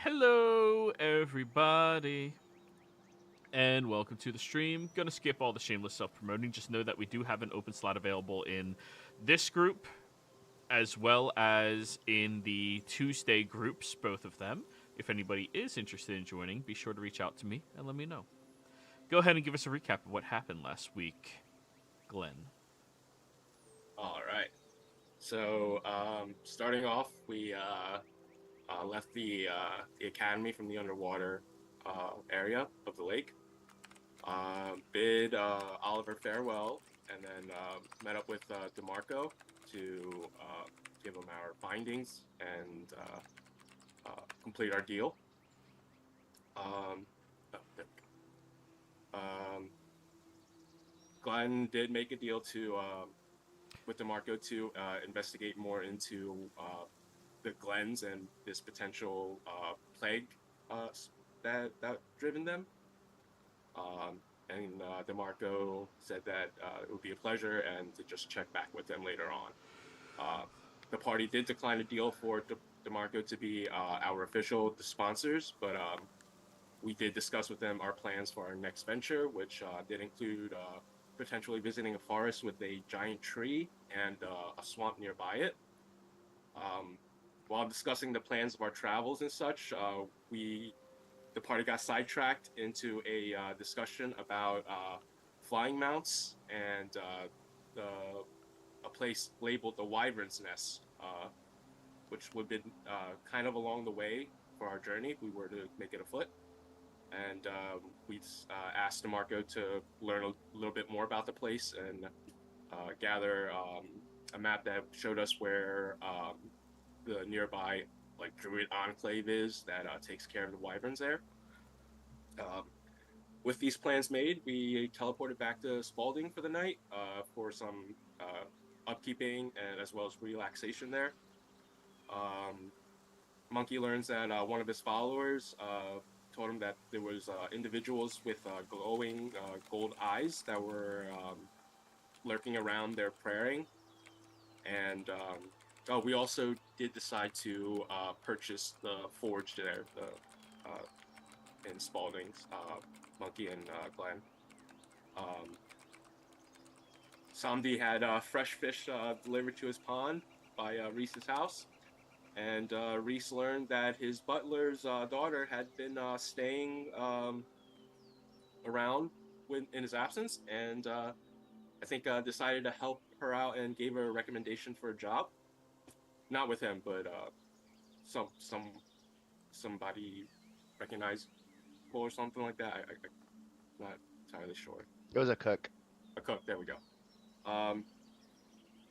Hello, everybody, and welcome to the stream. Gonna skip all the shameless self-promoting. Just know that we do have an open slot available in this group, as well as in the Tuesday groups, both of them. If anybody is interested in joining, be sure to reach out to me and let me know. Go ahead and give us a recap of what happened last week, Glenn. All right. So, starting off, we left the academy from the underwater area of the lake. Bid Oliver farewell, and then met up with DeMarco to give him our findings and complete our deal. There we go. Glenn did make a deal to with DeMarco to investigate more into the Glens and this potential plague that driven them. And DeMarco said that it would be a pleasure and to just check back with them later on. The party did decline a deal for DeMarco to be our official sponsors, but we did discuss with them our plans for our next venture, which did include potentially visiting a forest with a giant tree and a swamp nearby it. While discussing the plans of our travels and such, the party got sidetracked into a discussion about flying mounts and a place labeled the Wyvern's Nest, which would have been kind of along the way for our journey if we were to make it afoot. And we asked DeMarco to learn a little bit more about the place and gather a map that showed us where the nearby druid enclave is that takes care of the wyverns there. With these plans made, we teleported back to Spalding for the night for some upkeeping and as well as relaxation there. Monkey learns that one of his followers told him that there was individuals with glowing gold eyes that were lurking around there praying. And we also did decide to purchase the forge there, in Spalding's, Monkey and Glenn. Samdi had fresh fish delivered to his pond by Reese's house. And Reese learned that his butler's daughter had been staying around in his absence, and I think decided to help her out and gave her a recommendation for a job. Not with him, but somebody recognizable or something like that. I'm not entirely sure. It was a cook. A cook. There we go.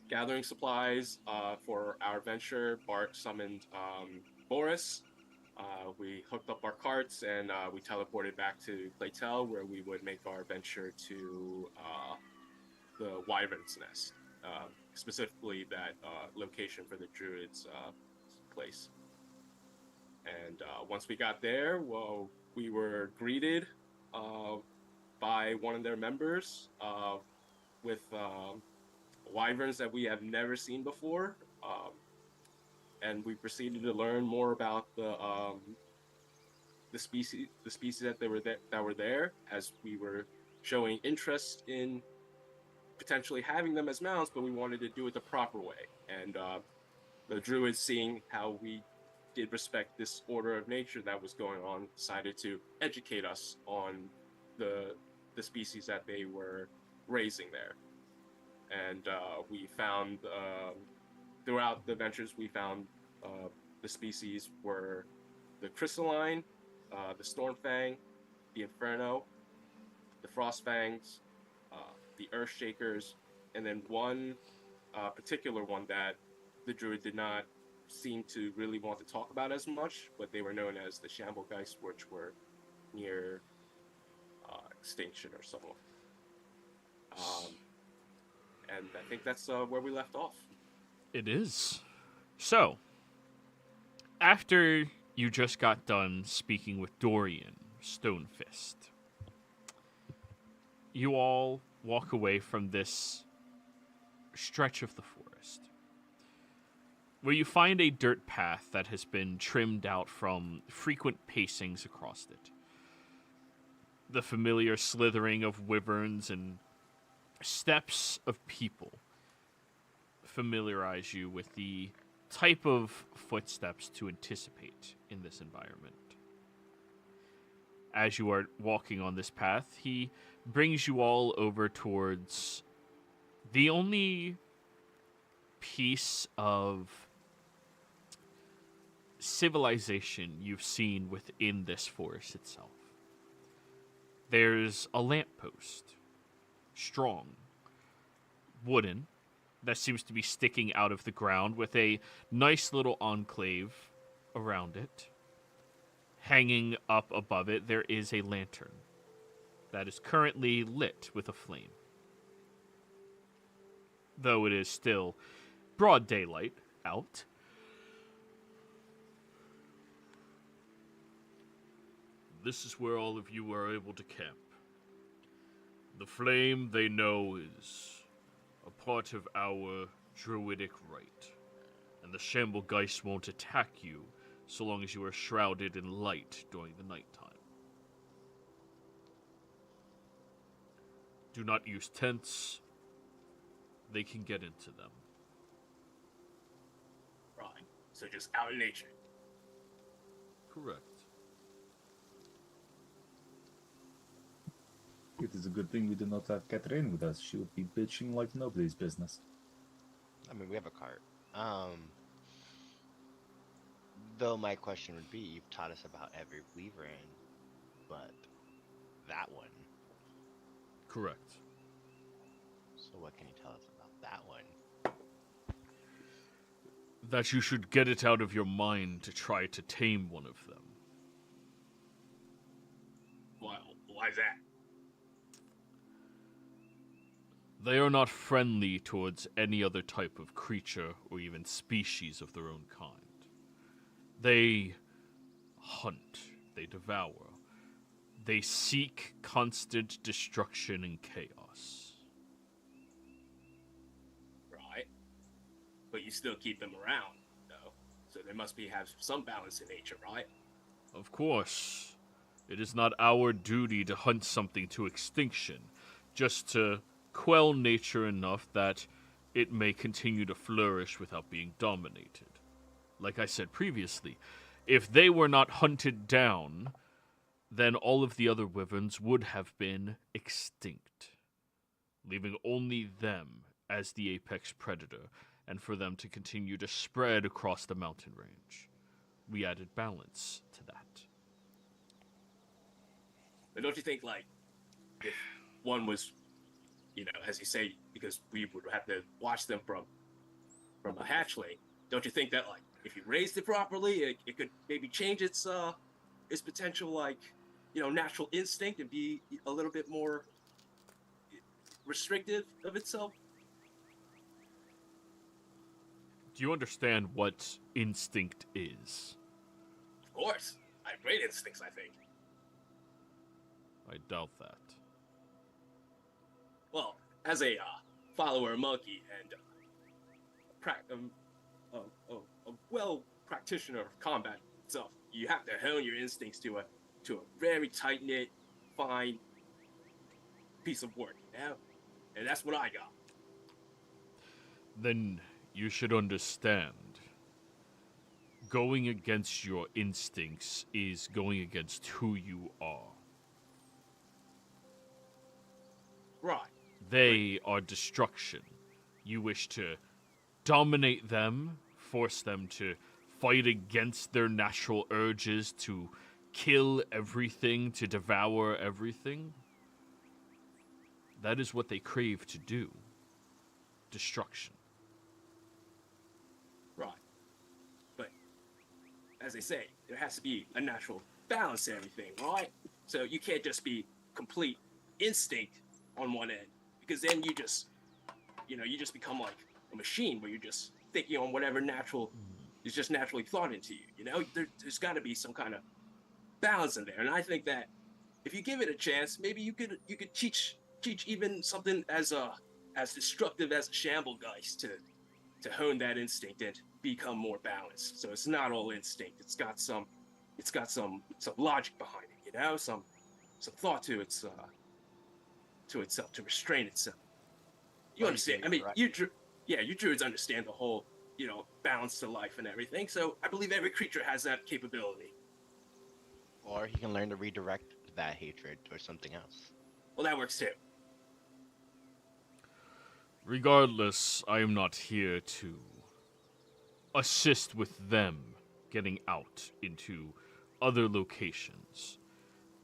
Gathering supplies for our venture, Bart summoned Boris. We hooked up our carts and we teleported back to Claytel, where we would make our venture to the Wyvern's Nest, specifically that location for the Druids' place. And once we got there, well, we were greeted by one of their members with wyverns that we have never seen before, and we proceeded to learn more about the species that were there, as we were showing interest in potentially having them as mounts, but we wanted to do it the proper way. And the druids, seeing how we did respect this order of nature that was going on, decided to educate us on the species that they were raising there. And we found throughout the ventures, we found the species were the crystalline, the stormfang, the inferno, the frostfangs, the earthshakers, and then one particular one that the druid did not seem to really want to talk about as much, but they were known as the Shamblegeist, which were near extinction or something. And I think that's where we left off. It is. So, after you just got done speaking with Dorian Stonefist, you all walk away from this stretch of the forest where you find a dirt path that has been trimmed out from frequent pacings across it. The familiar slithering of wyverns and steps of people familiarize you with the type of footsteps to anticipate in this environment. As you are walking on this path, he brings you all over towards the only piece of civilization you've seen within this forest itself. There's a lamppost, strong, wooden, that seems to be sticking out of the ground with a nice little enclave around it. Hanging up above it, there is a lantern that is currently lit with a flame. Though it is still broad daylight out. This is where all of you are able to camp. The flame, they know, is a part of our druidic rite, and the Shamblegeist won't attack you so long as you are shrouded in light during the nighttime. Do not use tents. They can get into them. Right. So just out in nature. Correct. It is a good thing we do not have Catherine with us. She would be bitching like nobody's business. I mean, we have a cart. Though my question would be, you've taught us about every wyvern, but that one. Correct. So what can you tell us about that one? That you should get it out of your mind to try to tame one of them. Well, why's that? They are not friendly towards any other type of creature or even species of their own kind. They hunt, they devour, they seek constant destruction and chaos. Right. But you still keep them around, though. So there must have some balance in nature, right? Of course, it is not our duty to hunt something to extinction, just to quell nature enough that it may continue to flourish without being dominated. Like I said previously, if they were not hunted down, then all of the other wyverns would have been extinct, leaving only them as the apex predator, and for them to continue to spread across the mountain range. We added balance to that. But don't you think, like, if one was, you know, as you say, because we would have to watch them from a hatchling, don't you think that, like, if you raised it properly, it could maybe change its potential, like, you know, natural instinct and be a little bit more restrictive of itself? Do you understand what instinct is? Of course. I have great instincts, I think. I doubt that. Well, as a follower of Monkey and a well practitioner of combat itself, you have to hone your instincts to a very tight-knit, fine piece of work, you know? And that's what I got. Then you should understand. Going against your instincts is going against who you are. Right. They are destruction. You wish to dominate them, force them to fight against their natural urges to kill everything, to devour everything. That is what they crave to do. Destruction. Right. But, as they say, there has to be a natural balance to everything, right? So you can't just be complete instinct on one end, because then you just become like a machine where you're just thinking on whatever natural is just naturally thought into you. You know, there's got to be some kind of balance in there, and I think that if you give it a chance, maybe you could teach even something as destructive as a Shamblegeist to hone that instinct and become more balanced. So it's not all instinct. It's got some logic behind it, you know, some thought to itself, to restrain itself. You Or understand? I mean, you druids understand the whole, you know, balance to life and everything. So I believe every creature has that capability. Or he can learn to redirect that hatred or something else. Well, that works too. Regardless, I am not here to assist with them getting out into other locations.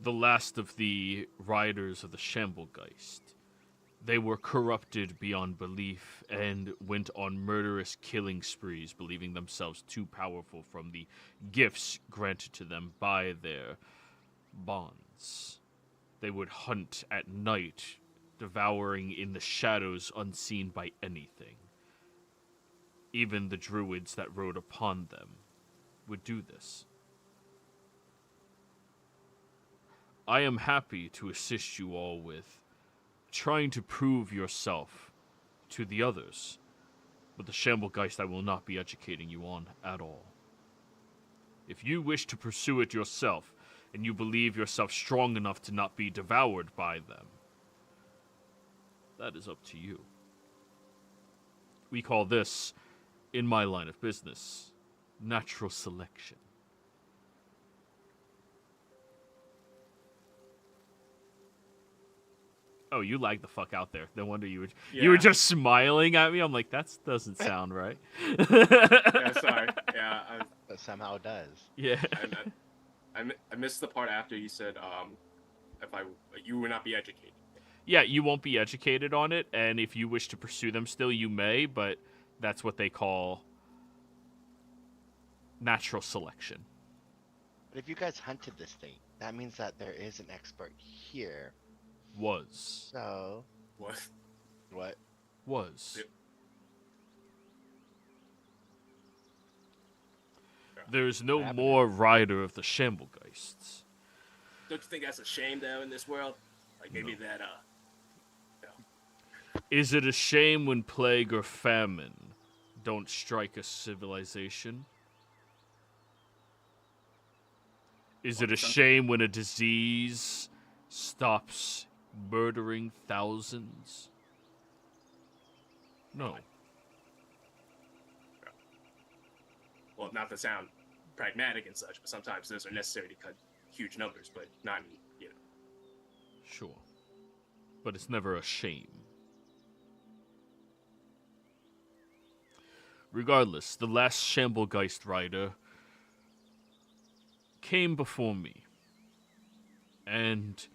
The last of the riders of the Shamblegeist, they were corrupted beyond belief and went on murderous killing sprees, believing themselves too powerful from the gifts granted to them by their bonds. They would hunt at night, devouring in the shadows unseen by anything. Even the druids that rode upon them would do this. I am happy to assist you all with trying to prove yourself to the others, but the Shamblegeist I will not be educating you on at all. If you wish to pursue it yourself, and you believe yourself strong enough to not be devoured by them, that is up to you. We call this, in my line of business, natural selection. Oh, you lagged the fuck out there. No wonder you were just smiling at me. I'm like, that doesn't sound right. Yeah, sorry. Yeah, But somehow it does. Yeah. I missed the part after you said you will not be educated. Yeah, you won't be educated on it, and if you wish to pursue them still, you may, but that's what they call natural selection. But if you guys hunted this thing, that means that there is an expert here. Was. So... What? Was. Yep. There's no more rider of the Shamblegeists. Don't you think that's a shame, though, in this world? Like, maybe that, Is it a shame when plague or famine don't strike a civilization? Is it a shame when a disease stops murdering thousands? No. Well, not to sound pragmatic and such, but sometimes those are necessary to cut huge numbers, but not in, you know. Sure. But it's never a shame. Regardless, the last Shamblegeist rider came before me. And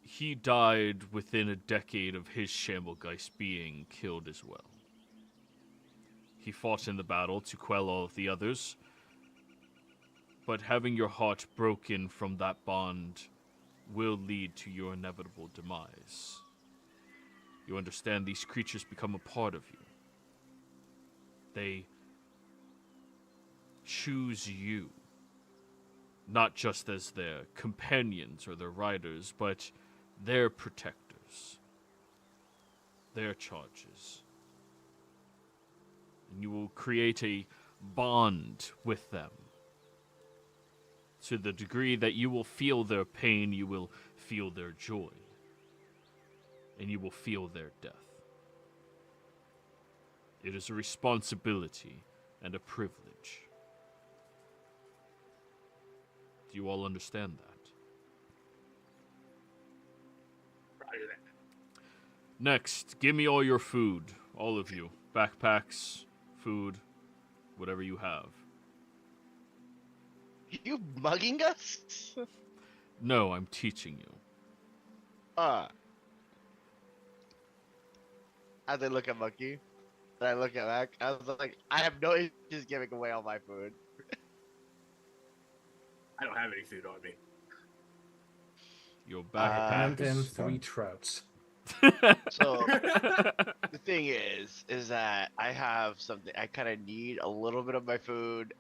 he died within a decade of his Shamblegeist being killed as well. He fought in the battle to quell all of the others, but having your heart broken from that bond will lead to your inevitable demise. You understand, these creatures become a part of you. They choose you, not just as their companions or their riders, but their protectors, their charges. And you will create a bond with them. To the degree that you will feel their pain, you will feel their joy. And you will feel their death. It is a responsibility and a privilege. Do you all understand that? Roger that. Next, give me all your food. All of you. Backpacks, food, whatever you have. You mugging us? No, I'm teaching you. As I look at Monkey, and I look at Mac, I was like, I have no issues giving away all my food. I don't have any food on me. Your And backpacks. then Three fun. trouts. So the thing is that I have something. I kind of need a little bit of my food.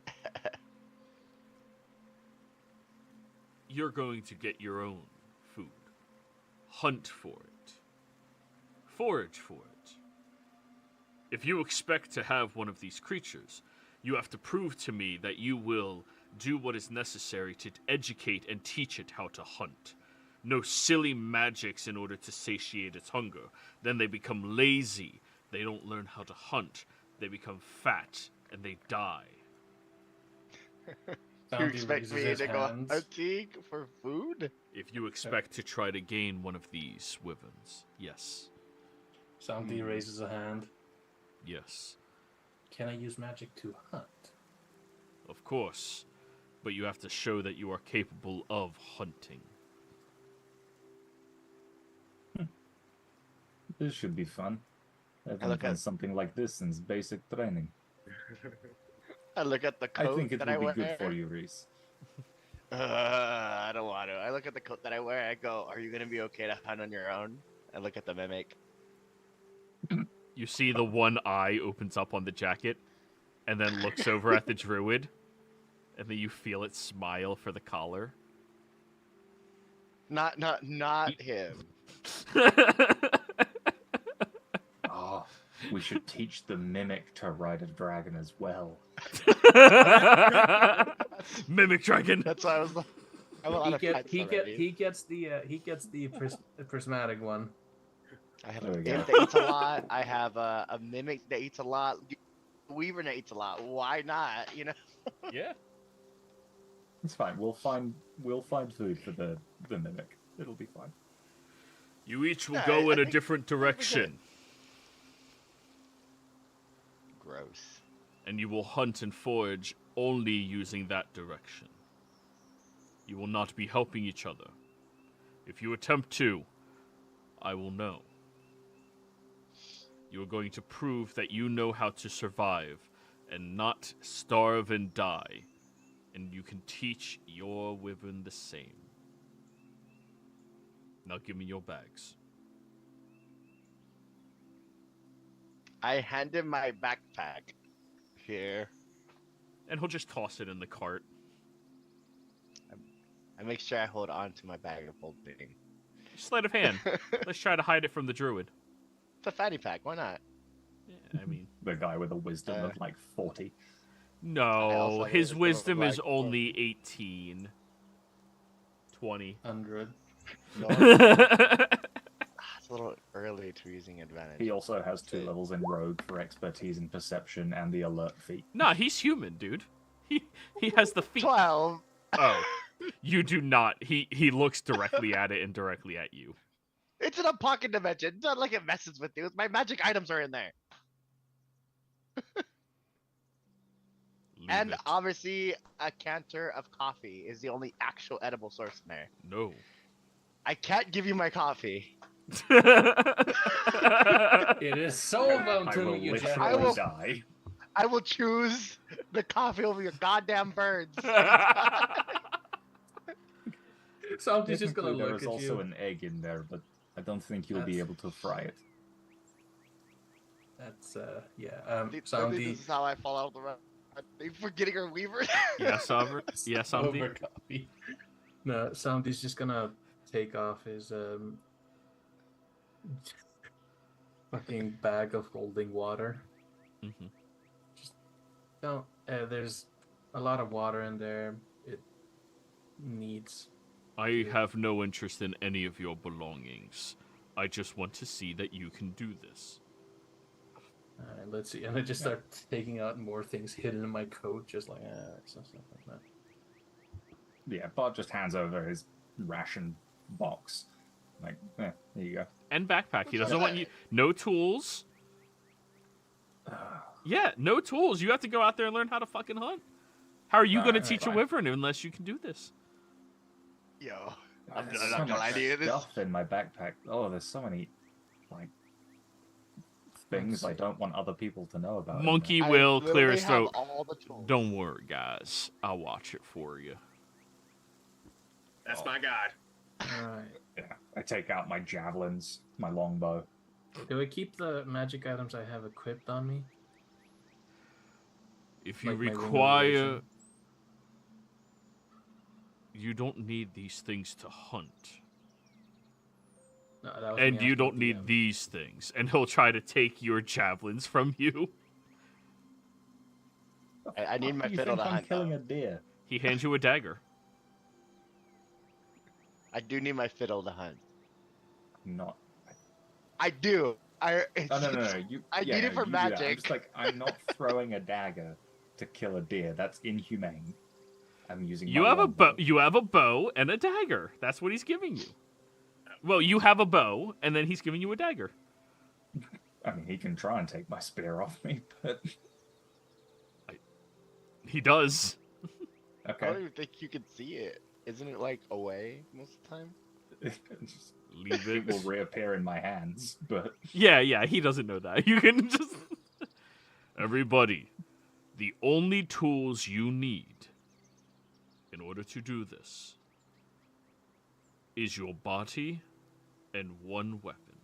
You're going to get your own food. Hunt for it. Forage for it. If you expect to have one of these creatures, you have to prove to me that you will do what is necessary to educate and teach it how to hunt. No silly magics in order to satiate its hunger. Then they become lazy. They don't learn how to hunt. They become fat, and they die. You Santi expect raises me his to go hands. hunting for food? If you expect to try to gain one of these wyverns, yes. Santi raises a hand. Yes. Can I use magic to hunt? Of course. But you have to show that you are capable of hunting. This should be fun. I haven't look done at- something like this since basic training. I look at the I coat think it that will I be wear. good for you, Reese. I don't want to. I look at the coat that I wear. I go, "Are you gonna be okay to hunt on your own?" I look at the mimic. You see the one eye opens up on the jacket, and then looks over at the druid, and then you feel it smile for the collar. Not him. Oh, we should teach the mimic to ride a dragon as well. Mimic dragon. That's why I was like, I'm a lot of pets already. He gets the prismatic one. I have There a we imp go. that eats a lot. I have a mimic that eats a lot. A weaver that eats a lot. Why not? You know. Yeah. It's fine. We'll find food for the mimic. It'll be fine. You each will Yeah, go I in a think- different direction, Gross. and you will hunt and forage only using that direction. You will not be helping each other. If you attempt to, I will know. You are going to prove that you know how to survive and not starve and die, and you can teach your wyvern the same. Now give me your bags. I hand him my backpack. Here. And he'll just toss it in the cart. I make sure I hold on to my bag of holding. Sleight of hand. Let's try to hide it from the druid. It's a fatty pack. Why not? Yeah, I mean, The guy with a wisdom of like 40. no, also his hate wisdom it, is like, only 18. 20. 100. It's a little early to using advantage. He also has 2 levels in rogue for expertise in perception and the alert feat. Nah, he's human, dude. He has the feet. 12. Oh, you do not. He looks directly at it and directly at you. It's in a pocket dimension. It's not like it messes with you. My magic items are in there. Leave And it. obviously, a canter of coffee is the only actual edible source in there. No. I can't give you my coffee. It is so about I to will you, literally Jeff. I will- die. I will choose the coffee over your goddamn birds. Somebody's just gonna Technically, there look is at also you. an egg in there, but I don't think you'll be That's- able to fry it. That's yeah. Maybe Sandy this is how I fall out of the run. Thank you for getting her weaver. Yes, Albert. Yes, Amdi. over copy. No, Sandy's just gonna take off his fucking bag of holding water. Mm-hmm. Don't. There's a lot of water in there. It needs. I have no interest in any of your belongings. I just want to see that you can do this. Alright, let's see. And I just start taking out more things hidden in my coat, just like stuff like that. Yeah, Bart just hands over his ration box. Like, here you go. And backpack. He doesn't want you. No tools. Yeah, no tools. You have to go out there and learn how to fucking hunt. How are you going to Alright, teach a fine. wyvern unless you can do this? Yo, I'm There's not so gonna lie much to you. This, stuff in my backpack. Oh, there's so many, like, things I don't want other people to know about. in Monkey I will clear literally his throat. have all the tools. Don't worry, guys. I'll watch it for you. That's my god. Alright. there. Yeah, I take out my javelins, my longbow. Do I keep the magic items I have equipped on me? If you Like my ring of require... illusion? You don't need these things to hunt. That was And me you asking don't the need DM. these things. And he'll try to take your javelins from you. I need What my do you fiddle think to I'm hunt. killing Though. a deer. He hands you a dagger. I do need my fiddle to hunt. Not. I do. No. You. I yeah, need it no, for you do that. I'm magic. just like, I'm not throwing a dagger to kill a deer. That's inhumane. I'm using. You my have a bow. longbow. You have a bow and a dagger. That's what he's giving you. Well, you have a bow, and then he's giving you a dagger. I mean, he can try and take my spear off me, but He does. I don't okay. even think you can see it. Isn't it like away most of the time? Just- Leave it will it. reappear in my hands, but Yeah, he doesn't know that. You can just. Everybody, the only tools you need in order to do this is your body and one weapon.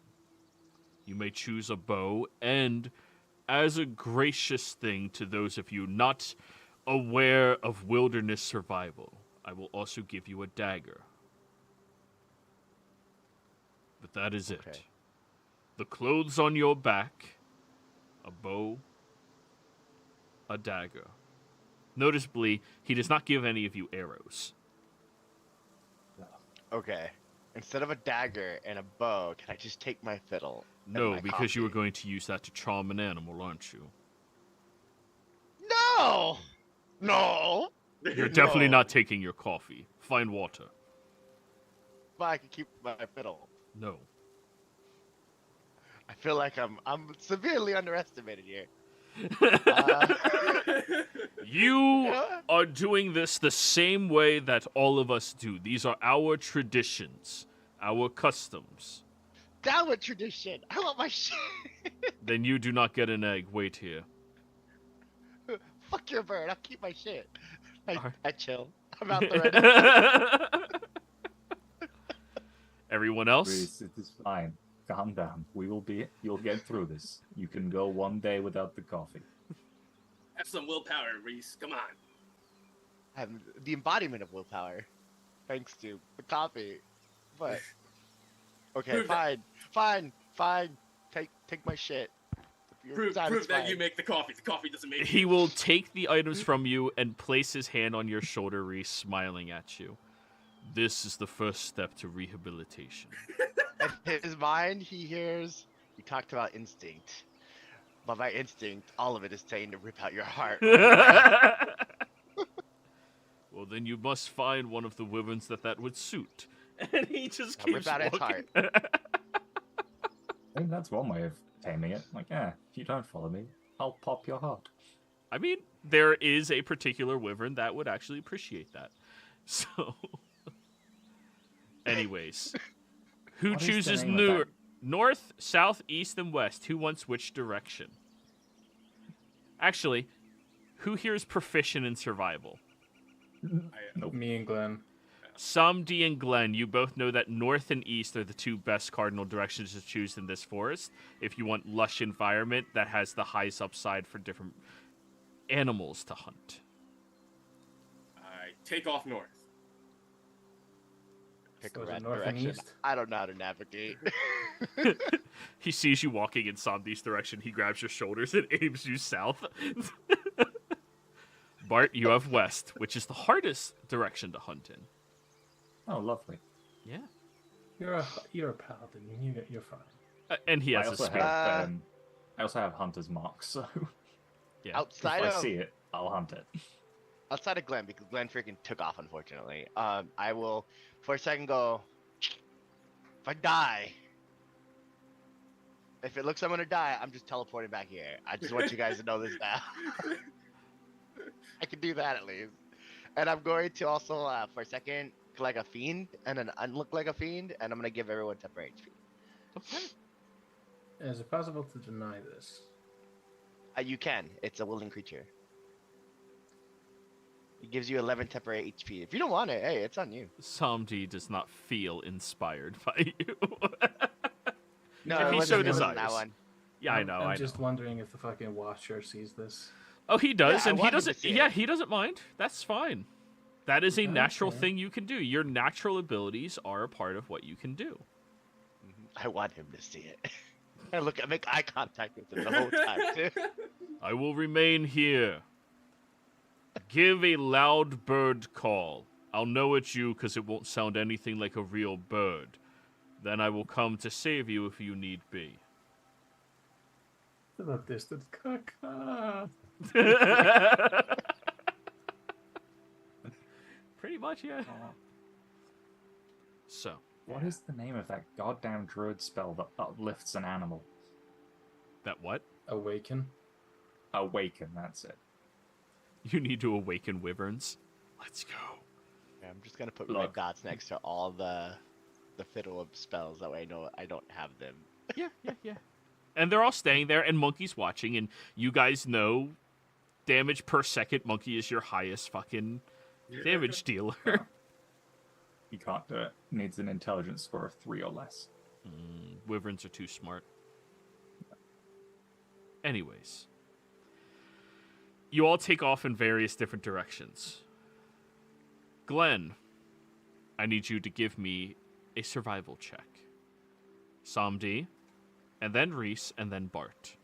You may choose a bow, and as a gracious thing to those of you not aware of wilderness survival, I will also give you a dagger. But that is it. Okay. The clothes on your back, a bow, a dagger. Noticeably, he does not give any of you arrows. Okay. Instead of a dagger and a bow, can I just take my fiddle? and No, my because you were coffee? going to use that to charm an animal, aren't you? No! No! You're definitely No. not taking your coffee. Find water. But I can keep my fiddle. No. I feel like I'm severely underestimated here. You are doing this the same way that all of us do. These are our traditions, our customs. Down with tradition. I want my shit. Then you do not get an egg. Wait here. Fuck your bird. I'll keep my shit. Alright. I chill. I'm out the ready. Everyone else? Reese, it is fine. Calm down. You'll get through this. You can go one day without the coffee. Have some willpower, Reese. Come on. I'm the embodiment of willpower, thanks to the coffee. But okay, Prove that- fine. Take my shit. If you're Prove that satisfied. you make the coffee. The coffee doesn't make He you. will take the items from you and place his hand on your shoulder, Reese, smiling at you. This is the first step to rehabilitation. In his mind, he hears you talked about instinct. But by instinct, all of it is saying to rip out your heart. Well, then you must find one of the wyverns that would suit. And he just I'll rip keeps out its walking. I think that's one way of taming it. Like, if you don't follow me, I'll pop your heart. I mean, there is a particular wyvern that would actually appreciate that. So, anyways, who What is the chooses name of that? north, south, east, and west? Who wants which direction? Actually, who here is proficient in survival? Nope. Me and Glenn. Samdi and Glenn, you both know that north and east are the two best cardinal directions to choose in this forest if you want lush environment that has the highest upside for different animals to hunt. I take off north. Pick So a is it red north and direction. east? I don't know how to navigate. He sees you walking in Samdi's direction. He grabs your shoulders and aims you south. Bart, you have west, which is the hardest direction to hunt in. Oh, lovely. Yeah. You're a paladin. You're fine. And he I has a also spear. have I also have hunter's marks, so Yeah. if Outside I of see it, I'll hunt it. outside of Glenn, because Glenn freaking took off, unfortunately. I will for a second go. If I die, if it looks I'm gonna die, I'm just teleporting back here. I just want you guys to know this now. I can do that at least. And I'm going to also, for a second, look like a fiend, and then unlook like a fiend, and I'm gonna give everyone temporary HP. Okay. Is it possible to deny this? You can. It's a willing creature. It gives you 11 temporary HP. If you don't want it, hey, it's on you. Samdi does not feel inspired by you. No, If it he wasn't- so it wasn't that desires. one. Yeah, I know. I'm just wondering if the fucking Watcher sees this. Oh, he does, Yeah, I and he wanted to doesn't. see Yeah, it. he doesn't mind. That's fine. That is a natural Okay. thing you can do. Your natural abilities are a part of what you can do. I want him to see it. I make eye contact with him the whole time too. I will remain here. Give a loud bird call. I'll know it's you because it won't sound anything like a real bird. Then I will come to save you if you need be. To the distant caca. Pretty much, yeah. So, What is the name of that goddamn druid spell that uplifts an animal? that what? Awaken. Awaken, that's it. You need to awaken wyverns. Let's go. Yeah, I'm just gonna put Look. red dots next to all the fiddle of spells. That way I know I don't have them. Yeah. And they're all staying there, and Monkey's watching, and you guys know damage per second. Monkey is your highest fucking damage dealer. He can't do it. Needs an intelligence score of 3 or less. Wyverns are too smart. Anyways. You all take off in various different directions. Glenn, I need you to give me a survival check. Samdi, and then Reese, and then Bart.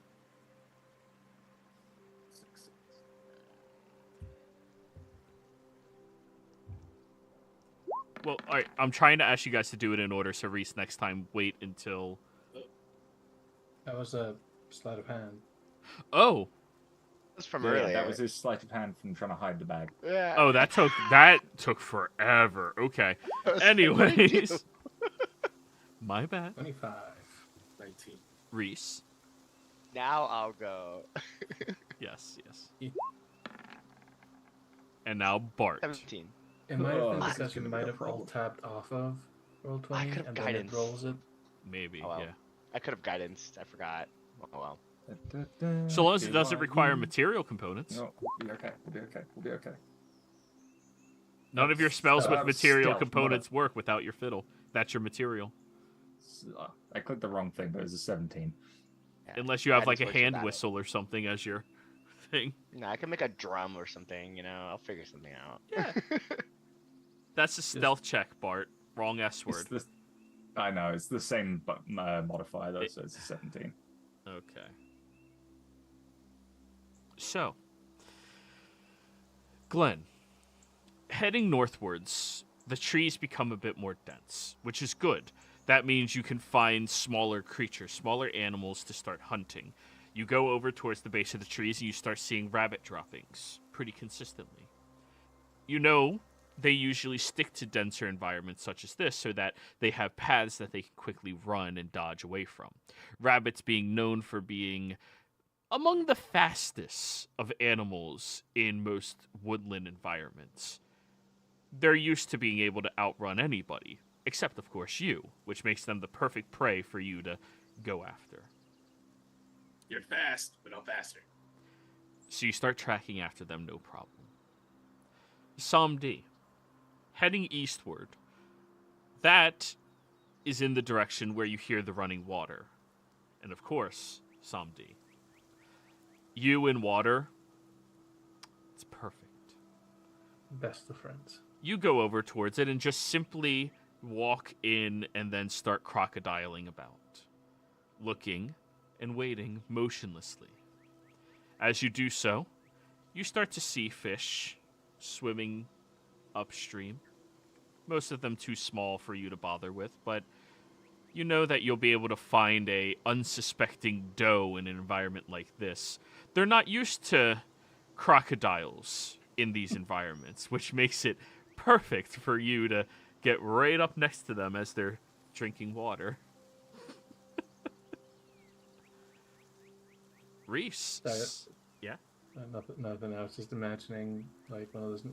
Well, all right, I'm trying to ask you guys to do it in order, so Reese, next time, wait until... That was a sleight of hand. Oh! That's from Yeah, earlier. that was his sleight of hand from trying to hide the bag. Yeah. Oh, that took forever. Okay. I was like, what did you Anyways. do? My bad. 25. 19. Reese. Now I'll go. Yes. Yeah. And now Bart. 17. It might have been Oh, because that's you gonna might be a have all problem. tapped off of Roll20 could've and then guidance. it rolls it. Maybe, Oh, well. yeah. I could have guidance. I forgot. Oh well. So long as it doesn't require material components. No, we'll be okay. We'll be okay. None of your spells with Stealth, material not components work without your fiddle. That's your material. I clicked the wrong thing, but it was a 17. Yeah. Unless you have like a Guidance works hand without it. whistle or something as your thing. No, I can make a drum or something. I'll figure something out. Yeah. That's a stealth check, Bart. Wrong S word. I know, it's the same modifier though, so it's a 17. Okay. So, Glenn, heading northwards, the trees become a bit more dense, which is good. That means you can find smaller creatures, smaller animals to start hunting. You go over towards the base of the trees and you start seeing rabbit droppings pretty consistently. You know they usually stick to denser environments such as this so that they have paths that they can quickly run and dodge away from. Rabbits being known for being among the fastest of animals in most woodland environments. They're used to being able to outrun anybody, except of course you, which makes them the perfect prey for you to go after. You're fast, but I'm faster. So you start tracking after them, no problem. Samdi, heading eastward. That is in the direction where you hear the running water. And of course, Samdi, you in water, it's perfect. Best of friends. You go over towards it and just simply walk in and then start crocodiling about, looking and waiting motionlessly. As you do so, you start to see fish swimming upstream. Most of them too small for you to bother with, but you know that you'll be able to find a unsuspecting doe in an environment like this. They're not used to crocodiles in these environments, which makes it perfect for you to get right up next to them as they're drinking water. Reese. Sorry. Yeah? Nothing. I was just imagining like one of those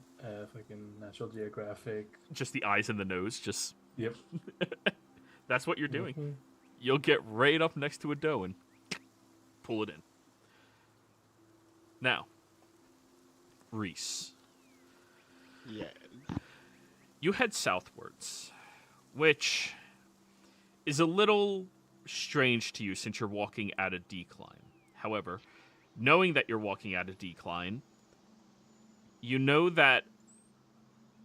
fucking National Geographic. Just the eyes and the nose, just... Yep. That's what you're doing. Mhm. You'll get right up next to a doe and pull it in. Now, Reese. Yeah. You head southwards, which is a little strange to you since you're walking at a decline. However, knowing that you're walking at a decline, you know that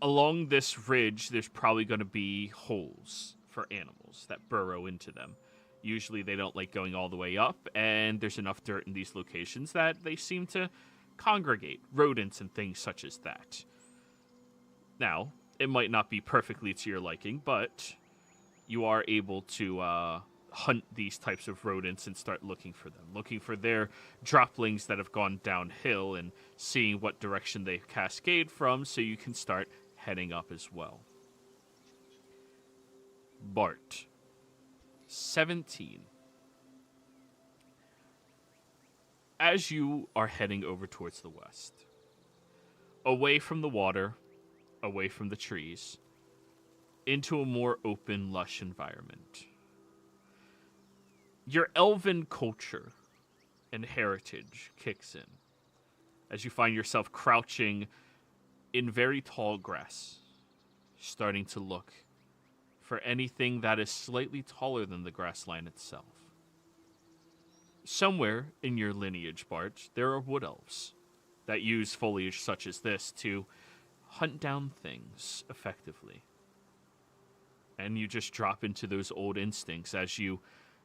along this ridge there's probably going to be holes for animals that burrow into them. Usually they don't like going all the way up, and there's enough dirt in these locations that they seem to congregate, rodents and things such as that. Now, it might not be perfectly to your liking, but you are able to hunt these types of rodents and start looking for them, looking for their droplings that have gone downhill and seeing what direction they cascade from so you can start heading up as well. Bart, 17. As you are heading over towards the west, away from the water, away from the trees, into a more open, lush environment, your elven culture and heritage kicks in as you find yourself crouching in very tall grass, starting to look for anything that is slightly taller than the grass line itself. Somewhere in your lineage, Bart, there are wood elves that use foliage such as this to hunt down things effectively. And you just drop into those old instincts as you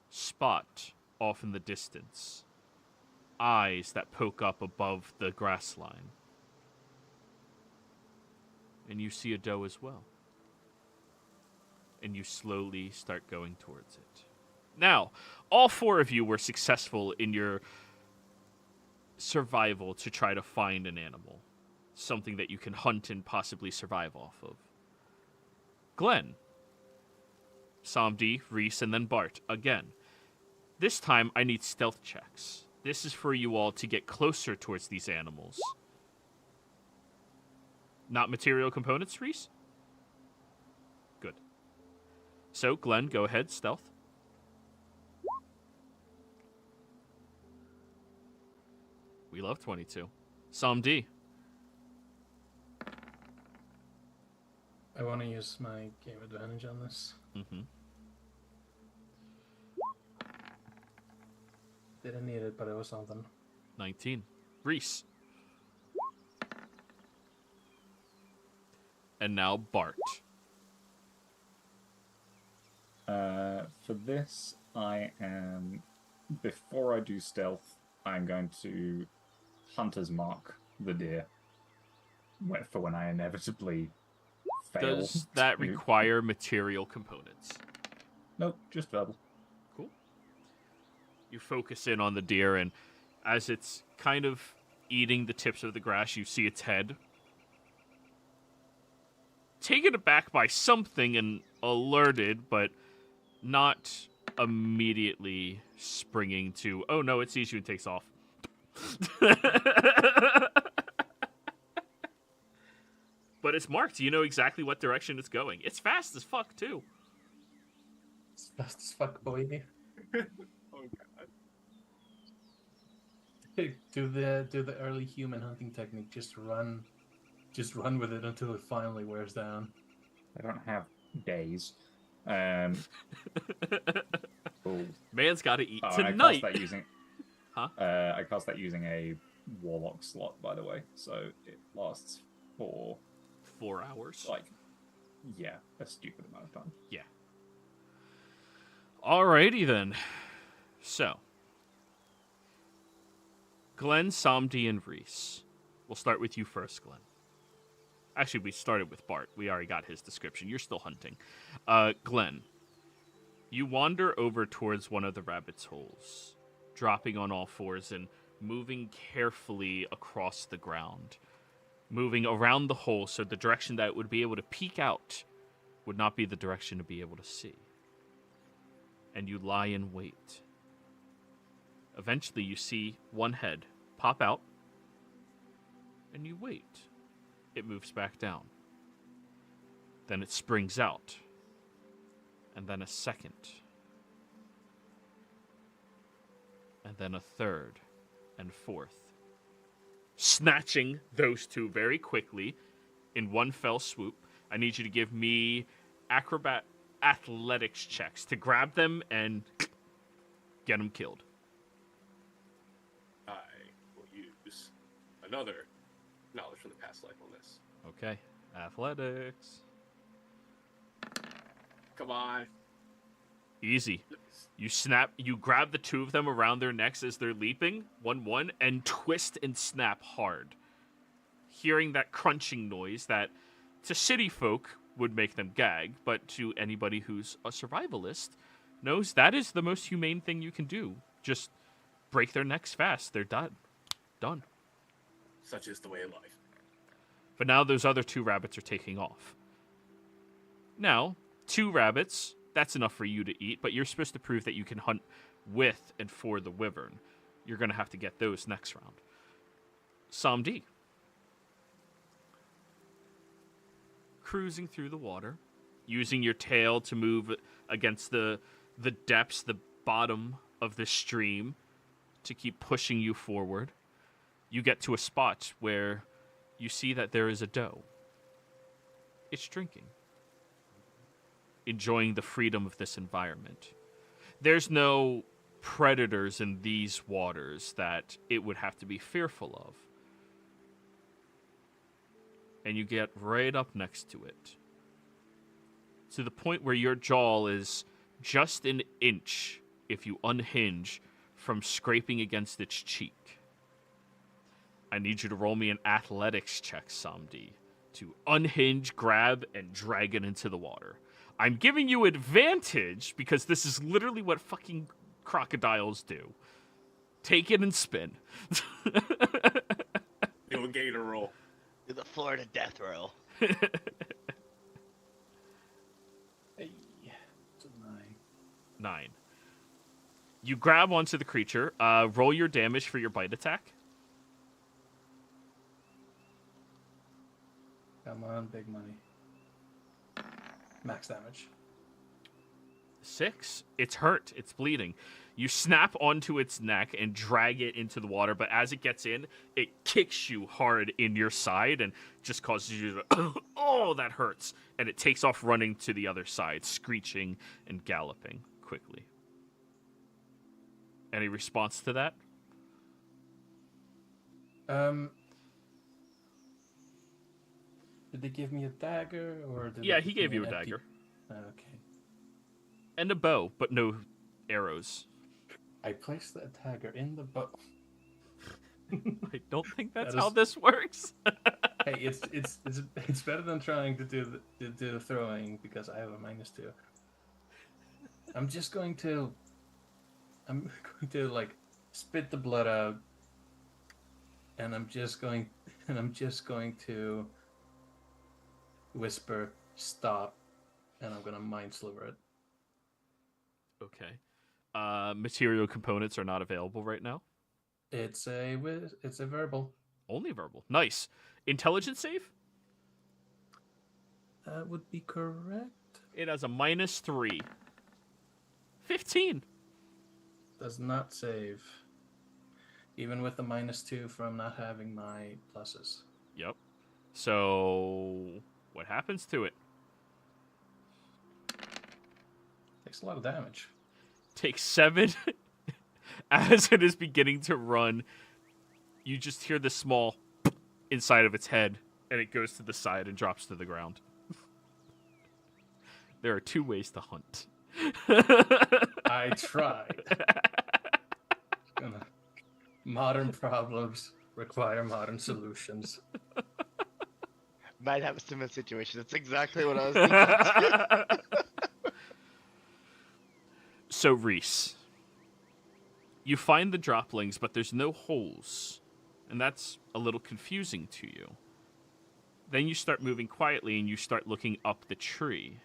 spot off in the distance eyes that poke up above the grass line. And you see a doe as well. And you slowly start going towards it. Now, all four of you were successful in your survival to try to find an animal. Something that you can hunt and possibly survive off of. Glenn, Samdi, Reese, and then Bart, again. This time, I need stealth checks. This is for you all to get closer towards these animals. Not material components, Reese? Good. So, Glenn, go ahead, stealth. We love 22. Samdi. I want to use my game advantage on this. Mm-hmm. Didn't need it, but it was something. 19. Reese. And now Bart. For this, I am... Before I do stealth, I'm going to Hunter's Mark the deer. For when I inevitably fail. Does that require material components? Nope, just verbal. Cool. You focus in on the deer, and as it's kind of eating the tips of the grass, you see its head. Taken aback by something and alerted, but not immediately springing to, oh no, it sees you and takes off. But it's marked. You know exactly what direction it's going. It's fast as fuck, too. It's fast as fuck, boy. Oh god. Do the early human hunting technique. Just run with it until it finally wears down. I don't have days. Oh. Man's got to eat tonight. I cast that using. Huh? I cast that using a warlock slot, by the way, so it lasts for 4 hours. A stupid amount of time. Yeah. Alrighty then. So, Glenn, Samdi, and Reese. We'll start with you first, Glenn. Actually, we started with Bart. We already got his description. You're still hunting. Glenn, you wander over towards one of the rabbit's holes, dropping on all fours and moving carefully across the ground. Moving around the hole so the direction that it would be able to peek out would not be the direction to be able to see. And you lie in wait. Eventually you see one head pop out, and you wait. It moves back down. Then it springs out. And then a second. And then a third and fourth. Snatching those two very quickly in one fell swoop. I need you to give me acrobat athletics checks to grab them and get them killed. I will use another knowledge from the past life on this. Okay, athletics. Come on. Easy. You grab the two of them around their necks as they're leaping, 1-1, and twist and snap hard. Hearing that crunching noise that to city folk would make them gag, but to anybody who's a survivalist knows that is the most humane thing you can do. Just break their necks fast. They're done. Done. Such is the way of life. But now those other 2 rabbits are taking off. Now, 2 rabbits, that's enough for you to eat, but you're supposed to prove that you can hunt with and for the wyvern. You're going to have to get those next round. Samdi. Cruising through the water, using your tail to move against the depths, the bottom of the stream, to keep pushing you forward. You get to a spot where you see that there is a doe. It's drinking, enjoying the freedom of this environment. There's no predators in these waters that it would have to be fearful of. And you get right up next to it, to the point where your jaw is just an inch, if you unhinge, from scraping against its cheek. I need you to roll me an athletics check, Samdi, to unhinge, grab, and drag it into the water. I'm giving you advantage because this is literally what fucking crocodiles do. Take it and spin. Do a gator roll. Do the Florida death roll. Hey, it's a 9. 9. You grab onto the creature. Roll your damage for your bite attack. Come on, big money. Max damage. 6. It's hurt. It's bleeding. You snap onto its neck and drag it into the water, but as it gets in, it kicks you hard in your side and just causes you to, oh, that hurts. And it takes off running to the other side, screeching and galloping quickly. Any response to that? Did they give me a dagger, or did Yeah, they he give gave me you a an empty- dagger. Okay. And a bow, but no arrows. I placed the dagger in the bow. I don't think that's That is- how this works. Hey, it's better than trying to do the throwing because I have a -2. I'm going to like spit the blood out, and I'm just going to whisper stop, and I'm gonna mind sliver it. Okay. Material components are not available right now. It's a verbal. Only verbal. Nice. Intelligence save? That would be correct. It has a -3. 15. Does not save. Even with the -2 from not having my pluses. Yep. So, what happens to it? Takes a lot of damage. Takes 7. As it is beginning to run, you just hear the small inside of its head, and it goes to the side and drops to the ground. There are 2 ways to hunt. I tried. Modern problems require modern solutions. Might have a similar situation. That's exactly what I was thinking. So, Reese, you find the droplings, but there's no holes, and that's a little confusing to you. Then you start moving quietly, and you start looking up the tree.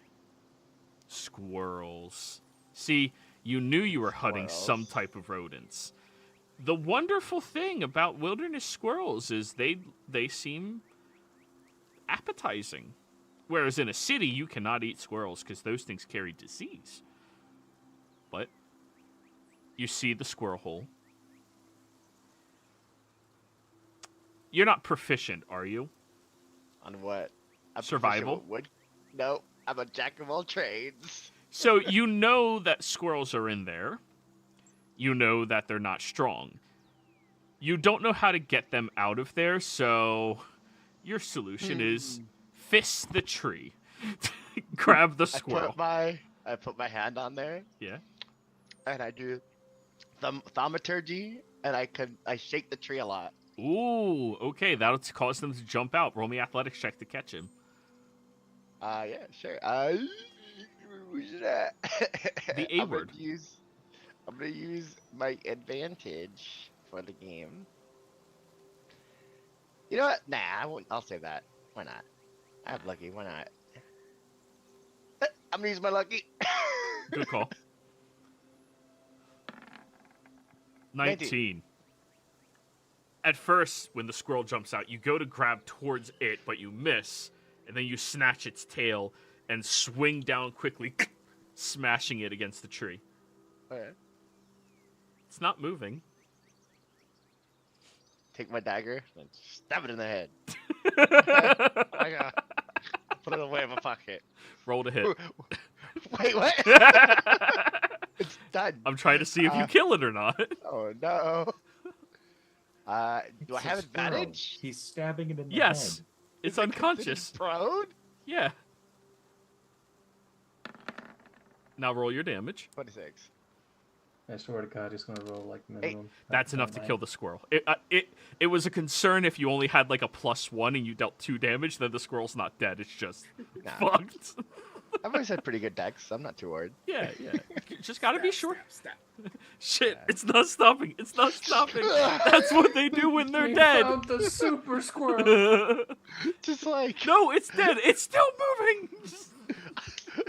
Squirrels. See, you knew you were hunting some type of rodents. The wonderful thing about wilderness squirrels is they seem appetizing. Whereas in a city, you cannot eat squirrels because those things carry disease. But you see the squirrel hole. You're not proficient, are you? On what? I'm Survival? proficient with wood. No, I'm a jack of all trades. So you know that squirrels are in there. You know that they're not strong. You don't know how to get them out of there, so your solution is fist the tree. Grab the I squirrel. put my I put my hand on there Yeah. and I do thaumaturgy, and I shake the tree a lot. Ooh, okay, that'll cause them to jump out. Roll me athletics check to catch him. Yeah, sure. Who's that? The A word. I'm gonna use my advantage for the game. You know what? Nah, I won't. I'll save that. Why not? I have lucky. Why not? I'm gonna use my lucky. Good call. 19. At first, when the squirrel jumps out, you go to grab towards it, but you miss, and then you snatch its tail and swing down quickly, smashing it against the tree. Okay. It's not moving. Take my dagger and stab it in the head. I gotta put it away in my pocket. Roll to hit. Wait, what? It's done. I'm trying to see if you kill it or not. Oh no. Do I have advantage? He's stabbing it in the Yes. head. It's unconscious. Prone? Yeah. Now roll your damage. 26. I swear to God, he's gonna roll like minimum. That's enough to kill the squirrel. It was a concern if you only had like a +1 and you dealt 2 damage, then the squirrel's not dead. It's just fucked. I've always had pretty good decks, so I'm not too worried. Yeah. Just gotta be sure. Stab. Shit, it's not stopping. It's not stopping. That's what they do when they're dead. Found the super squirrel. Just like No, it's dead. It's still moving.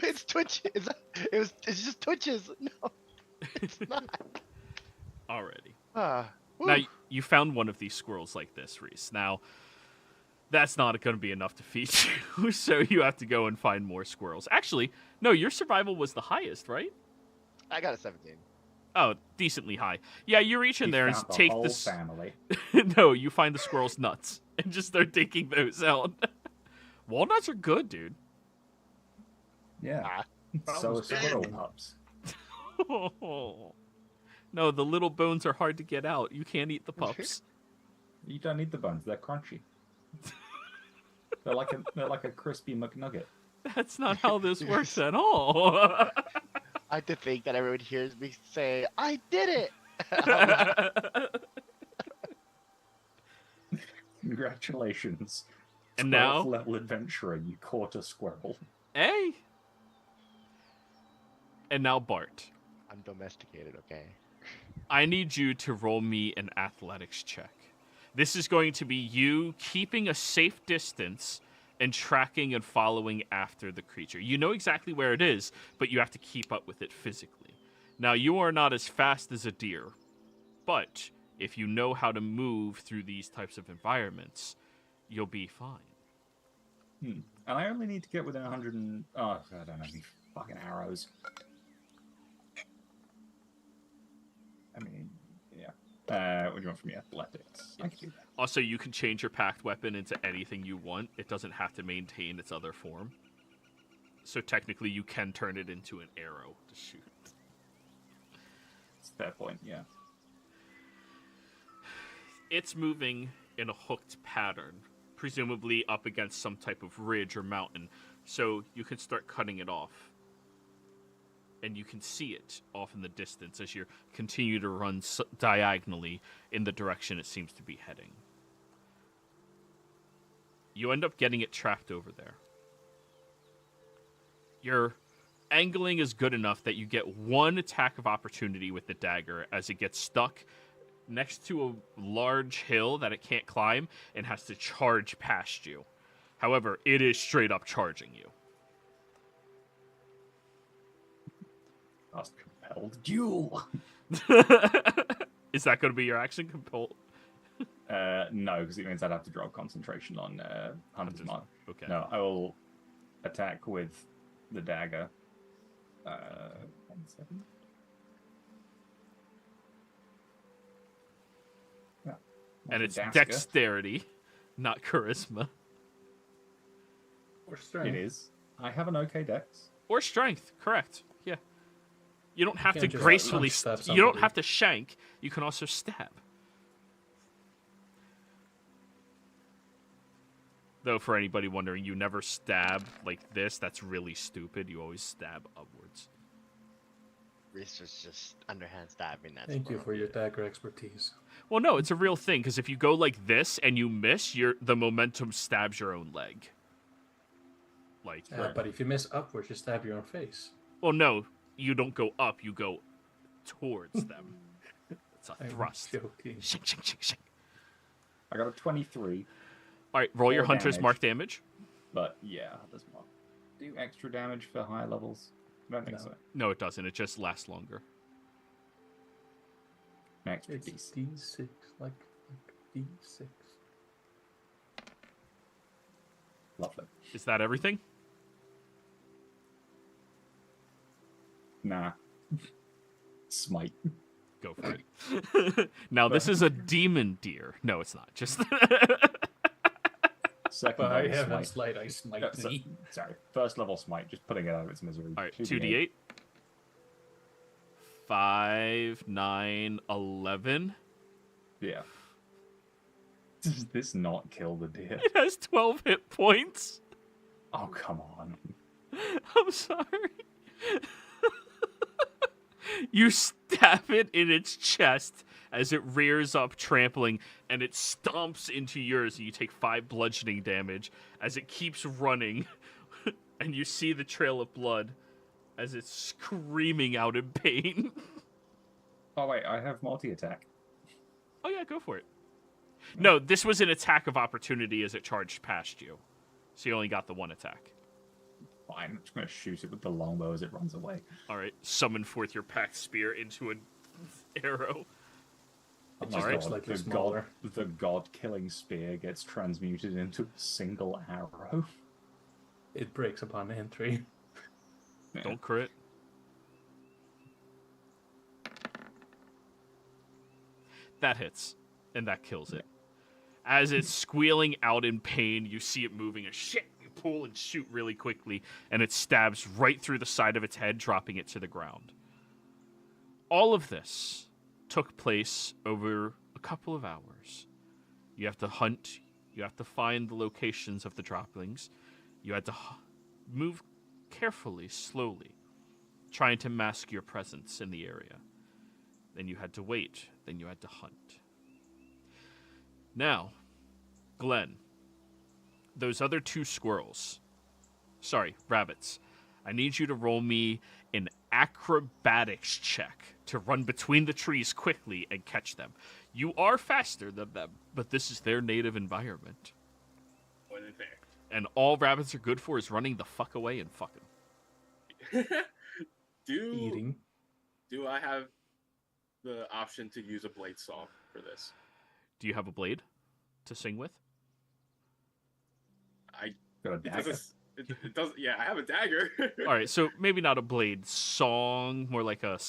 it's twitches. It's just twitches. No, it's not. Alrighty. Now, you found one of these squirrels like this, Reese. Now, that's not going to be enough to feed you, so you have to go and find more squirrels. Actually, no, your survival was the highest, right? I got a 17. Oh, decently high. Yeah, you reach in there and found the take whole this. family. No, you find the squirrel's nuts and just start taking those out. Walnuts are good, dude. Yeah. So are squirrel pups. No, the little bones are hard to get out. You can't eat the pups. You don't need the bones; they're crunchy. They're like a crispy McNugget. That's not how this works at all. I like to think that everyone hears me say, "I did it." Congratulations. And now, 12th level adventurer, you caught a squirrel. hey. And now, Bart. I'm domesticated, okay? I need you to roll me an athletics check. This is going to be you keeping a safe distance and tracking and following after the creature. You know exactly where it is, but you have to keep up with it physically. Now, you are not as fast as a deer, but if you know how to move through these types of environments, you'll be fine. And I only need to get within 100 and... Oh, I don't know, these fucking arrows. I mean, yeah. What do you want from me? Athletics. I can do that. Also, you can change your packed weapon into anything you want. It doesn't have to maintain its other form. So technically, you can turn it into an arrow to shoot. It's a fair point, yeah. It's moving in a hooked pattern, presumably up against some type of ridge or mountain. So you can start cutting it off. And you can see it off in the distance as you continue to run diagonally in the direction it seems to be heading. You end up getting it trapped over there. Your angling is good enough that you get one attack of opportunity with the dagger as it gets stuck next to a large hill that it can't climb and has to charge past you. However, it is straight up charging you. Compelled duel. Is that going to be your action? No, because it means I'd have to drop concentration on Hunter's Mark. Okay. No, I will attack with the dagger. 1 second. Yeah. And it's Dasker. dexterity, not charisma. Or strength. It is. I have an okay dex. Or strength, correct. Yeah. You don't have to can't just gracefully... punch stab You don't somebody. have to shank. You can also stab. Though, for anybody wondering, you never stab like this. That's really stupid. You always stab upwards. Reese was just underhand stabbing that. Thank you squirrel. for your dagger expertise. Well, no, it's a real thing, because if you go like this and you miss, the momentum stabs your own leg. Like, But if you miss upwards, you stab your own face. well, no, you don't go up, you go towards them. It's a I'm thrust. joking. Shink, shink, shink, shink. I got a 23, All right, roll your 4 hunter's damage. mark damage. but yeah, does not do extra damage for high levels. I don't think No. so. No, it doesn't. It just lasts longer. An extra It's D6. D6, like D6. Lovely. Is that everything? Nah. Smite. Go for it. Now, this is a demon deer. No, it's not. Just Second But I level haven't smite. I smite thee. Sorry, first level smite, just putting it out of its misery. all right. 2d8. 5, 9, 11. Yeah. Does this not kill the deer? It has 12 hit points. Oh, come on. I'm sorry. You stab it in its chest as it rears up, trampling, and it stomps into yours, and you take 5 bludgeoning damage as it keeps running, and you see the trail of blood as it's screaming out in pain. Oh, wait, I have multi-attack. Oh yeah, go for it. No, this was an attack of opportunity as it charged past you. So you only got the 1 attack. Fine, I'm just going to shoot it with the longbow as it runs away. All right, summon forth your packed spear into an arrow. Oh just my looks God, slightly the smaller. the god-killing spear gets transmuted into a single arrow. It breaks upon entry. Yeah. Don't crit. That hits, and that kills it. As it's squealing out in pain, you see it moving. And shit, you pull and shoot really quickly, and it stabs right through the side of its head, dropping it to the ground. All of this took place over a couple of hours. You have to hunt. You have to find the locations of the droppings. You had to move carefully, slowly, trying to mask your presence in the area. Then you had to wait. Then you had to hunt. Now, Glenn, those other 2 rabbits, I need you to roll me an acrobatics check to run between the trees quickly and catch them. You are faster than them, but this is their native environment. What is there? And all rabbits are good for is running the fuck away and fucking. Eating. Do I have the option to use a blade saw for this? Do you have a blade to sing with? Got a It dagger. doesn't. It doesn't. Yeah, I have a dagger. All right, so maybe not a blade song, more like a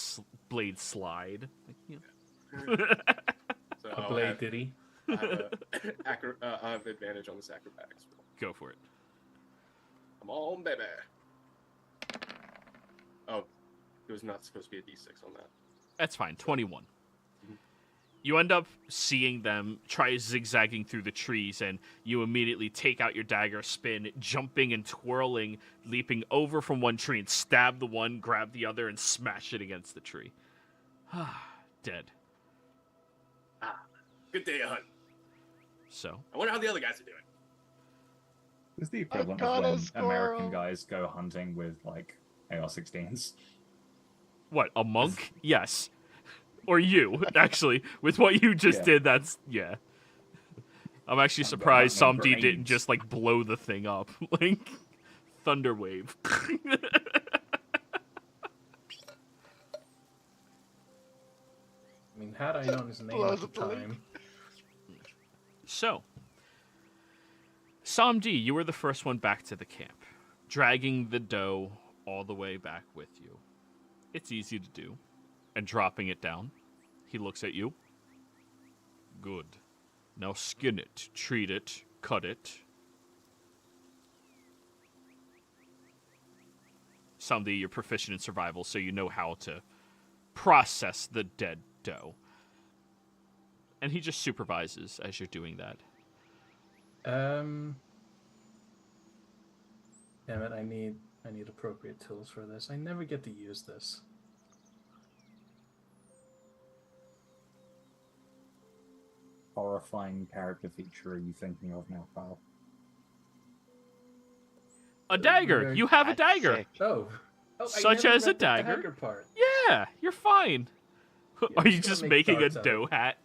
blade slide. Like, you know. So A I'll blade have, ditty. I have advantage on this acrobatics roll. Go for it. Come on, baby. Oh, it was not supposed to be a D6 on that. That's fine. 21. You end up seeing them try zigzagging through the trees, and you immediately take out your dagger, spin, jumping and twirling, leaping over from one tree and stab the one, grab the other, and smash it against the tree. Dead. Good day, hunt. So, I wonder how the other guys are doing. It's the equivalent got of a when squirrel. American guys go hunting with, like, AR-16s. what, a monk? Yes. Or you, actually. With what you just Yeah. did, that's, yeah. I'm actually I've got surprised no Samdi didn't grenades. just, like, blow the thing up. Like, thunder wave. I mean, had I known his name Blow at the the blade. time, So, Samdi, you were the first one back to the camp, dragging the dough all the way back with you. It's easy to do. And dropping it down, he looks at you. Good. Now skin it, treat it, cut it. Samdi, you're proficient in survival, so you know how to process the dead dough. And he just supervises as you're doing that. Damn it! I need appropriate tools for this. I never get to use this. Horrifying character feature are you thinking of now, pal? A dagger. You have a That's dagger. sick. Oh, I Such never as a read the dagger? part. Yeah, you're fine. Yeah, Are you just just gonna make making a darts out of dough hat?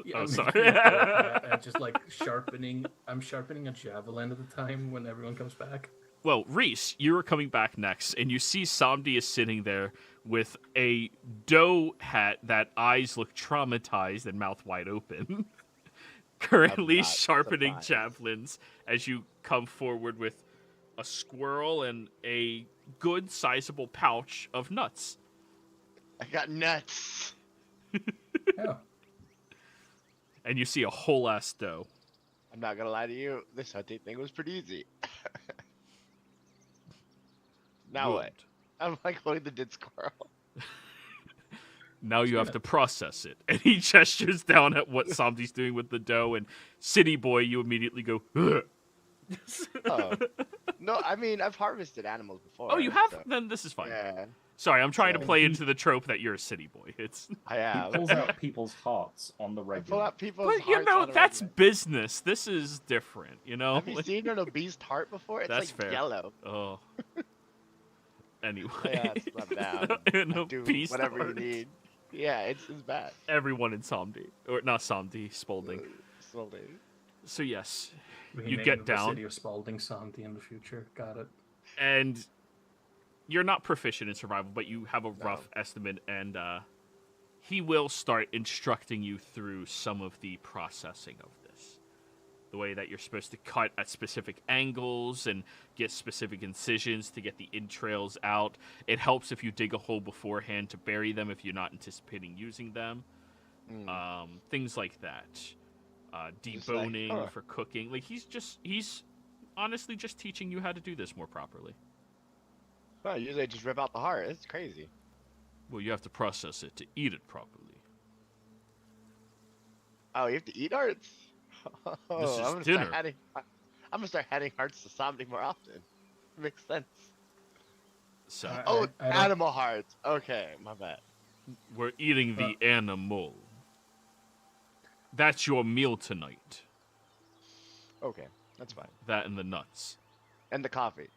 Yeah, Oh, I'm sorry. making a bow hat and just like sharpening. I'm sharpening a javelin at the time when everyone comes back. Well, Reese, you are coming back next, and you see Samdi is sitting there with a dough hat that eyes look traumatized and mouth wide open. Currently not sharpening surprised. javelins as you come forward with a squirrel and a good sizable pouch of nuts. I got nuts. Oh, And you see a whole ass dough. I'm not gonna lie to you. This hunting thing was pretty easy. Now what? Good. I'm like holding the dead squirrel. Now you have to process it. And he gestures down at what Samdi's doing with the dough, and City Boy, you immediately go, ugh. Oh. No, I mean I've harvested animals before. Oh, you have? so- Then this is fine. Yeah, Sorry, I'm trying to So- play into the trope that you're a city boy. It's, I He have. pulls out people's hearts on the I pull regular. out people's but you hearts know on a that's regular. business. This is different. You know. Have you seen an obese heart before? It's That's like fair. yellow. Oh. Anyway. Yeah, it's not bad. An I do obese whatever heart. you need. Yeah, it's bad. Everyone in Somdi, or not Somdi, Spalding. Slowly. So yes, we You name get the down. city of Spalding Santi in the future. Got it. and you're not proficient in survival, but you have a rough estimate, and he will start instructing you through some of the processing of this. The way that you're supposed to cut at specific angles and get specific incisions to get the entrails out. It helps if you dig a hole beforehand to bury them if you're not anticipating using them. Things like that. Just like, Deboning huh. for cooking. Like he's honestly just teaching you how to do this more properly. Well, usually I just rip out the heart. It's crazy. Well, you have to process it to eat it properly. Oh, you have to eat hearts? Oh, This is I'm gonna dinner. Start adding, I'm gonna start adding hearts to Somni more often. Makes sense. So I- don't- Animal hearts. Okay, my bad. we're eating the animal. That's your meal tonight. Okay, that's fine. That and the nuts. And the coffee.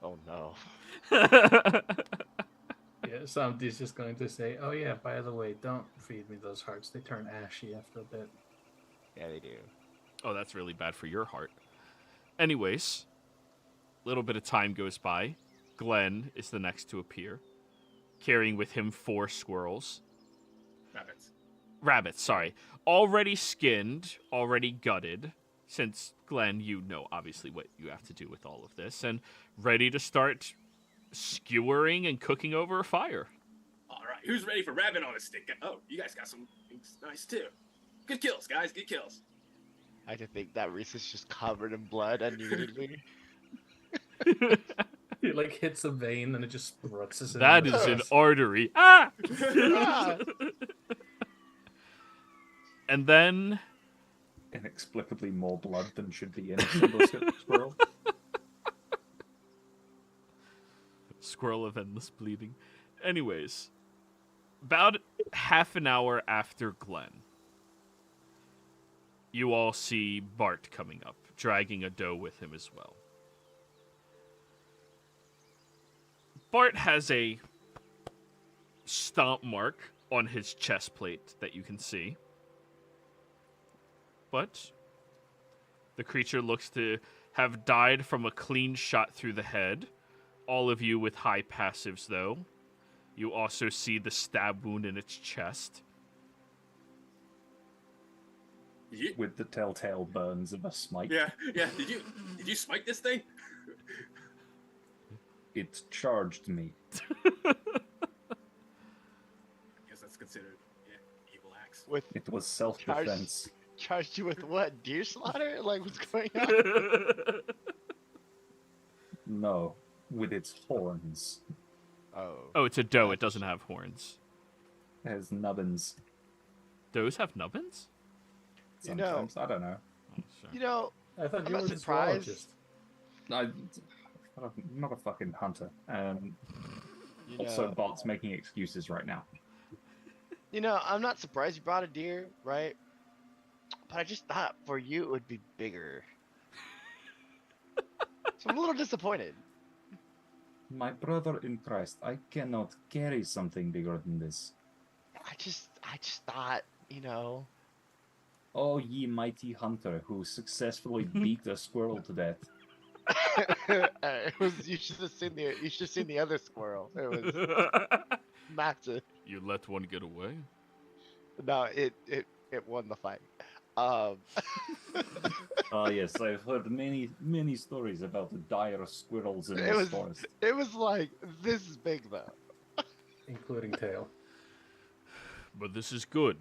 Oh no. Yeah, Santi's just going to say, "Oh yeah, by the way, don't feed me those hearts. They turn ashy after a bit." Yeah, they do. Oh, that's really bad for your heart. Anyways, a little bit of time goes by. Glenn is the next to appear, carrying with him 4 squirrels. Rabbits, sorry. Already skinned, already gutted, since, Glenn, you know obviously what you have to do with all of this, and ready to start skewering and cooking over a fire. All right, who's ready for rabbit on a stick? Oh, you guys got some things nice too. Good kills, guys. Good kills. I can think that Reese is just covered in blood immediately. It like hits a vein and it just spruxes. it That in is the an face. artery. Ah! Ah! And then Inexplicably more blood than should be in a single squirrel. squirrel of endless bleeding. Anyways, about half an hour after Glenn, you all see Bart coming up, dragging a doe with him as well. Bart has a stomp mark on his chest plate that you can see. But the creature looks to have died from a clean shot through the head. All of you with high passives, though. You also see the stab wound in its chest. Did you? With the telltale burns of a smite. Yeah. Did you smite this thing? It charged me. I guess that's considered evil acts. With It was self-defense. charged you with what? Deer slaughter? Like what's going on? No, with its horns. Oh. Oh, it's a doe. It doesn't have horns. It has nubbins. Does have nubbins? You know- Sometimes, I don't know. Oh, sure. You know, I thought I'm you not were the surprised. zoologist. I'm not a fucking hunter. You Also, know, Bart's making excuses right now. I'm not surprised you brought a deer, right? But I just thought for you it would be bigger. So I'm a little disappointed. My brother in Christ, I cannot carry something bigger than this. I just thought, Oh, ye mighty hunter who successfully beat a squirrel to death. it was you should have seen the other squirrel. It was massive. You let one get away? No, it won the fight. Um, Ah, yes, I've heard many stories about the dire squirrels in this forest. it was like this is big though. including tail. But this is good.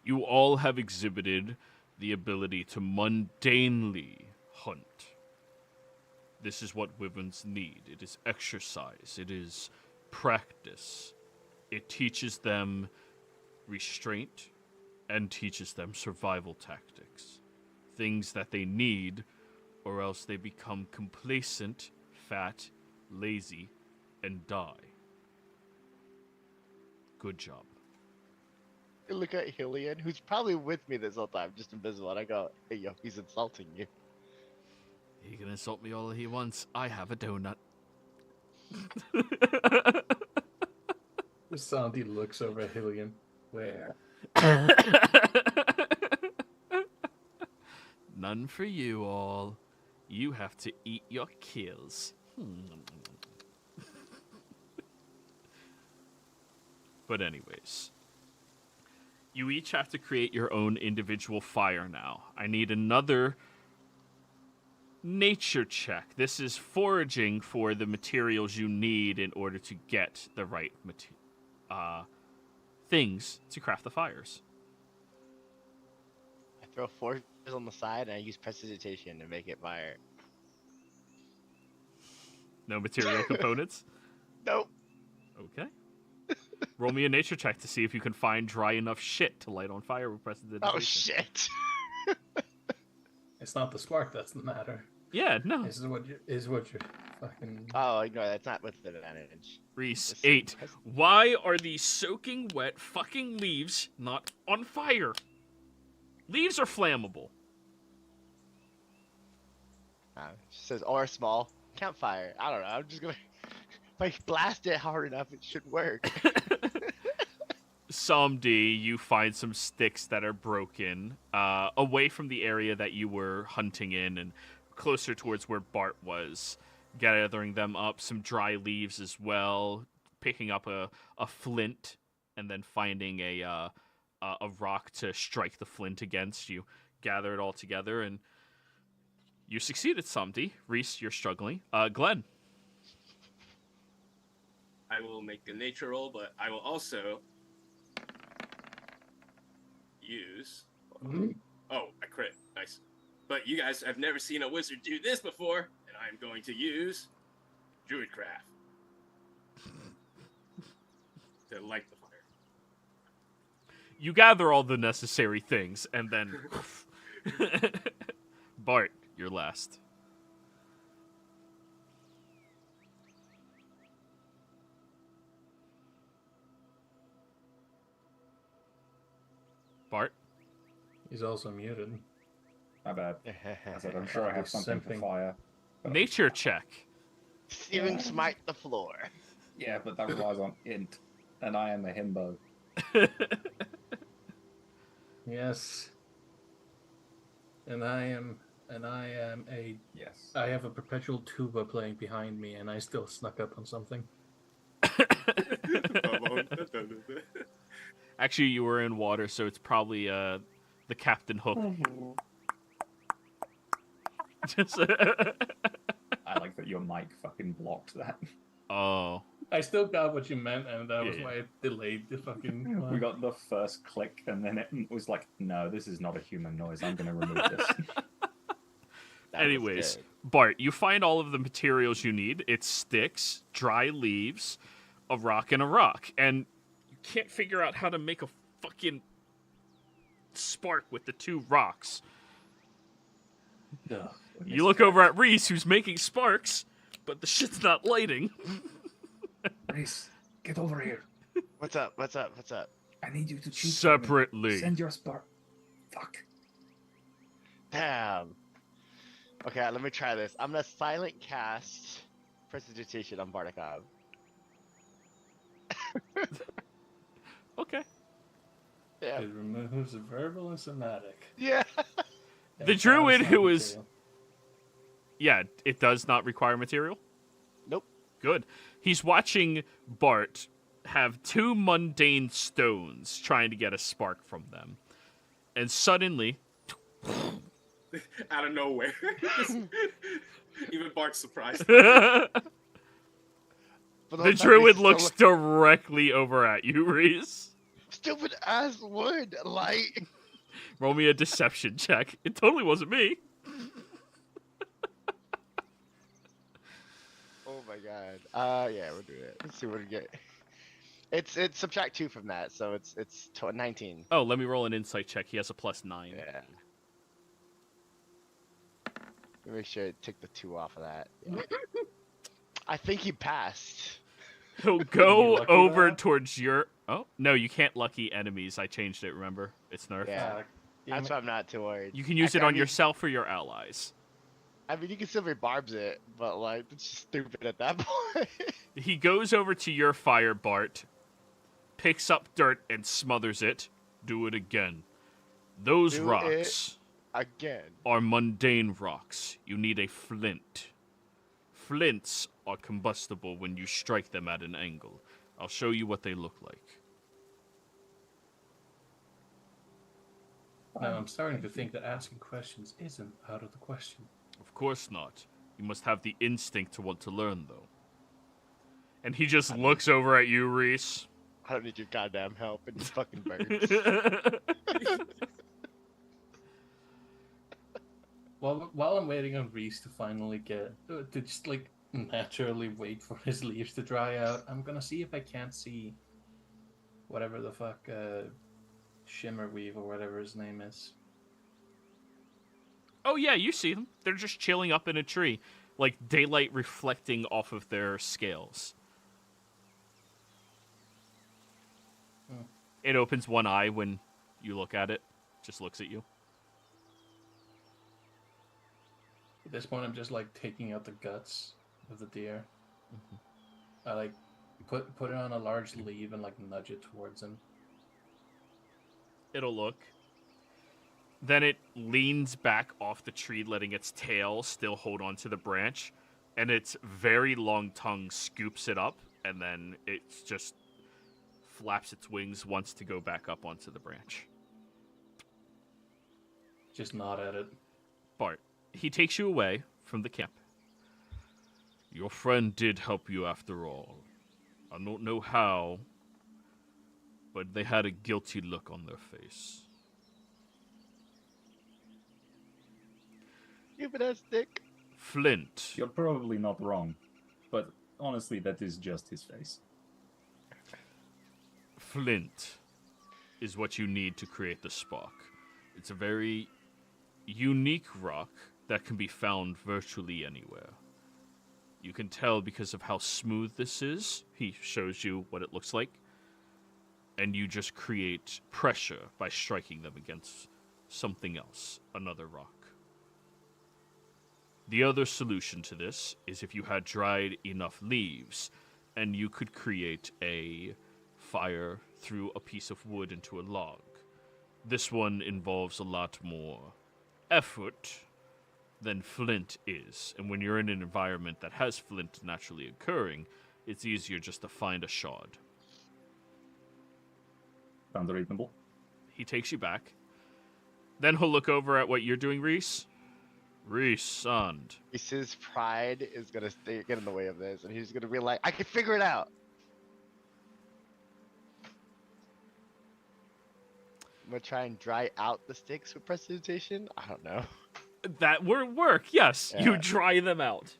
You all have exhibited the ability to mundanely hunt. This is what wyverns need. It is exercise. It is practice. It teaches them restraint and teaches them survival tactics. Things that they need, or else they become complacent, fat, lazy, and die. Good job. I look at Hillian, who's probably with me this whole time, just invisible, and I go, "Hey, yo, he's insulting you." He can insult me all he wants. I have a donut. Sandy looks over at Hillian. Where? None for you all. You have to eat your kills. But anyways, you each have to create your own individual fire now. I need another nature check. This is foraging for the materials you need in order to get the right things to craft the fires. I throw 4 on the side, and I use prestidigitation to make it fire. No material components? Nope. Okay. Roll me a nature check to see if you can find dry enough shit to light on fire with prestidigitation. Oh shit. It's not the spark that's the matter. Yeah, no. This is what you're fucking. Oh, ignore that. It's not with advantage. Reese, This 8. has- Why are these soaking wet fucking leaves not on fire? Leaves are flammable. She says, or small campfire. I don't know. I'm just gonna. If I blast it hard enough, it should work. Someday you find some sticks that are broken away from the area that you were hunting in and closer towards where Bart was, gathering them up, some dry leaves as well, picking up a flint, and then finding a rock to strike the flint against. You gather it all together, and you succeeded, Someday. Reese, you're struggling. Glenn. I will make a nature roll, but I will also use. Oh, I crit. Nice. But you guys have never seen a wizard do this before, and I'm going to use Druidcraft to light the fire. You gather all the necessary things, and then Bart, you're last. Bart? He's also muted. My bad. I said I'm sure I have something for Simping. fire. Nature check. Even smite the floor. Yeah, but that relies on int, and I am a himbo. Yes. And I am a. Yes. I have a perpetual tuba playing behind me, and I still snuck up on something. Actually, you were in water, so it's probably the Captain Hook. Just I like that your mic fucking blocked that. oh. I still got what you meant, and that was Yeah. why it delayed the fucking. We got the first click, and then it was like, no, this is not a human noise. I'm going to remove this. That was Anyways, good. Bart, you find all of the materials you need. It's sticks, dry leaves, a rock, and a rock. And you can't figure out how to make a fucking spark with the 2 rocks. Ugh. You look over at Reese, who's making sparks, but the shit's not lighting. Reese, get over here. What's up? What's up? What's up? I need you to cheat for me. Separately. Send your spark. Fuck. Damn. Okay, let me try this. I'm gonna silent cast Prestidigitation on Bartikov. Okay. Yeah. It removes verbal and somatic. Yeah. And The druid sounds who like is- material. Yeah, it does not require material. Nope. Good. He's watching Bart have two mundane stones trying to get a spark from them. And suddenly, Out of nowhere. Even Bart's surprised. the For those druid that looks still- directly over at you, Reese. Stupid ass wood light. Roll me a deception check. It totally wasn't me. Oh my god. Yeah, we'll do it. Let's see what we get. It's subtract 2 from that, so it's 19. Oh, let me roll an insight check. He has a +9. Yeah. Let me make sure I take the 2 off of that. Yeah. I think he passed. He'll go lucky over now? towards your... Oh, no, you can't lucky enemies. I changed it, remember? It's nerfed. Yeah. Fuck. That's why I'm not too worried. You can use it I on mean- yourself or your allies. I mean, you can still rebarbs it, but like, it's just stupid at that point. He goes over to your fire, Bart, picks up dirt and smothers it. Do it again. Those Do rocks Again. are mundane rocks. You need a flint. Flints are combustible when you strike them at an angle. I'll show you what they look like. Now I'm starting to think that asking questions isn't out of the question. Of course not. You must have the instinct to want to learn, though. And he just looks over at you, Reese. I don't need your goddamn help and you fucking birds. While I'm waiting on Reese to finally get to just like naturally wait for his leaves to dry out, I'm gonna see if I can't see whatever the fuck Shimmerweave or whatever his name is. Oh yeah, you see them. They're just chilling up in a tree, like daylight reflecting off of their scales. Hmm. It opens one eye when you look at it. Just looks at you. At this point, I'm just like taking out the guts of the deer. I like put it on a large leaf and like nudge it towards him. It'll look. Then it leans back off the tree, letting its tail still hold onto the branch, and its very long tongue scoops it up, and then it just flaps its wings once to go back up onto the branch. Just nod at it. Bart, he takes you away from the camp. Your friend did help you after all. I don't know how, but they had a guilty look on their face. Stupid ass dick. Flint. You're probably not wrong, but honestly, that is just his face. Flint is what you need to create the spark. It's a very unique rock that can be found virtually anywhere. You can tell because of how smooth this is. He shows you what it looks like. And you just create pressure by striking them against something else, another rock. The other solution to this is if you had dried enough leaves, and you could create a fire through a piece of wood into a log. This one involves a lot more effort than flint is, and when you're in an environment that has flint naturally occurring, it's easier just to find a shard. Sounds reasonable. He takes you back. Then he'll look over at what you're doing, Reese. Reese, son. Reese's pride is gonna get in the way of this, and he's gonna be like, I can figure it out. I'm gonna try and dry out the sticks with prestidigitation. I don't know. That would work, yes. You Yeah. dry them out.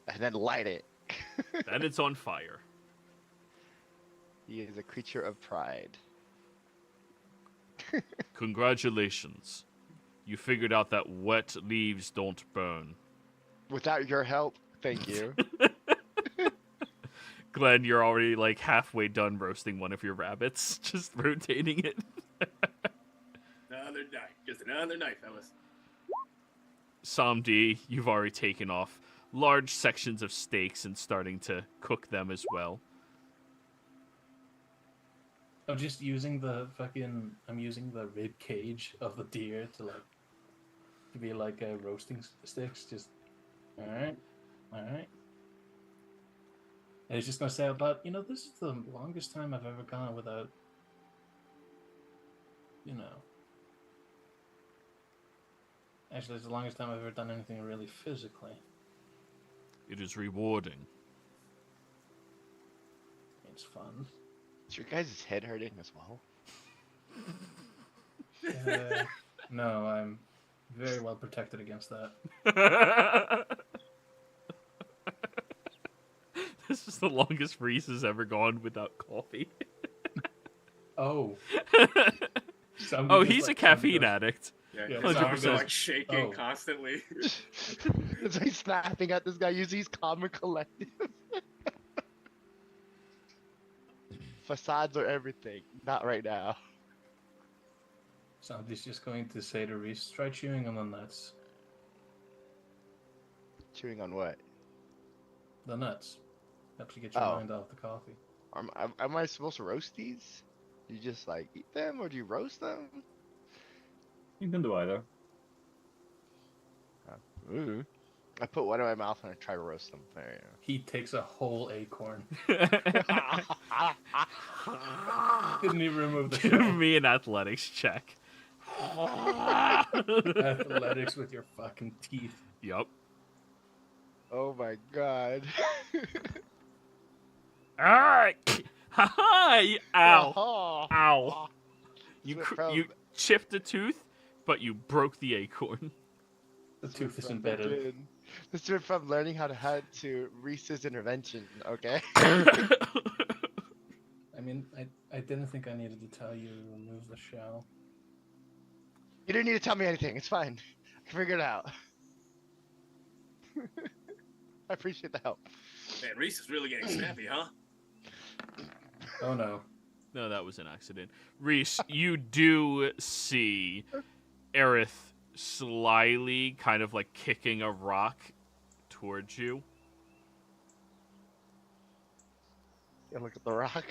And then light it. Then it's on fire. He is a creature of pride. Congratulations. You figured out that wet leaves don't burn. Without your help, thank you. Glenn, you're already like halfway done roasting one of your rabbits, just rotating it. Another night. Just another night, fellas. Samdi, you've already taken off large sections of steaks and starting to cook them as well. I'm just using I'm using the rib cage of the deer to be like roasting sticks. Just, all right. And he's just gonna say out loud, this is the longest time I've ever gone without, Actually, it's the longest time I've ever done anything really physically. It is rewarding. It's fun. Is your guys' head hurting as well? No, I'm very well protected against that. This is the longest Reese has ever gone without coffee. Oh. Oh, he's a caffeine addict. Yeah, 100%. his arms are like shaking Oh. constantly. It's like snapping at this guy using his calm and collective. Facades are everything. Not right now. Somebody's just going to say to Reese, try chewing on the nuts. Chewing on what? The nuts. Helps you get your Oh. mind off the coffee. Am I supposed to roast these? You just like eat them or do you roast them? You can do either. Ooh. I put one in my mouth and I try to roast them. There you He takes a whole acorn. Didn't even remove the Give shell. me an athletics check. Athletics with your fucking teeth. Yup. Oh my god. Alright! Haha! Ow! Oh. Ow! You Went from- you chipped a tooth, but you broke the acorn. The this tooth is went embedded. fucking- This went from learning how to hunt to Reese's intervention, okay? I mean, I didn't think I needed to tell you to remove the shell. You didn't need to tell me anything, it's fine. I can figure it out. I appreciate the help. Man, Reese is really getting snappy, huh? Oh no. No, that was an accident. Reese, you do see Aerith slyly kind of like kicking a rock towards you. Yeah, look at the rock.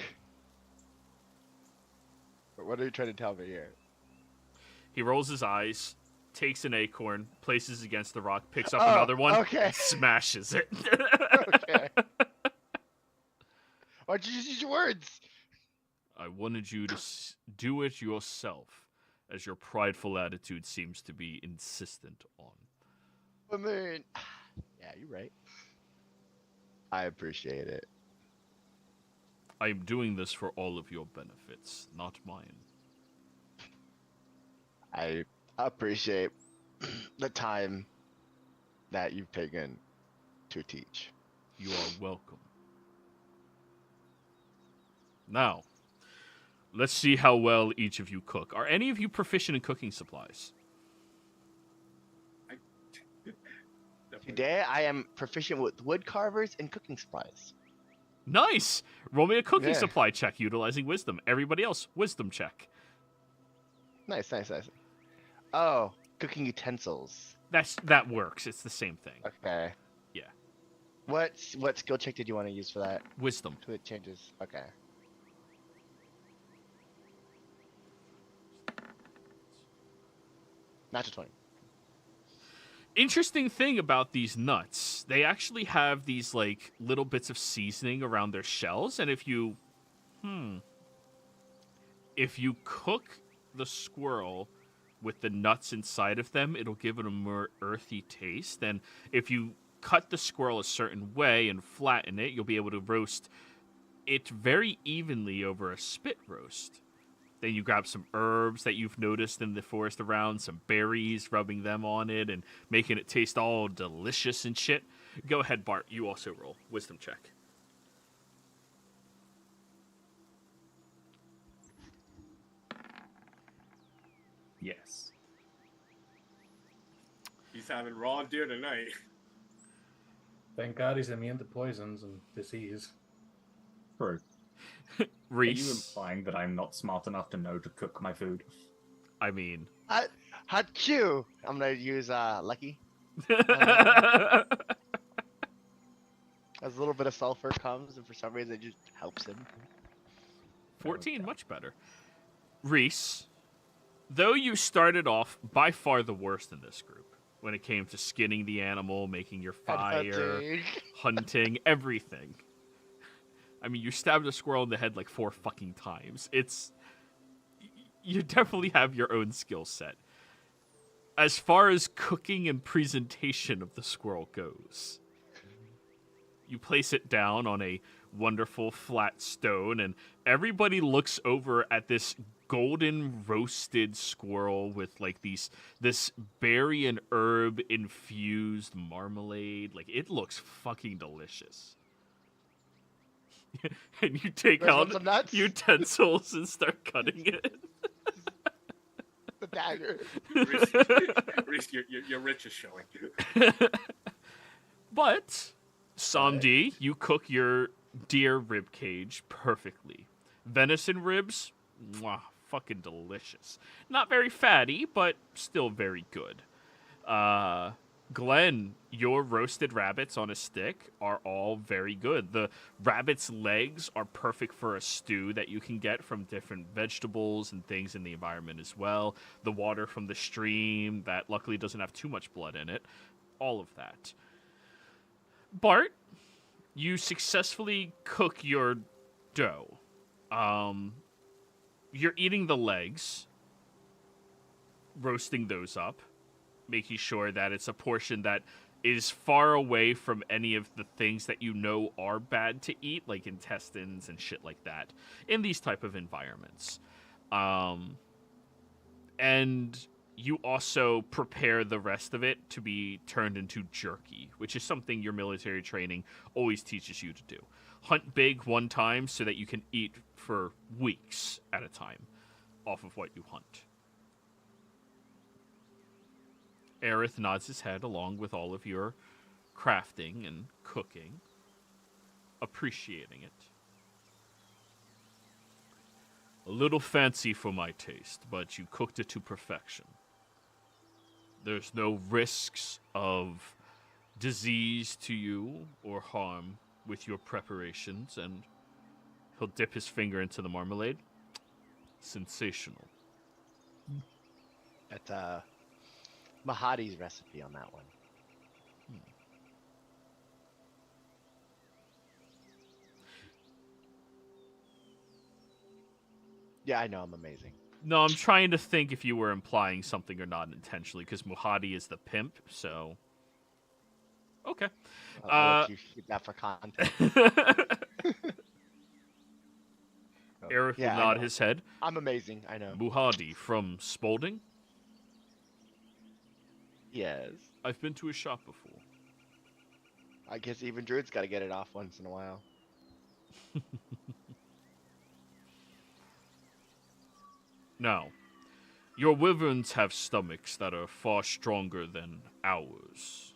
But what are you trying to tell me here? He rolls his eyes, takes an acorn, places it against the rock, picks up Oh, another one, okay. and smashes it. Okay. Why'd you just use your words? I wanted you to do it yourself, as your prideful attitude seems to be insistent on. I mean, yeah, you're right. I appreciate it. I am doing this for all of your benefits, not mine. I appreciate the time that you've taken to teach. You are welcome. Now, let's see how well each of you cook. Are any of you proficient in cooking supplies? Today, I am proficient with wood carvers and cooking supplies. Nice! Roll me a cooking Yeah. supply check utilizing wisdom. Everybody else, wisdom check. Nice. Oh, cooking utensils. That works. It's the same thing. Okay. Yeah. What skill check did you want to use for that? Wisdom. So it changes. Okay. Natural 20. Interesting thing about these nuts, they actually have these like little bits of seasoning around their shells, and if you cook the squirrel with the nuts inside of them, it'll give it a more earthy taste. And if you cut the squirrel a certain way and flatten it, you'll be able to roast it very evenly over a spit roast. Then you grab some herbs that you've noticed in the forest around, some berries, rubbing them on it and making it taste all delicious and shit. Go ahead, Bart. You also roll. Wisdom check. Yes. having raw deer tonight. Thank God he's immune to poisons and disease. True. Are you Reese, implying that I'm not smart enough to know to cook my food? I mean, Hachu! I'm gonna use Lucky. As a little bit of sulfur comes, and for some reason it just helps him. 14, much better. Reese, though you started off by far the worst in this group when it came to skinning the animal, making your fire, hunting, everything. I mean, you stabbed a squirrel in the head like 4 fucking times. You definitely have your own skill set. As far as cooking and presentation of the squirrel goes, you place it down on a wonderful flat stone, and everybody looks over at this golden roasted squirrel with like this berry and herb infused marmalade. Like, it looks fucking delicious. And you take out some nuts? utensils and start cutting it. The dagger. Reese, your rich is showing. But, Samdi, you cook your deer rib cage perfectly. Venison ribs, mwah, fucking delicious. Not very fatty, but still very good. Glenn, your roasted rabbits on a stick are all very good. The rabbit's legs are perfect for a stew that you can get from different vegetables and things in the environment as well. The water from the stream that luckily doesn't have too much blood in it. All of that. Bart, you successfully cook your dough. You're eating the legs, roasting those up, making sure that it's a portion that is far away from any of the things that you know are bad to eat, like intestines and shit like that, in these type of environments. And you also prepare the rest of it to be turned into jerky, which is something your military training always teaches you to do. Hunt big one time so that you can eat for weeks at a time off of what you hunt. Aerith nods his head along with all of your crafting and cooking, appreciating it. A little fancy for my taste, but you cooked it to perfection. There's no risks of disease to you or harm with your preparations, and he'll dip his finger into the marmalade. Sensational. That's Mahadi's recipe on that one. Yeah, I know, I'm amazing. No, I'm trying to think if you were implying something or not intentionally, because Muhadi is the pimp, so... Okay. I'll let you keep that for content. Aerith will nod his head. I'm amazing, I know. Muhadi from Spalding? Yes. I've been to his shop before. I guess even Druid's got to get it off once in a while. Now, your wyverns have stomachs that are far stronger than ours.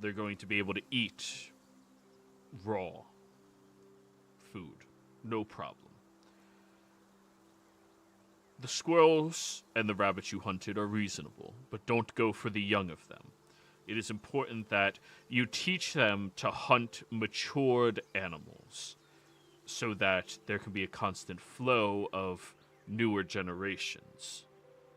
They're going to be able to eat raw food. No problem. The squirrels and the rabbits you hunted are reasonable, but don't go for the young of them. It is important that you teach them to hunt matured animals so that there can be a constant flow of newer generations.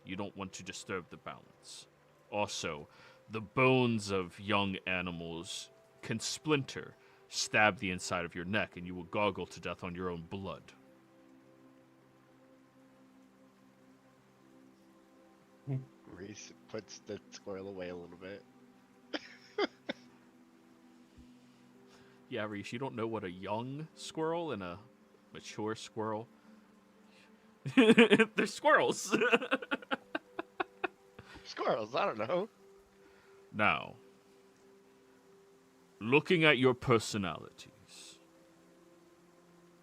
You don't want to disturb the balance. Also, the bones of young animals can splinter, stab the inside of your neck, and you will gargle to death on your own blood. Reese puts the squirrel away a little bit. Yeah, Reese, you don't know what a young squirrel and a mature squirrel... They're squirrels! Squirrels, I don't know. Now, looking at your personalities,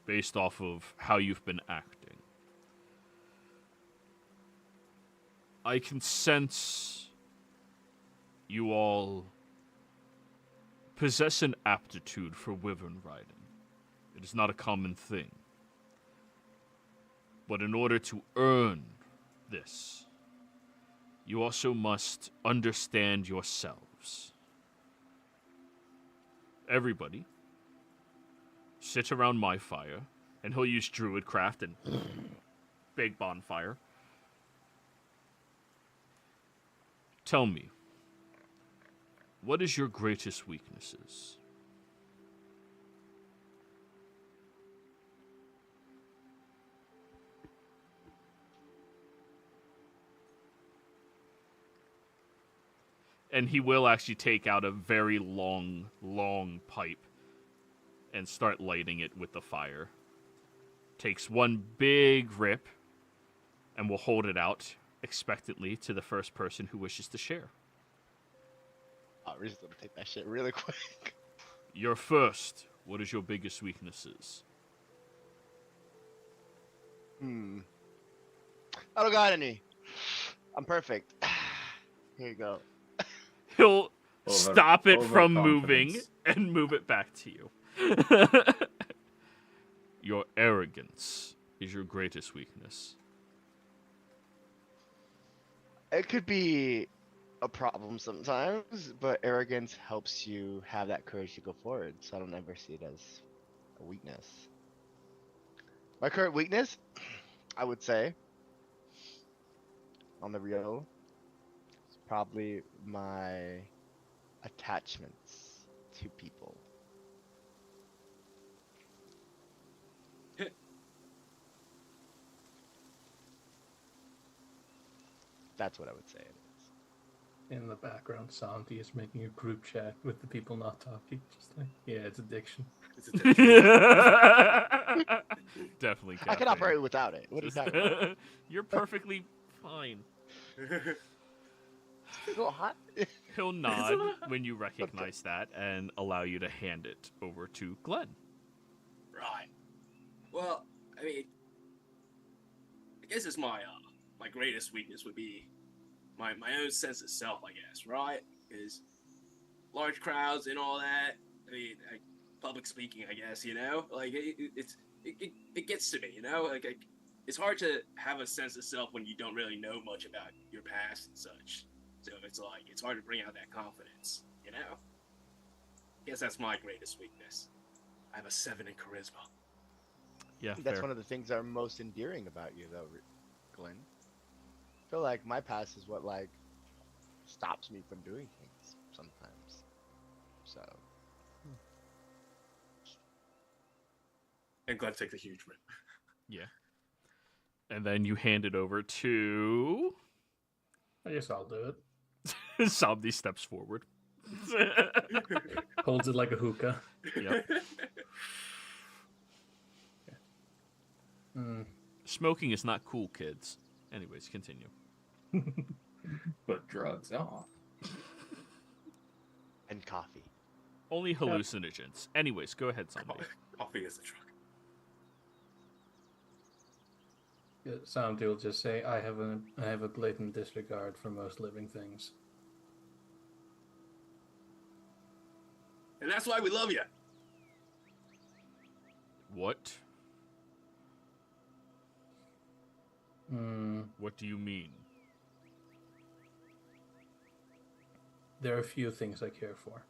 based off of how you've been acting, I can sense you all possess an aptitude for wyvern riding. It is not a common thing. But in order to earn this, you also must understand yourselves. Everybody, sit around my fire, and he'll use druidcraft and big bonfire. Tell me, what is your greatest weaknesses? And he will actually take out a very long pipe and start lighting it with the fire. Takes one big rip and will hold it out expectantly to the first person who wishes to share. We're just gonna take that shit really quick. You're first. What is your biggest weaknesses? I don't got any. I'm perfect. Here you go. He'll stop it from moving overconfidence. and move it back to you. Your arrogance is your greatest weakness. It could be a problem sometimes, but arrogance helps you have that courage to go forward. So I don't ever see it as a weakness. My current weakness, I would say, on the real, is probably my attachments to people. That's what I would say it is. In the background, Santi is making a group chat with the people not talking. Just like, yeah, it's addiction. It's a Definitely. I can caffeine. operate without it. What are you talking about? You're perfectly fine. Go hot? He'll nod when you recognize that and allow you to hand it over to Glenn. Right. Well, I mean, I guess it's my greatest weakness would be my own sense of self, I guess, right? Because large crowds and all that, I mean, public speaking, I guess, you know? Like, it gets to me, you know? Like, it's hard to have a sense of self when you don't really know much about your past and such. So it's like, it's hard to bring out that confidence, you know? I guess that's my greatest weakness. I have a 7 in charisma. Yeah, That's fair. one of the things that are most endearing about you, though, Glenn. I feel like my past is what, like, stops me from doing things sometimes. So. And Glenn takes a huge rip. Yeah. And then you hand it over to... I guess I'll do it. Somebody steps forward. Holds it like a hookah. Yep. Smoking is not cool, kids. Anyways, continue. But drugs are. And coffee. Only hallucinogens. Anyways, go ahead, somebody. Coffee is the drug. Santi will just say, I have a blatant disregard for most living things. And that's why we love you. What? Hmm. What do you mean? There are a few things I care for.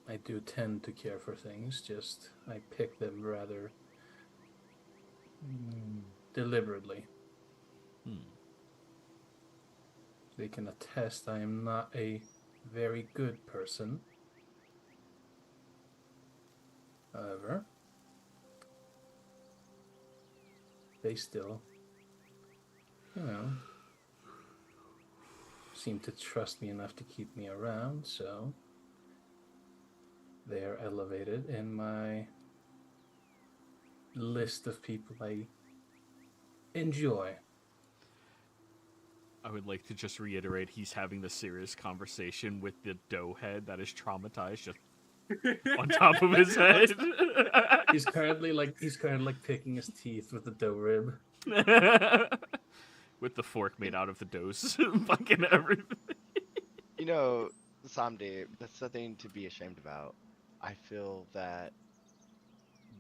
I do tend to care for things, just I pick them rather deliberately. They can attest I am not a very good person. However, they still, seem to trust me enough to keep me around, so they are elevated in my list of people I enjoy. I would like to just reiterate he's having the serious conversation with the dough head that is traumatized just on top of his head. He's currently like picking his teeth with the dough rib. with the fork made out of the doughs, fucking everything. You know, Samdi, that's nothing to be ashamed about. I feel that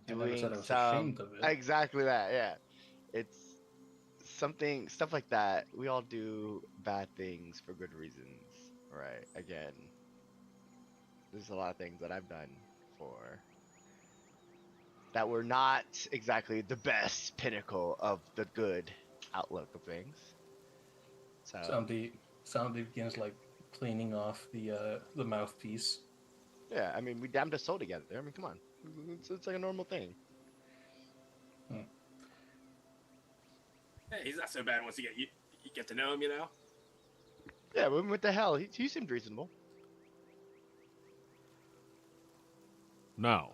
I never said doing I was some ashamed of it. exactly that, yeah. It's stuff like that. We all do bad things for good reasons, right? Again, there's a lot of things that I've done for that were not exactly the best pinnacle of the good outlook of things. So Somebody begins like cleaning off the mouthpiece. yeah, I mean, we damned a soul together. I mean, come on, it's like a normal thing. Hey, he's not so bad once you get to know him, you know. Yeah, but what the hell? He seemed reasonable. Now,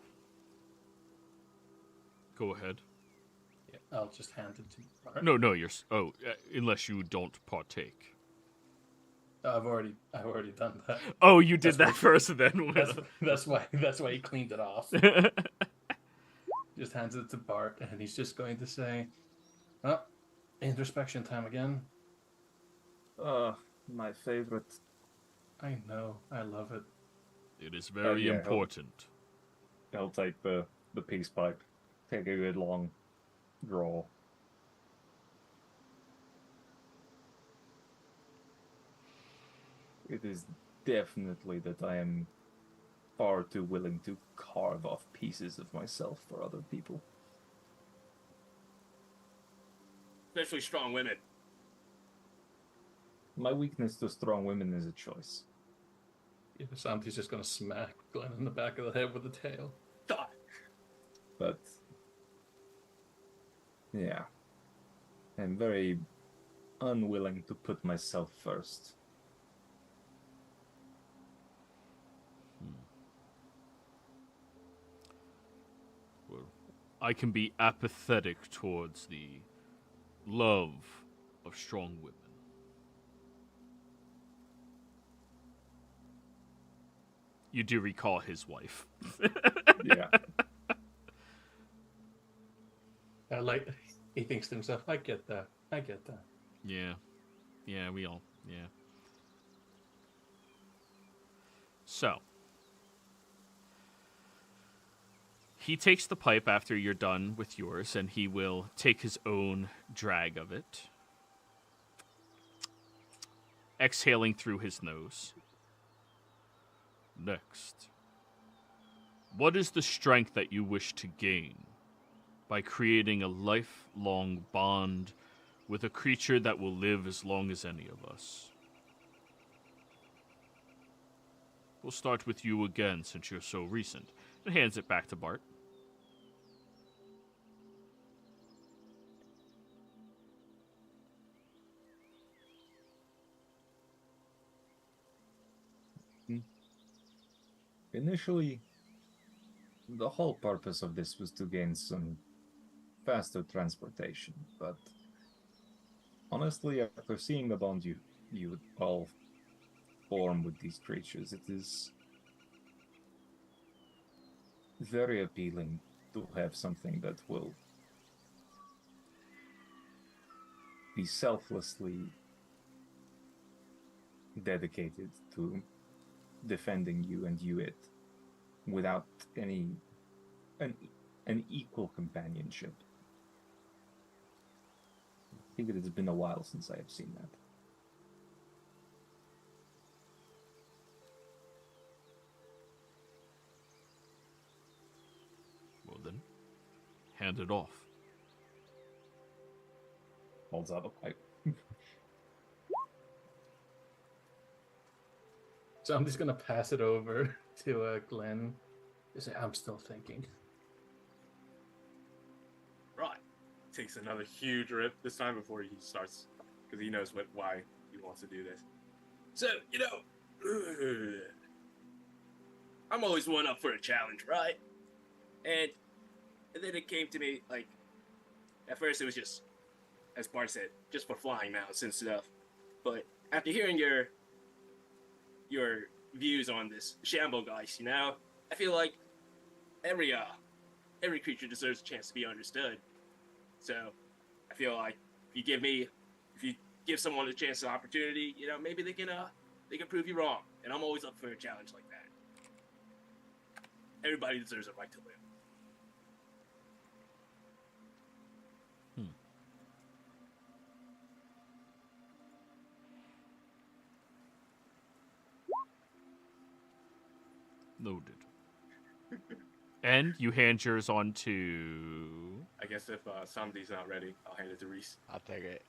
go ahead. Yeah, I'll just hand it to Bart. No, you're. Unless you don't partake. I've already done that. Oh, you did That's that what- first, then. That's why he cleaned it off. Just hands it to Bart, and he's just going to say, "Oh, introspection time again." My favorite. I know, I love it. It is very yeah, important. I'll take the peace pipe, take a good long draw. It is definitely that I am far too willing to carve off pieces of myself for other people. Especially strong women. My weakness to strong women is a choice. Yeah, somebody's just gonna smack Glenn in the back of the head with the tail. God. But yeah, I'm very unwilling to put myself first. Well, I can be apathetic towards the love of strong women. You do recall his wife. Yeah. Like he thinks to himself, "I get that. I get that." Yeah, we all, yeah. So, he takes the pipe after you're done with yours, and he will take his own drag of it, exhaling through his nose. Next, what is the strength that you wish to gain by creating a lifelong bond with a creature that will live as long as any of us? We'll start with you again, since you're so recent, and hands it back to Bart. Initially, the whole purpose of this was to gain some faster transportation, but honestly, after seeing the bond you all form with these creatures, it is very appealing to have something that will be selflessly dedicated to defending you and you it without an equal companionship. I think it has been a while since I have seen that. Well then, hand it off. Holds out a pipe. So I'm just gonna pass it over to Glenn. Just say, "I'm still thinking." Right. Takes another huge rip this time before he starts, because he knows why he wants to do this. So, I'm always one up for a challenge, right? And then it came to me, like, at first it was just, as Bart said, just for flying mounts and stuff. But after hearing your views on this Shambo-Geist, I feel like every creature deserves a chance to be understood. So I feel like if you give someone a chance, an opportunity, you know, maybe they can prove you wrong. And I'm always up for a challenge like that. Everybody deserves a right to live. Noted. And you hand yours on to... I guess if somebody's not ready, I'll hand it to Reese. I'll take it.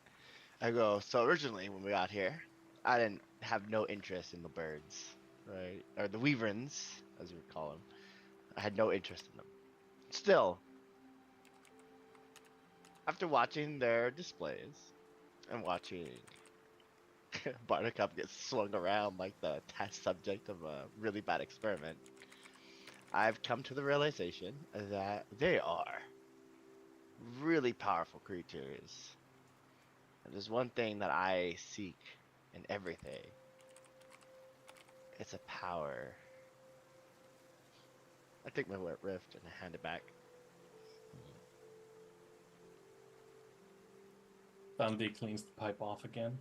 I go, so originally when we got here, I didn't have no interest in the birds, right? Or the weaverins, as we would call them. I had no interest in them. Still, after watching their displays and watching Buttercup get swung around like the test subject of a really bad experiment, I've come to the realization that they are really powerful creatures. And there's one thing that I seek in everything. It's a power. I take my wet rift and I hand it back. Thandi cleans the pipe off again.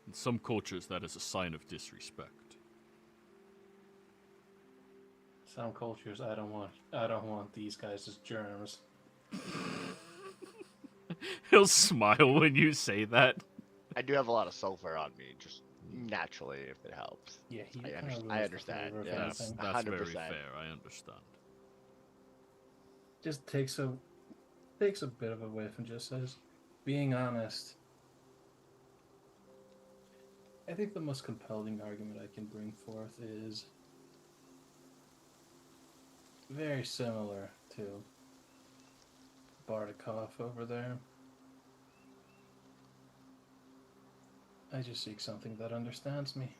In some cultures, that is a sign of disrespect. Some cultures, I don't want these guys as germs. He'll smile when you say that. I do have a lot of sulfur on me, just naturally, if it helps. Yeah, he I, kinda under- ruins I the understand. flavor of Yeah, That's, anything. that's very 100%. fair. I understand. Just takes a bit of a whiff and just says, being honest, I think the most compelling argument I can bring forth is very similar to Bardakov over there. I just seek something that understands me.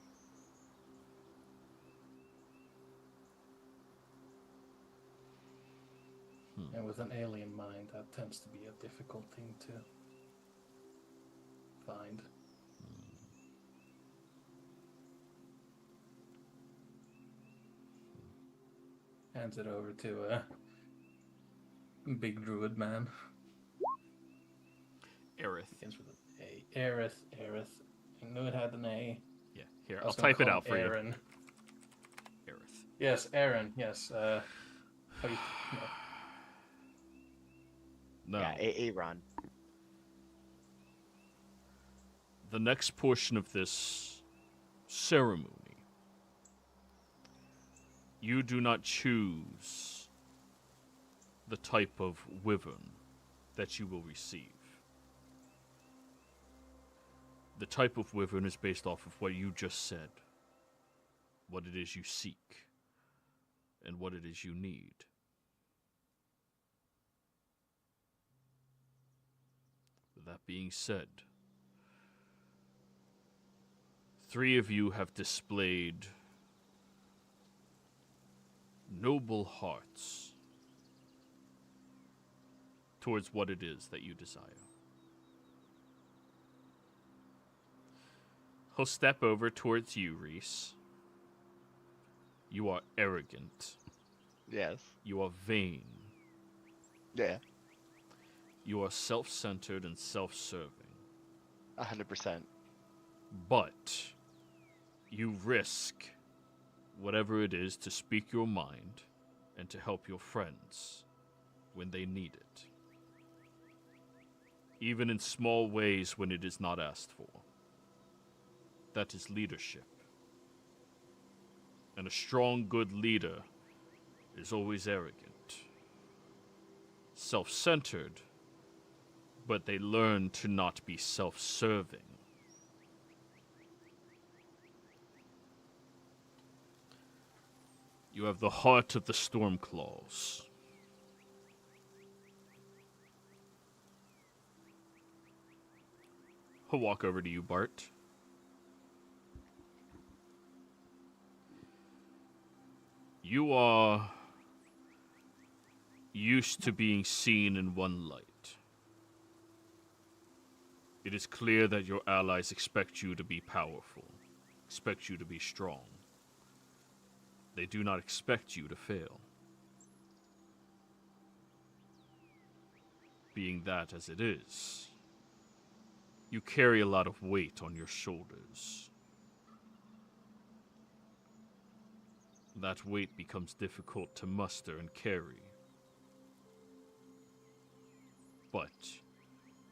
And with an alien mind, that tends to be a difficult thing to find. Hands it over to a big druid man. Aerith. Begins with an A. Aerith. I knew it had an A. Yeah, here, I I'll was gonna type it call out him for Aaron. you. Aerith. Yes, Aaron. Yes. How you, no. No. Yeah, Aaron. The next portion of this ceremony, you do not choose the type of wyvern that you will receive. The type of wyvern is based off of what you just said, what it is you seek, and what it is you need. With that being said, 3 of you have displayed noble hearts towards what it is that you desire. He'll step over towards you, Reese. You are arrogant. Yes. You are vain. Yeah. You are self-centered and self-serving. 100%. But you risk whatever it is to speak your mind and to help your friends when they need it. Even in small ways when it is not asked for. That is leadership. And a strong, good leader is always arrogant. Self-centered, but they learn to not be self-serving. You have the heart of the Stormclaws. I'll walk over to you, Bart. You are used to being seen in one light. It is clear that your allies expect you to be powerful, expect you to be strong. They do not expect you to fail. being that as it is, you carry a lot of weight on your shoulders. That weight becomes difficult to muster and carry. But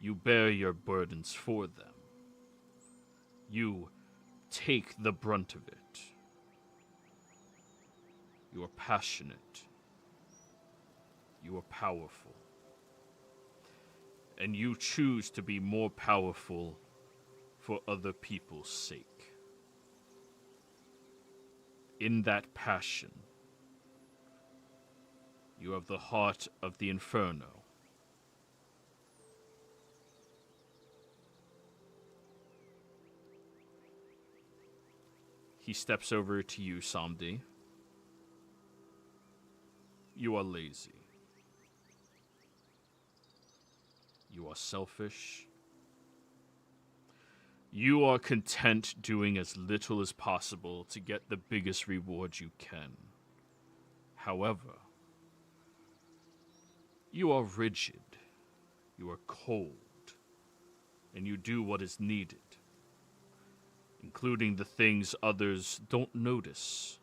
you bear your burdens for them. You take the brunt of it. You are passionate. You are powerful. And you choose to be more powerful for other people's sake. In that passion, you have the heart of the Inferno. He steps over to you, Samdi. You are lazy. You are selfish. You are content doing as little as possible to get the biggest reward you can. However, you are rigid. You are cold. And you do what is needed, including the things others don't notice,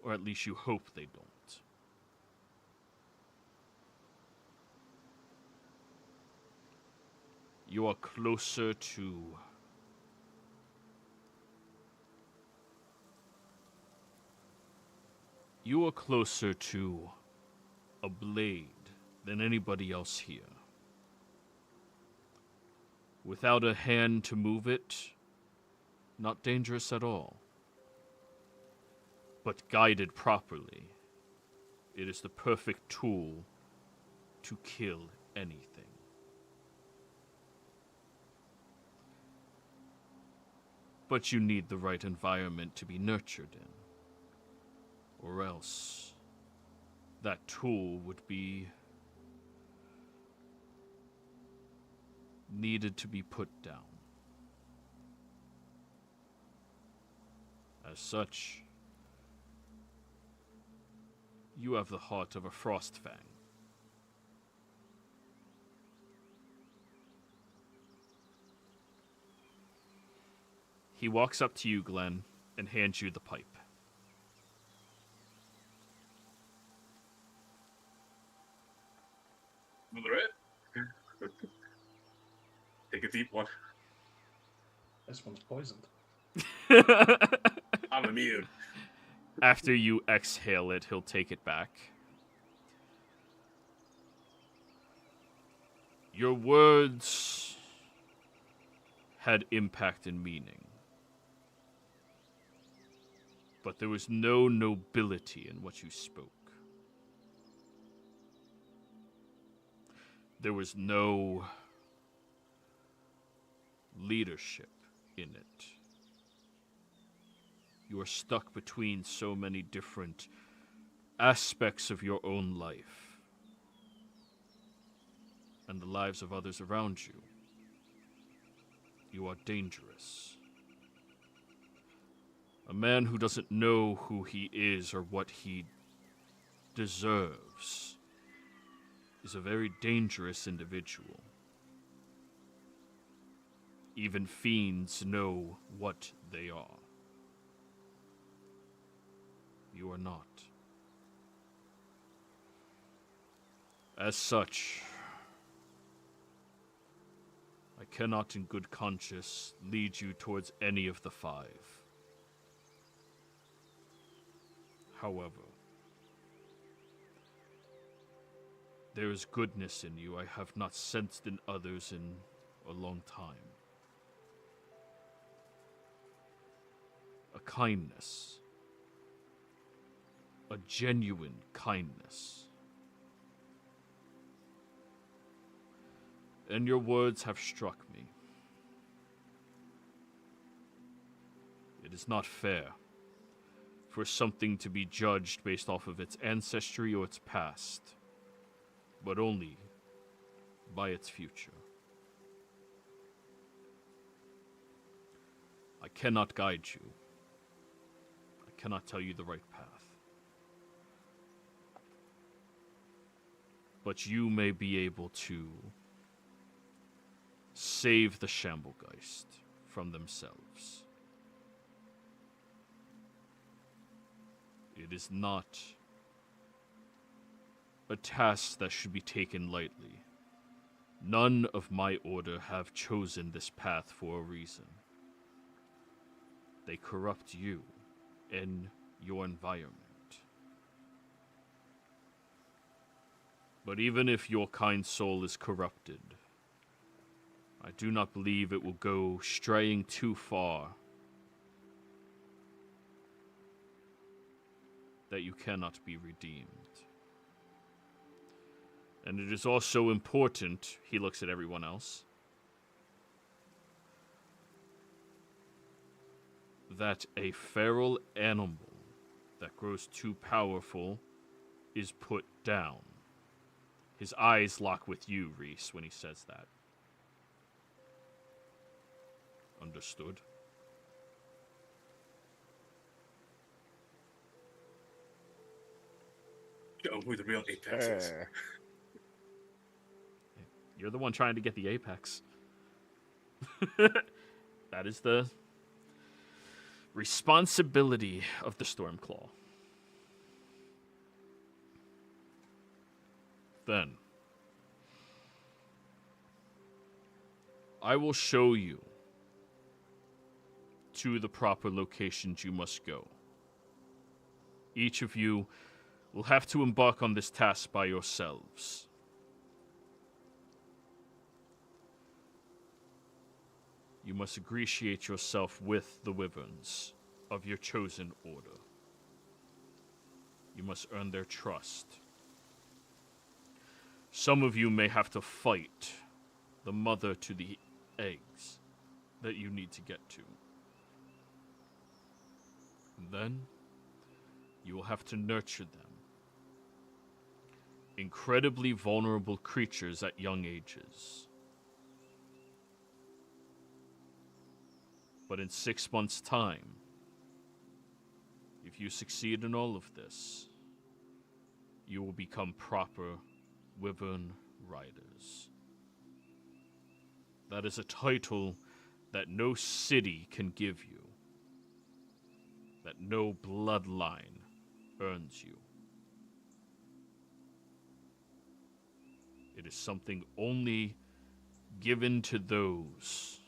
or at least you hope they don't. You are closer to a blade than anybody else here. Without a hand to move it, not dangerous at all. But guided properly, it is the perfect tool to kill anything. But you need the right environment to be nurtured in, or else that tool would be needed to be put down. As such, you have the heart of a Frostfang. He walks up to you, Glenn, and hands you the pipe. Right? Take a deep one. This one's poisoned. I'm immune. After you exhale it, he'll take it back. Your words had impact and meaning. But there was no nobility in what you spoke. There was no leadership in it. You are stuck between so many different aspects of your own life and the lives of others around you. You are dangerous. A man who doesn't know who he is or what he deserves is a very dangerous individual. Even fiends know what they are. You are not. As such, I cannot in good conscience lead you towards any of the five. However, there is goodness in you I have not sensed in others in a long time. A kindness. A genuine kindness. And your words have struck me. It is not fair for something to be judged based off of its ancestry or its past, but only by its future. I cannot guide you. I cannot tell you the right path. But you may be able to save the Shamblegeist from themselves. It is not a task that should be taken lightly. None of my order have chosen this path for a reason. They corrupt you in your environment. But even if your kind soul is corrupted, I do not believe it will go straying too far that you cannot be redeemed. And it is also important, he looks at everyone else, that a feral animal that grows too powerful is put down. His eyes lock with you, Reese, when he says that. Understood? Show who the real Apex is. You're the one trying to get the Apex. That is the responsibility of the Stormclaw. Then, I will show you to the proper locations you must go. Each of you will have to embark on this task by yourselves. You must ingratiate yourself with the wyverns of your chosen order. You must earn their trust. Some of you may have to fight the mother to the eggs that you need to get to. And then, you will have to nurture them. Incredibly vulnerable creatures at young ages. But in 6 months' time, if you succeed in all of this, you will become proper Wyvern Riders. That is a title that no city can give you, that no bloodline earns you. It is something only given to those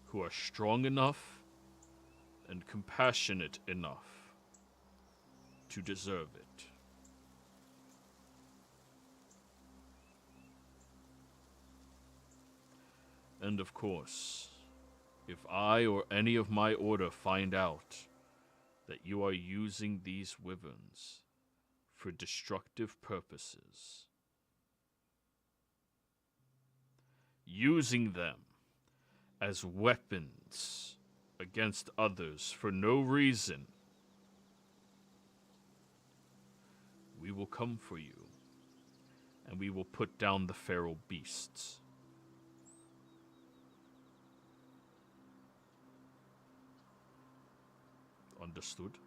who are strong enough and compassionate enough to deserve it. And of course, if I or any of my order find out that you are using these wyverns for destructive purposes, using them as weapons against others for no reason, we will come for you, and we will put down the feral beasts. Understood?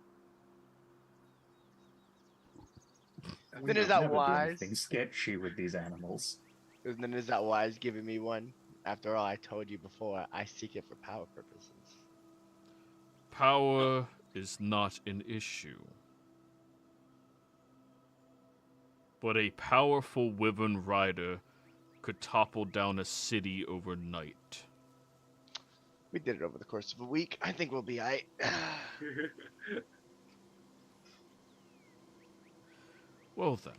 Then is that Never do wise? anything sketchy with these animals. And then is that wise giving me one? After all, I told you before, I seek it for power purposes. Power is not an issue. But a powerful wyvern rider could topple down a city overnight. We did it over the course of a week. I think we'll be aight. Well then.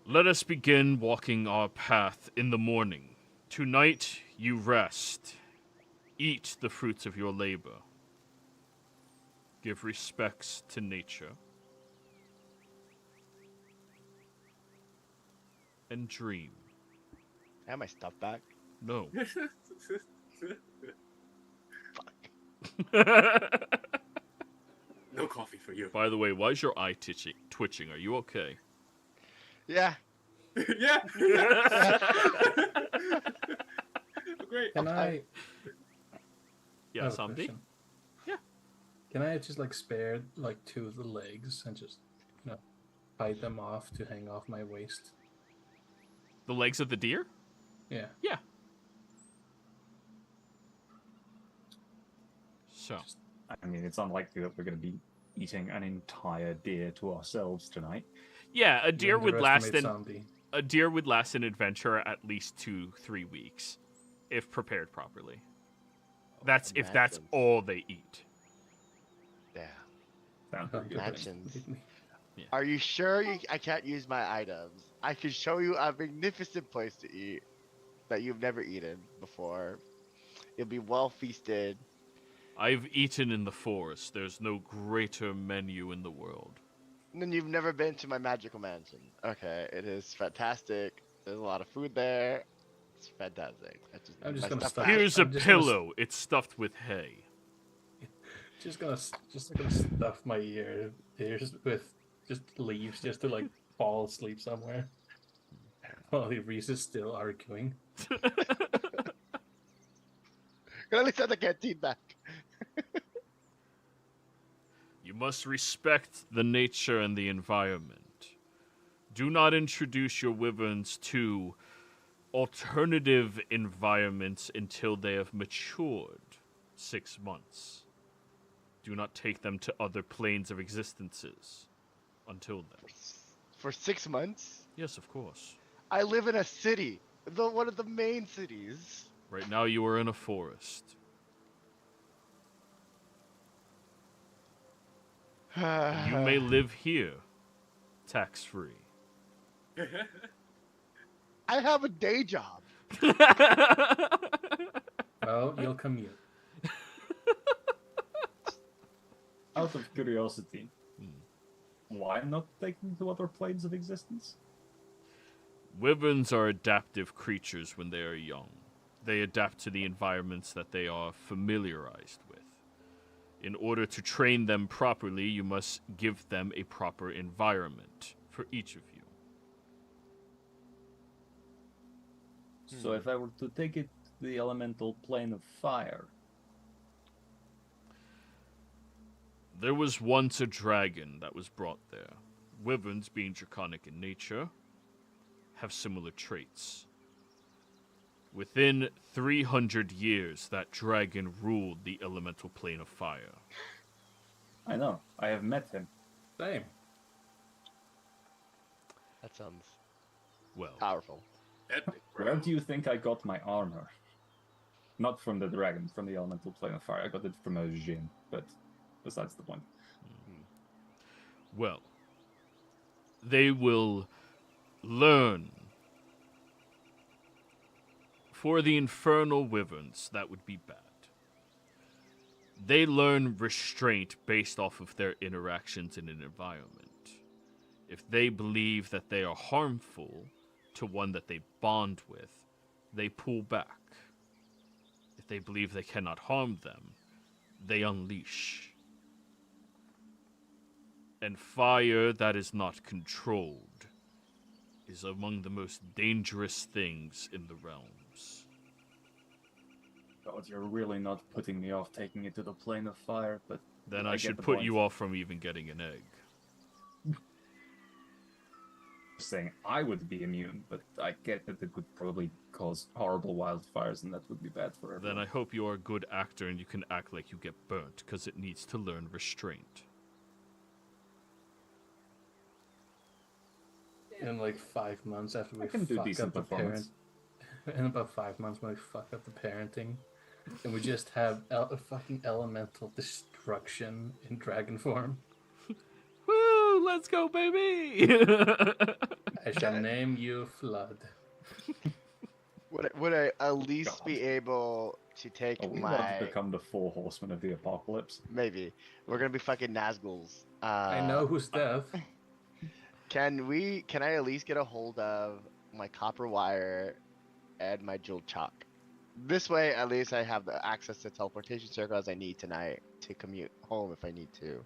Let us begin walking our path in the morning. Tonight you rest. Eat the fruits of your labor. Give respects to nature. And dream. I have my stuff back. No. Fuck. No coffee for you. By the way, why is your eye twitching? Are you okay? Yeah. Yeah. Great. Can I? Yeah, have a Samdi? question. Yeah. Can I just like spare like two of the legs and just bite them off to hang off my waist? The legs of the deer? Yeah. Yeah. So, I mean, it's unlikely that we're going to be eating an entire deer to ourselves tonight. yeah, a You deer would last underestimate an adventure at least 2-3 weeks, if prepared properly. That's if that's Imagine. all they eat. Yeah. Sounds pretty good. Mansions. Zombie. Are you sure I can't use my items? I can show you a magnificent place to eat that you've never eaten before. You'll be well feasted. I've eaten in the forest. There's no greater menu in the world. And then you've never been to my magical mansion. Okay, it is fantastic. There's a lot of food there. It's fantastic. I'm just my gonna stuff stop. back. Here's a I'm just gonna pillow. It's stuffed with hay. Just gonna stuff my ears with just leaves, just to like fall asleep somewhere while the Reese is still arguing. Can at least have the canteen back. You must respect the nature and the environment. Do not introduce your wyverns to alternative environments until they have matured 6 months. Do not take them to other planes of existences until then. For 6 months? Yes, of course. I live in a city. One of the main cities. Right now you are in a forest. You may live here, tax-free. I have a day job. Well, you'll commute. Out of curiosity, why not take them to other planes of existence? Wyverns are adaptive creatures when they are young. They adapt to the environments that they are familiarized with. In order to train them properly, you must give them a proper environment for each of you. So if I were to take it to the elemental plane of fire, There was once a dragon that was brought there. Wyverns, being draconic in nature, have similar traits. Within 300 years, that dragon ruled the elemental plane of fire. I know, I have met him. Same. That sounds Well, powerful. Epic, bro. Where do you think I got my armor? Not from the dragon, from the elemental plane of fire. I got it from a Jin, but besides the point. well, they will learn. For the infernal wyverns, that would be bad. They learn restraint based off of their interactions in an environment. If they believe that they are harmful to one that they bond with, they pull back. If they believe they cannot harm them, they unleash. And fire that is not controlled is among the most dangerous things in the realms. God, you're really not putting me off taking it to the plane of fire, but Then I I get should the put point. you off from even getting an egg. saying I would be immune, but I get that it would probably cause horrible wildfires, and that would be bad for everyone. Then I hope you are a good actor and you can act like you get burnt, because it needs to learn restraint. In like 5 months after we can do fuck decent up the performance. in about 5 months when we fuck up the parenting, and we just have a fucking elemental destruction in dragon form. Woo! Let's go, baby! I shall name you Flood. Would I at least God. be able to take Are we about my... to become the 4 horsemen of the apocalypse? Maybe. We're gonna be fucking Nazguls. I know who's deaf. Can I at least get a hold of my copper wire and my jewel chalk? This way, at least I have the access to teleportation circle as I need tonight to commute home if I need to,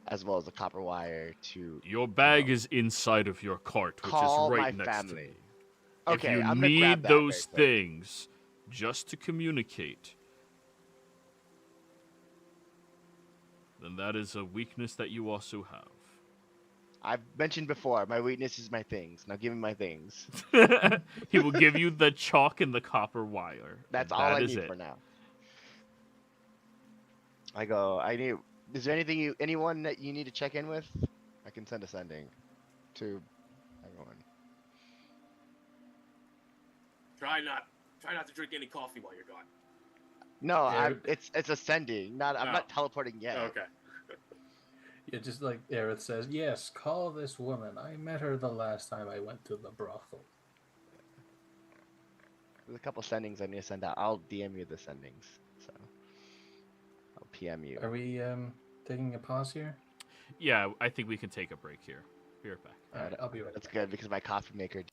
as well as the copper wire to Your bag is inside of your cart, which call is right my next family. to me. Okay, If you I'm gonna grab need that those very quick. things just to communicate, then that is a weakness that you also have. I've mentioned before, my weakness is my things. Now give me my things. He will give you the chalk and the copper wire. That's and all that I is need it. for now. I need. Is there anyone that you need to check in with? I can send a sending to everyone. Try not to drink any coffee while you're gone. No, Yeah. it's a sending. I'm Oh. not teleporting yet. Okay. Yeah, just like Aerith says, yes, call this woman. I met her the last time I went to the brothel. There's a couple sendings I need to send out. I'll DM you the sendings. So I'll PM you. Are we taking a pause here? Yeah, I think we can take a break here. Be right back. All right, I'll be right That's back. good because my coffee maker.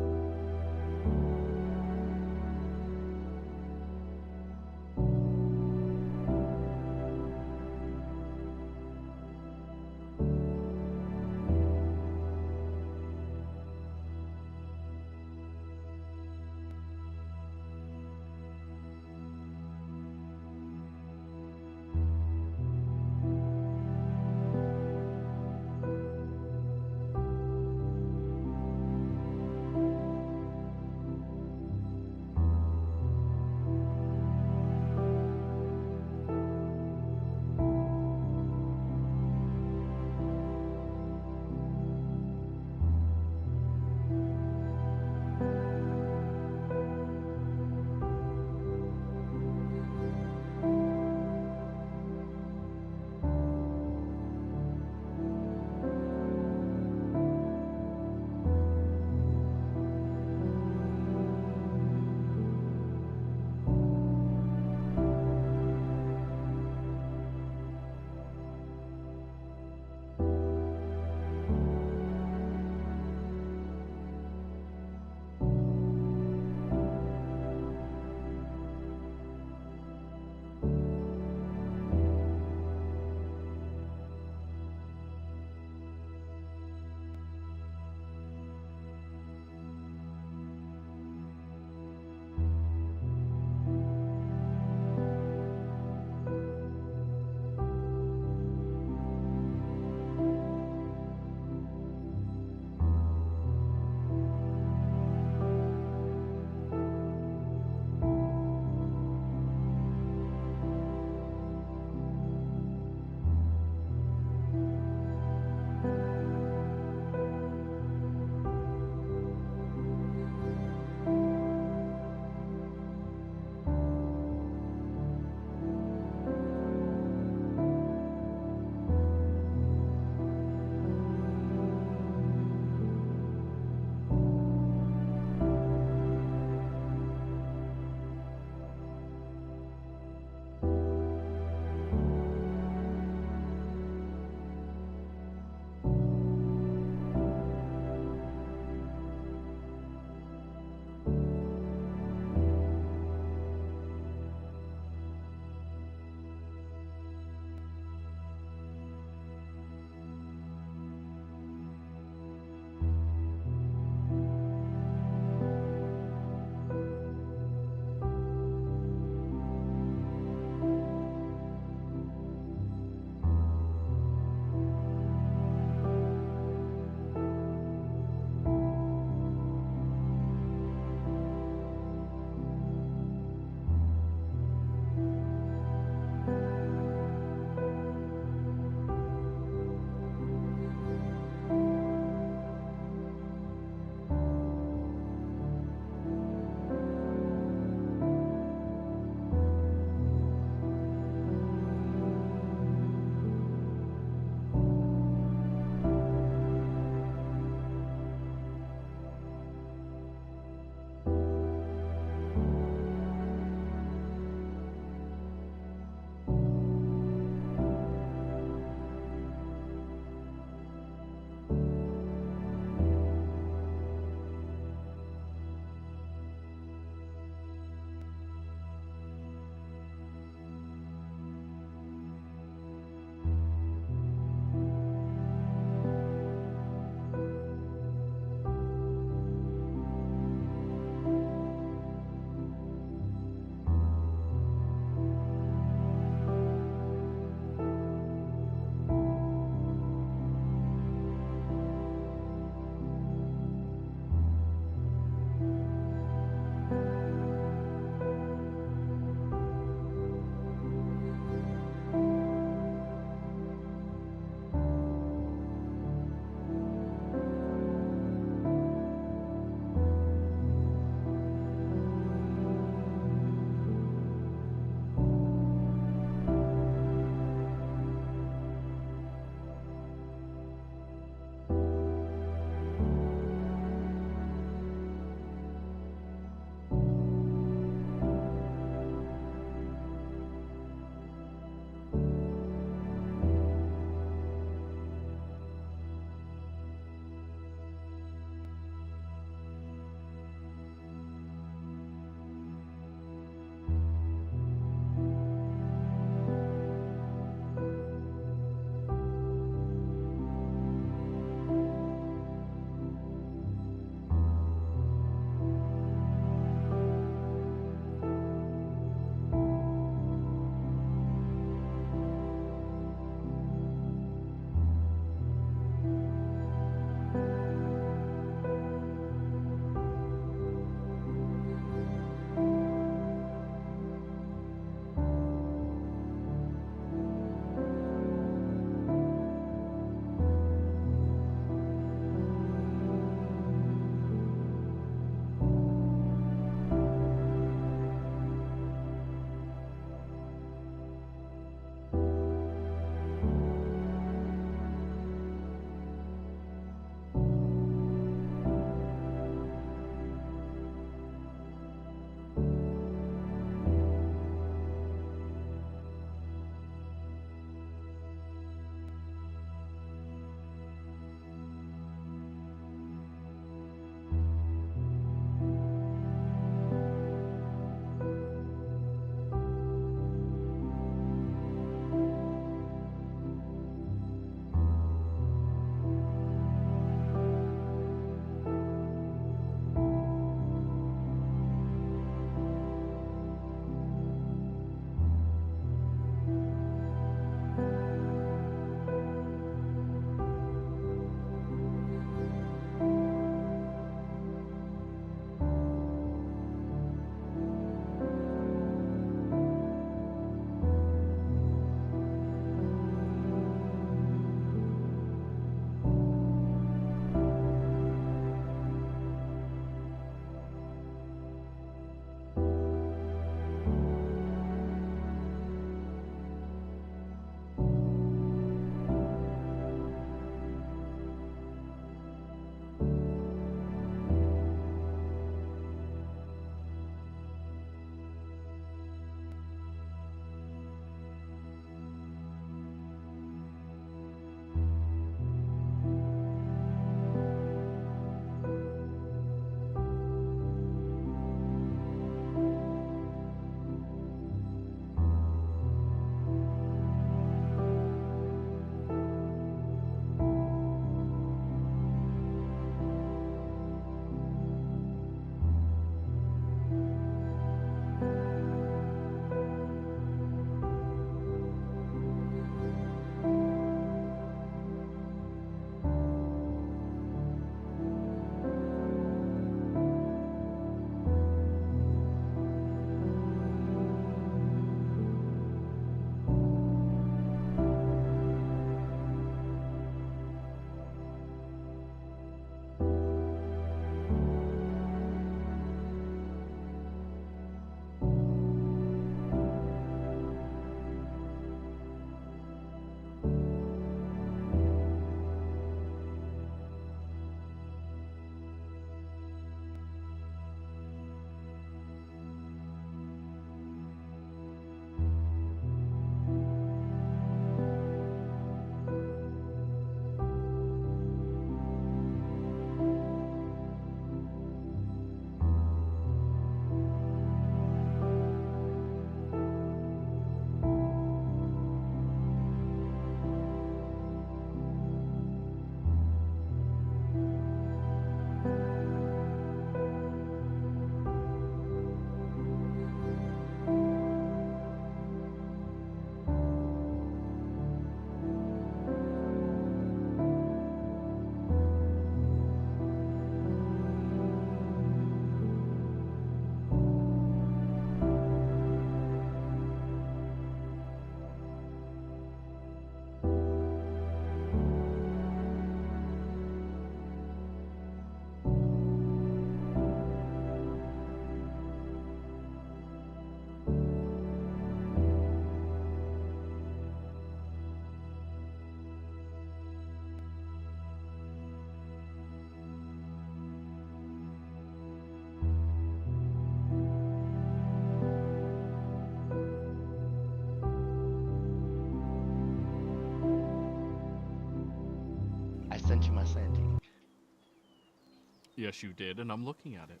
Yes, you did, and I'm looking at it.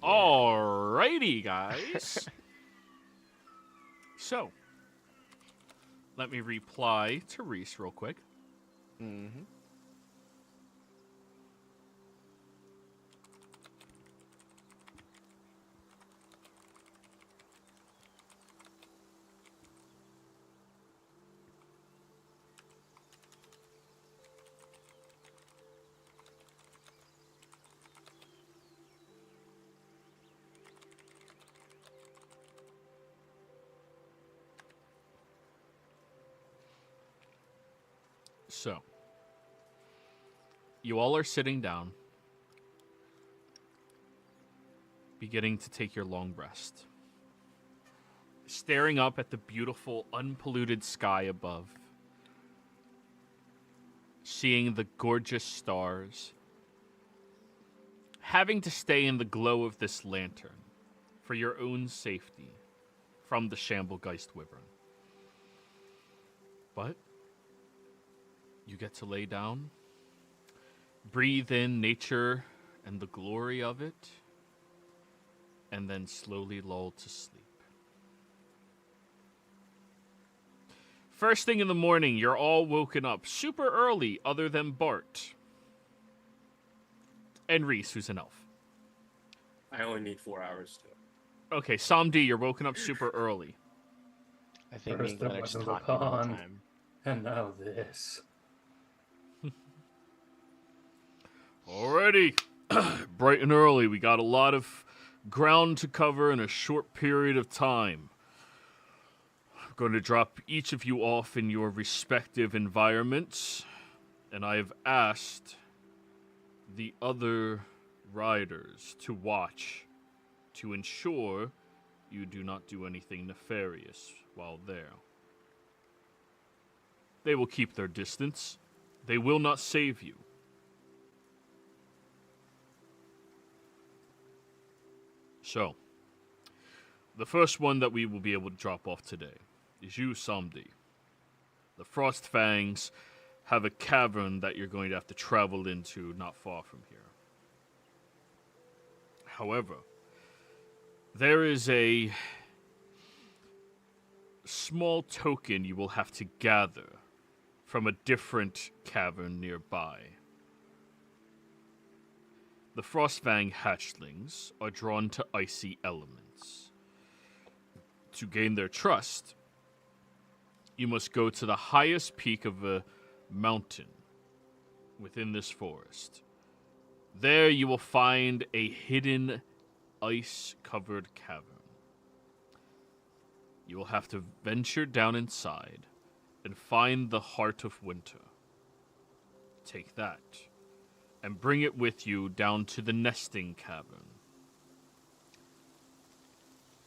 Alrighty, guys. So, let me reply to Reese real quick. Mm-hmm. So, you all are sitting down, beginning to take your long rest, staring up at the beautiful, unpolluted sky above, seeing the gorgeous stars, having to stay in the glow of this lantern for your own safety from the Shamblegeist Wyvern. But you get to lay down, breathe in nature and the glory of it, and then slowly lull to sleep. First thing in the morning, you're all woken up super early, other than Bart. And Reese, who's an elf. I only need 4 hours to. Okay, Samdi, you're woken up super early. I think me and First Glenn I are went just to the talking the whole pond. time. And now this. Alrighty. Bright and early. We got a lot of ground to cover in a short period of time. I'm going to drop each of you off in your respective environments. And I have asked the other riders to watch to ensure you do not do anything nefarious while there. They will keep their distance. They will not save you. So, the first one that we will be able to drop off today is you, Samdi. The Frost Fangs have a cavern that you're going to have to travel into not far from here. However, there is a small token you will have to gather from a different cavern nearby. The Frostfang hatchlings are drawn to icy elements. To gain their trust, you must go to the highest peak of a mountain within this forest. There you will find a hidden ice-covered cavern. You will have to venture down inside and find the Heart of Winter. Take that and bring it with you down to the nesting cavern.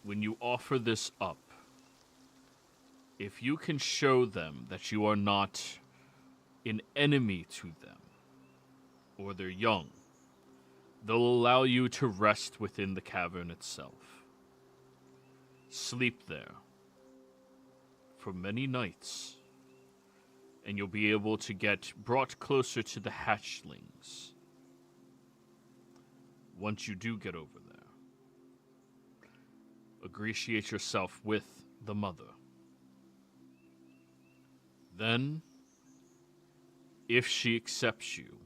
When you offer this up, if you can show them that you are not an enemy to them, or their young, they'll allow you to rest within the cavern itself. Sleep there for many nights, and you'll be able to get brought closer to the hatchlings. Once you do get over there, ingratiate yourself with the mother. Then, if she accepts you,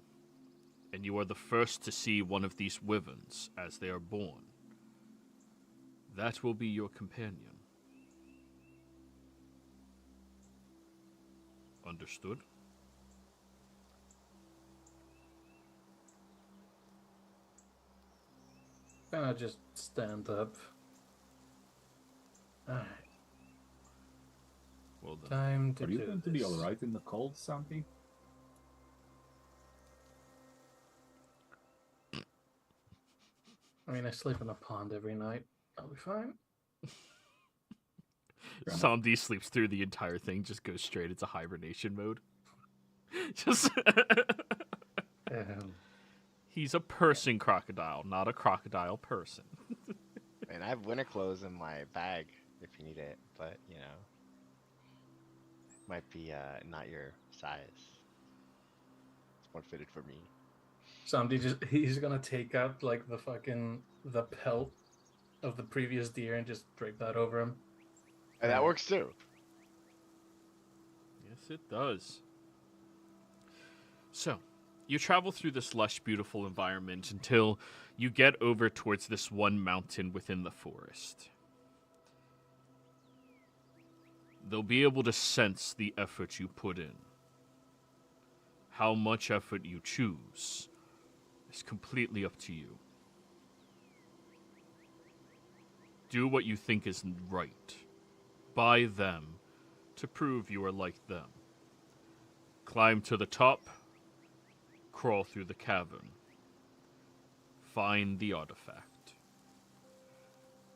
and you are the first to see one of these wyverns as they are born, that will be your companion. Understood? Gonna just stand up. Alright. Well then. Time to Are you do going to be alright in the cold, Samdi? I mean, I sleep in a pond every night. I'll be fine. Samdi sleeps through the entire thing, just goes straight into hibernation mode. Just He's a person crocodile, not a crocodile person. And I have winter clothes in my bag if you need it, but you know, might be not your size. It's more fitted for me. he's gonna take out like the pelt of the previous deer and just drape that over him. And that works too. Yes, it does. So, you travel through this lush, beautiful environment until you get over towards this one mountain within the forest. They'll be able to sense the effort you put in. How much effort you choose is completely up to you. Do what you think is right. By them to prove you are like them. Climb to the top. Crawl through the cavern. Find the artifact.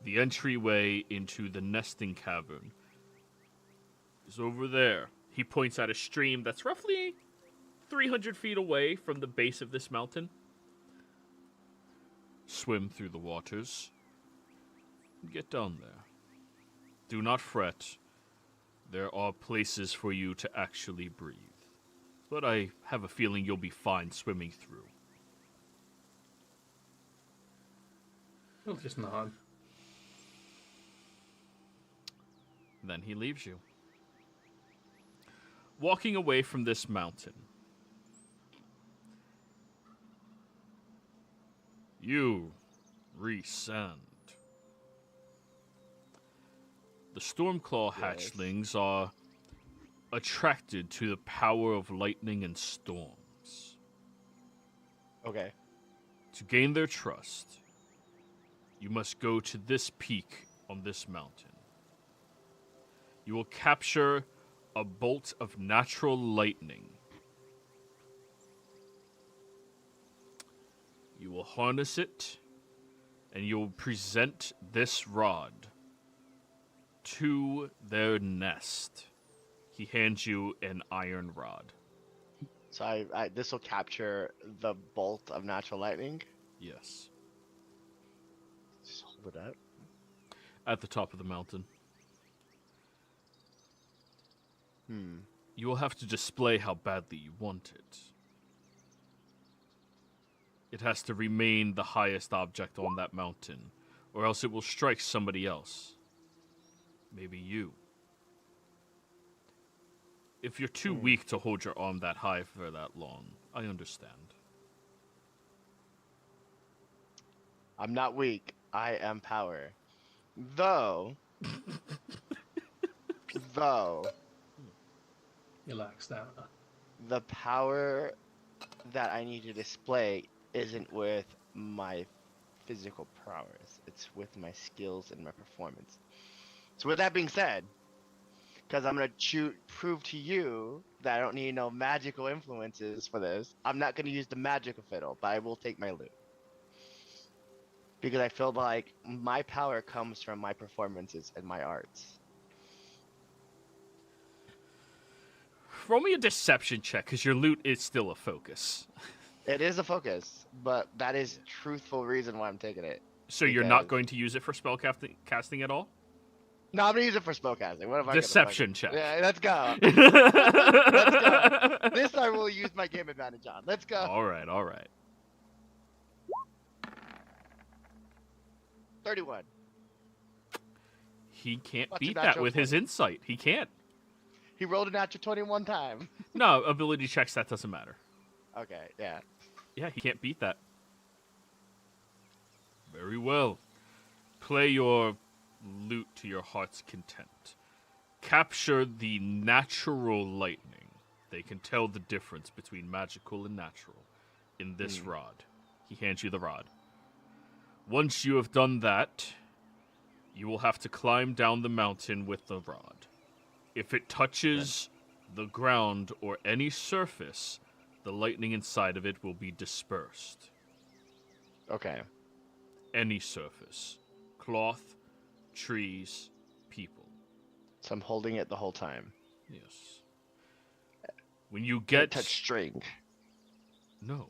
The entryway into the nesting cavern is over there. He points at a stream that's roughly 300 feet away from the base of this mountain. Swim through the waters. Get down there. Do not fret. There are places for you to actually breathe. But I have a feeling you'll be fine swimming through. He'll just nod. Then he leaves you. Walking away from this mountain, you rescend. The Stormclaw hatchlings are attracted to the power of lightning and storms. Okay. To gain their trust, you must go to this peak on this mountain. You will capture a bolt of natural lightning. You will harness it, and you will present this rod to their nest. He hands you an iron rod. So this will capture the bolt of natural lightning. Yes. Just hold it up. At the top of the mountain. You will have to display how badly you want it. It has to remain the highest object on that mountain, or else it will strike somebody else. Maybe you. If you're too weak to hold your arm that high for that long, I understand. I'm not weak. I am power. Though, He lacks stamina. the power that I need to display isn't with my physical prowess. It's with my skills and my performance. So with that being said, because I'm going to prove to you that I don't need no magical influences for this, I'm not going to use the magical fiddle, but I will take my lute. Because I feel like my power comes from my performances and my arts. Roll me a deception check, because your loot is still a focus. It is a focus, but that is truthful reason why I'm taking it. So you're not going to use it for spell casting at all? No, I'm gonna use it for spellcasting. What if I Deception check. Yeah, let's go. Let's go. This I will use my game advantage on. Let's go. All right, all right. 31. He can't What's a beat that natural with his 20? insight. He can't. He rolled a natural 21 time. No, ability checks, that doesn't matter. Okay, yeah. Yeah, he can't beat that. Very well. Play your lute to your heart's content. Capture the natural lightning. They can tell the difference between magical and natural in this rod. He hands you the rod. Once you have done that, you will have to climb down the mountain with the rod. If it touches the ground or any surface, the lightning inside of it will be dispersed. Okay. Any surface. Cloth, trees, people. So I'm holding it the whole time. Yes. When you Can't get... touch string. No.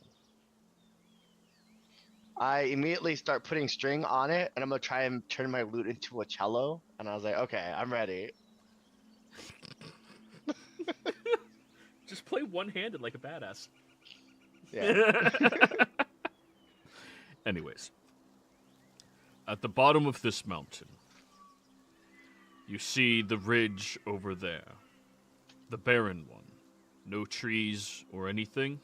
I immediately start putting string on it, and I'm gonna try and turn my lute into a cello. And I was like, okay, I'm ready. Just play one-handed like a badass. Yeah. Anyways, at the bottom of this mountain, you see the ridge over there. The barren one. No trees or anything.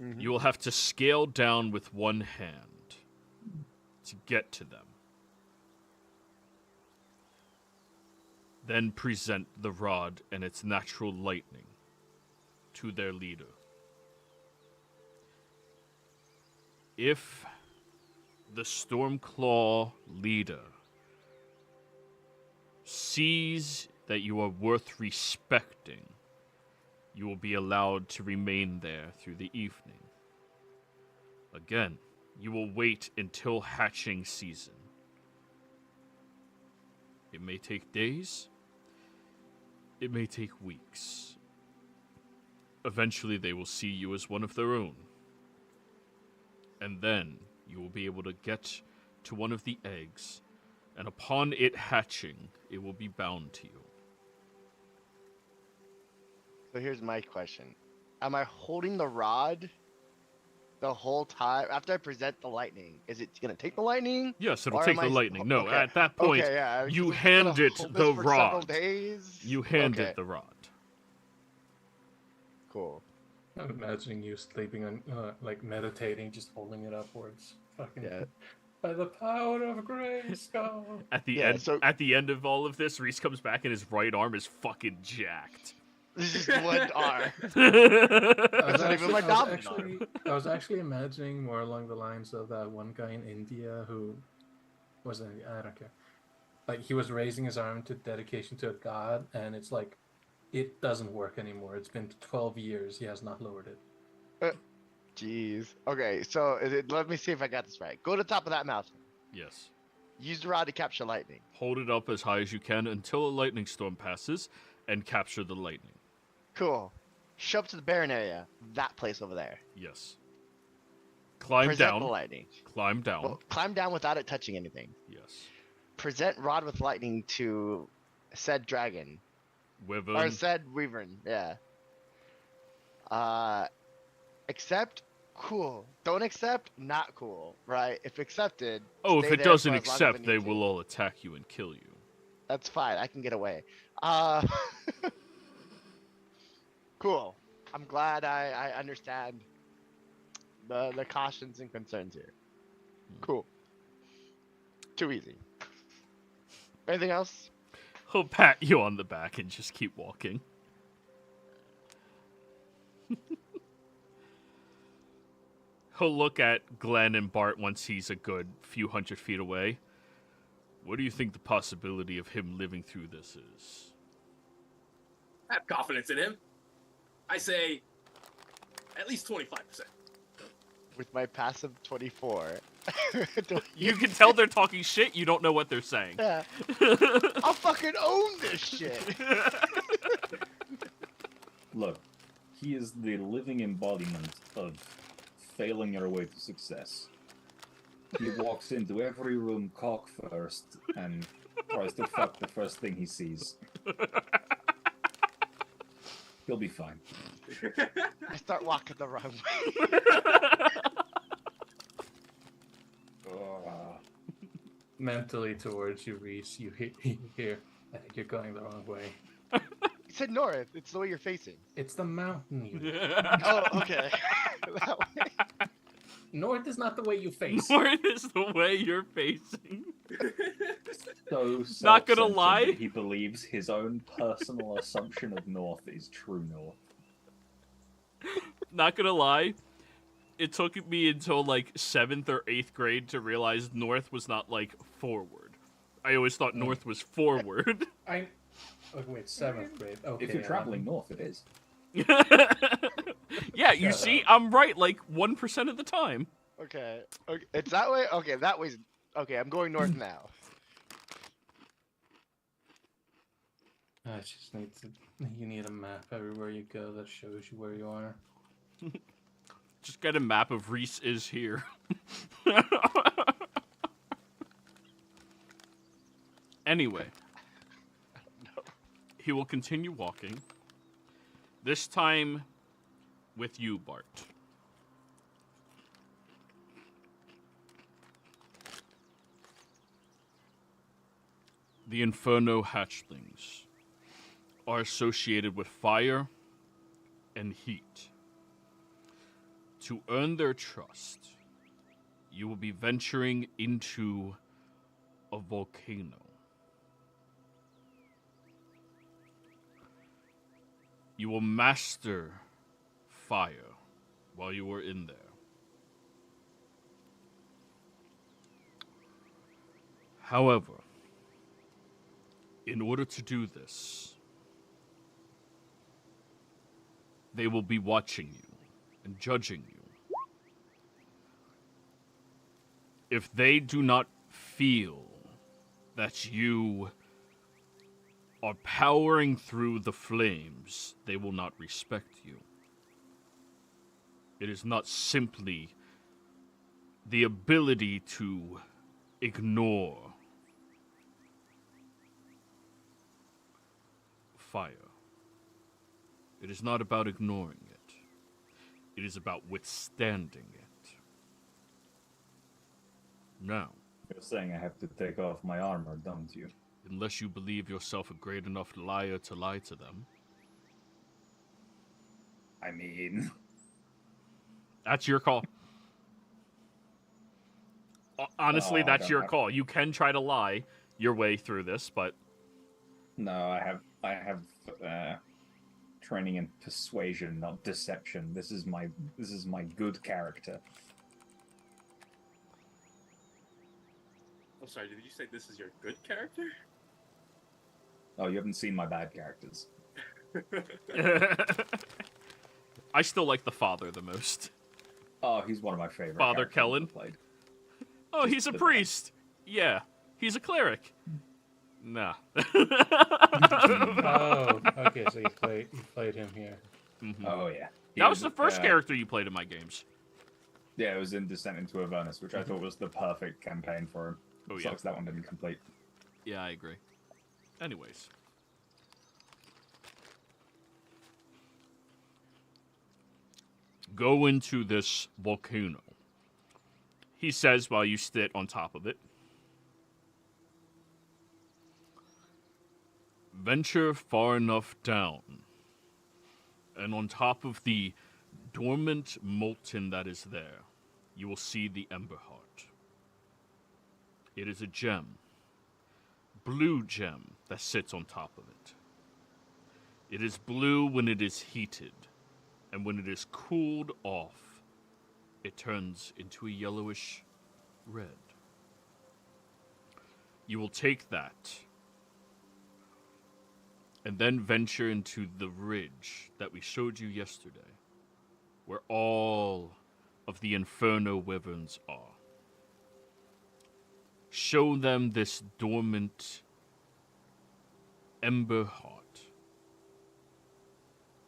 Mhm. You will have to scale down with one hand to get to them. Then present the rod and its natural lightning to their leader. If the Stormclaw leader sees that you are worth respecting, you will be allowed to remain there through the evening. Again, you will wait until hatching season. It may take days. It may take weeks. Eventually, they will see you as one of their own. And then, you will be able to get to one of the eggs, and upon it hatching, it will be bound to you. So here's my question. Am I holding the rod the whole time after I present the lightning? Is it gonna take the lightning? Yes, it'll Or take am the I- lightning. No, okay. at that point, Okay, yeah. you is it hand gonna it hold the this for several rod. days? You hand Okay, it the rod. Cool. I'm imagining you sleeping on, like meditating, just holding it upwards. Fucking. Yeah. By the power of Grayskull. At the Yeah, end, so- at the end of all of this, Reese comes back and his right arm is fucking jacked. This is just one arm. I was not even my dominant I was actually imagining more along the lines of that one guy in India who wasn't. I don't care. Like he was raising his arm to dedication to a god, and it's like it doesn't work anymore. It's been 12 years. He has not lowered it. Jeez. Okay, so let me see if I got this right. Go to the top of that mountain. Yes. Use the rod to capture lightning. Hold it up as high as you can until a lightning storm passes, and capture the lightning. Cool. Show up to the barren area. That place over there. Yes. Climb Present down. the lightning. Climb down. Well, climb down without it touching anything. Yes. Present rod with lightning to said dragon. Wyvern. Or said wyvern, yeah. Accept, cool. Don't accept, not cool, right? If accepted, Oh, if stay it there doesn't for as long as accept, I they need to. will all attack you and kill you. That's fine. I can get away. Cool. I'm glad I understand the cautions and concerns here. Cool. Too easy. Anything else? He'll pat you on the back and just keep walking. He'll look at Glenn and Bart once he's a good few hundred feet away. What do you think the possibility of him living through this is? I have confidence in him. I say at least 25%. With my passive 24. You can tell they're talking shit, you don't know what they're saying. Yeah. I'll fucking own this shit. Look, he is the living embodiment of failing your way to success. He walks into every room cock first and tries to fuck the first thing he sees. He'll be fine. I start walking the wrong way. Mentally towards you, Reese, you hear, I think you're going the wrong way. You said north. It's the way you're facing. It's the mountain. You... Oh, okay. That way. North is not the way you face. North is the way you're facing. So Not gonna self-centered lie. that he believes his own personal assumption of north is true north. Not gonna lie, it took me until like 7th or 8th grade to realize north was not like forward. I always thought north was forward. I. Oh, wait, 7th grade. Okay. If you're traveling north, it is. Yeah, you see, I'm right like 1% of the time. Okay. Okay. It's that way? Okay, that way's... Okay, I'm going north now. I just need to. You need a map everywhere you go that shows you where you are. Just get a map of Reese is here. Anyway. He will continue walking. This time with you, Bart. The Inferno hatchlings are associated with fire and heat. To earn their trust, you will be venturing into a volcano. You will master fire while you are in there. However, in order to do this, they will be watching you and judging you. If they do not feel that you are powering through the flames, they will not respect you. It is not simply the ability to ignore fire. It is not about ignoring it. It is about withstanding it. Now, You're saying I have to take off my armor, don't you? unless you believe yourself a great enough liar to lie to them, I mean, that's your call. Honestly, I that's don't your have- call. You can try to lie your way through this, but no, I have training in persuasion, not deception. This is my good character. I'm sorry, did you say this is your good character? Oh, you haven't seen my bad characters. I still like the father the most. Oh, he's one of my favorite. Father characters Kellen? I've played. Oh, Just he's a the- priest. Yeah, he's a cleric. Nah. Oh, okay. So you played him here. Mhm. Oh yeah. He That was the first uh, character you played in my games. Yeah, it was in Descent into Avernus, which I thought was the perfect campaign for him. Oh, yeah. Sucks that one didn't complete. Yeah, I agree. Anyways. Go into this volcano. He says while you sit on top of it. Venture far enough down, and on top of the dormant molten that is there, you will see the Ember Heart. It is a gem, blue gem, that sits on top of it. It is blue when it is heated, and when it is cooled off, it turns into a yellowish red. You will take that and then venture into the ridge that we showed you yesterday, where all of the Inferno wyverns are. Show them this dormant Ember Heart,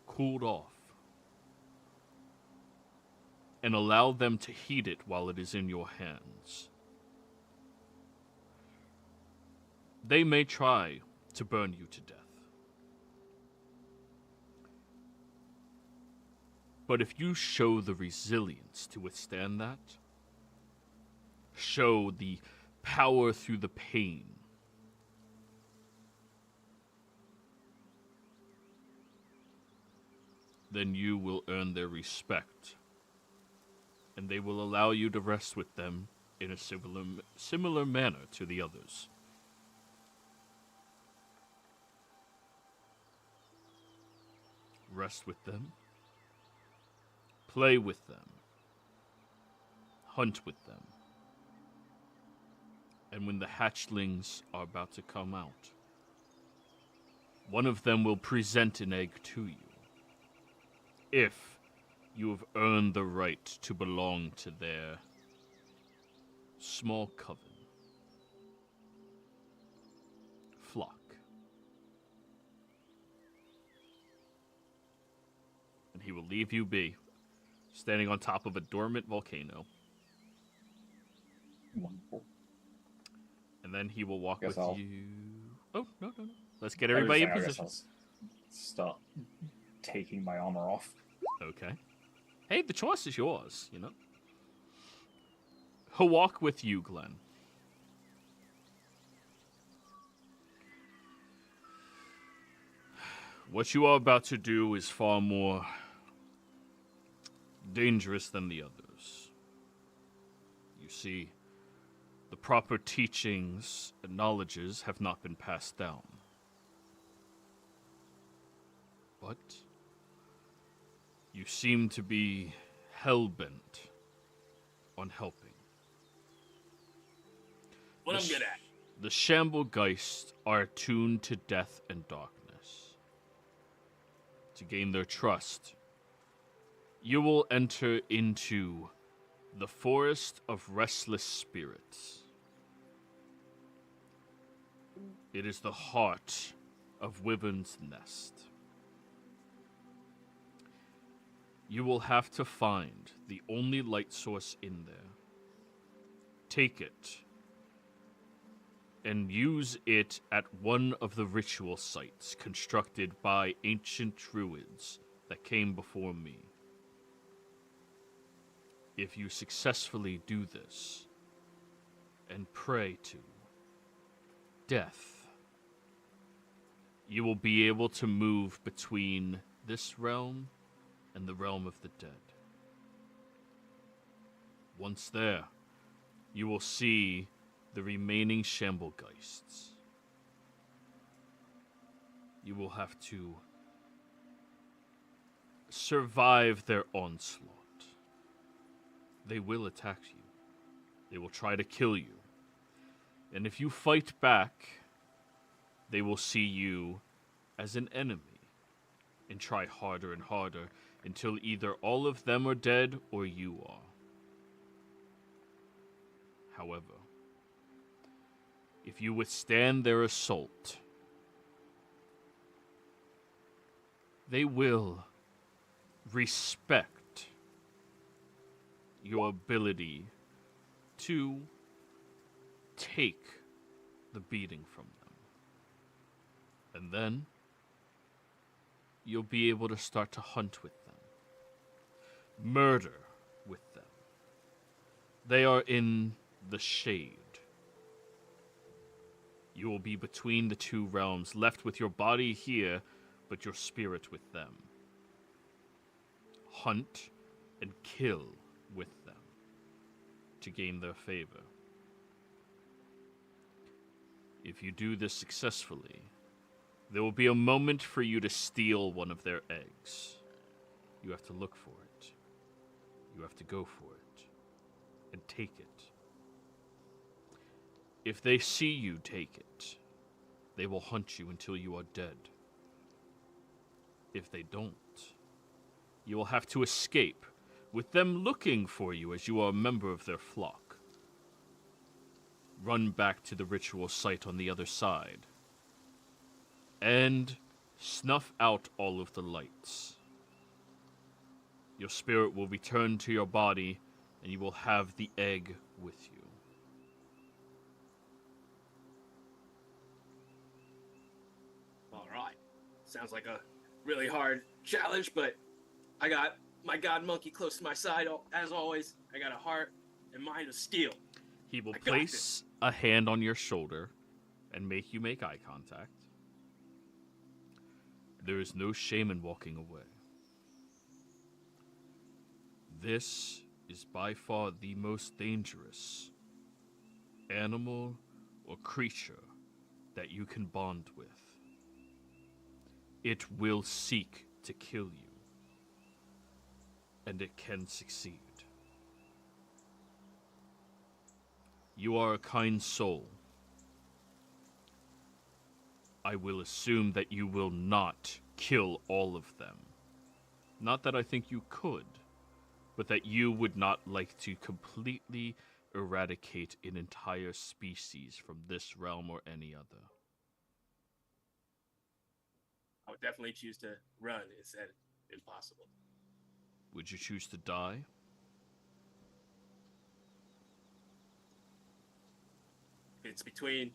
cooled off, and allow them to heat it while it is in your hands. They may try to burn you to death. But if you show the resilience to withstand that, show the power through the pain, then you will earn their respect, and they will allow you to rest with them in a similar manner to the others. Rest with them. Play with them. Hunt with them. And when the hatchlings are about to come out, one of them will present an egg to you. If you have earned the right to belong to their small coven. Flock. And he will leave you be, standing on top of a dormant volcano. Wonderful. And then he will walk Guess with I'll- you. Oh, no. Let's get everybody in I guess position. I'll start taking my armor off. Okay. Hey, the choice is yours, you know. He'll walk with you, Glenn. What you are about to do is far more dangerous than the others. You see, the proper teachings and knowledges have not been passed down. But you seem to be hell-bent on helping. What I'm good at. The Shamblegeist are attuned to death and darkness. To gain their trust, you will enter into the Forest of Restless Spirits. It is the heart of Wyvern's Nest. You will have to find the only light source in there. Take it and use it at one of the ritual sites constructed by ancient druids that came before me. If you successfully do this and pray to death, you will be able to move between this realm and the realm of the dead. Once there, you will see the remaining Shamblegeists. You will have to survive their onslaught. They will attack you. They will try to kill you. And if you fight back, they will see you as an enemy and try harder and harder until either all of them are dead or you are. However, if you withstand their assault, they will respect your ability to take the beating from them. And then you'll be able to start to hunt with them, murder with them. They are in the shade. You will be between the two realms, left with your body here, but your spirit with them. Hunt and kill with them to gain their favor. If you do this successfully, there will be a moment for you to steal one of their eggs. You have to look for it. You have to go for it and take it. If they see you take it, they will hunt you until you are dead. If they don't, you will have to escape, with them looking for you as you are a member of their flock. Run back to the ritual site on the other side, and snuff out all of the lights. Your spirit will return to your body, and you will have the egg with you. Alright. Sounds like a really hard challenge, but I got my god monkey close to my side, as always. I got a heart and mind of steel. He will place a hand on your shoulder and make you make eye contact. There is no shame in walking away. This is by far the most dangerous animal or creature that you can bond with. It will seek to kill you, and it can succeed. You are a kind soul. I will assume that you will not kill all of them. Not that I think you could, but that you would not like to completely eradicate an entire species from this realm or any other. I would definitely choose to run instead, if possible. Would you choose to die? It's between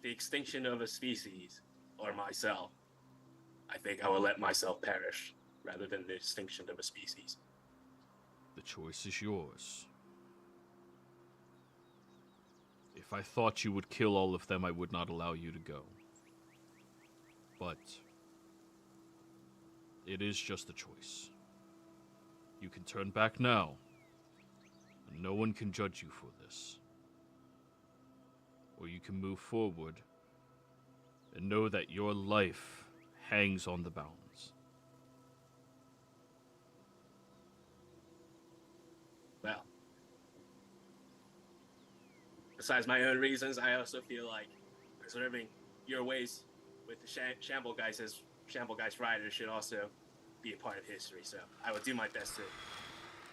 the extinction of a species or myself. I think I will let myself perish rather than the extinction of a species. The choice is yours. If I thought you would kill all of them, I would not allow you to go. But It is just a choice. You can turn back now, and no one can judge you for this. Or you can move forward and know that your life hangs on the balance. Well, besides my own reasons, I also feel like preserving your ways with the Shamblegeist as Shamblegeist Rider should also be a part of history. So I will do my best to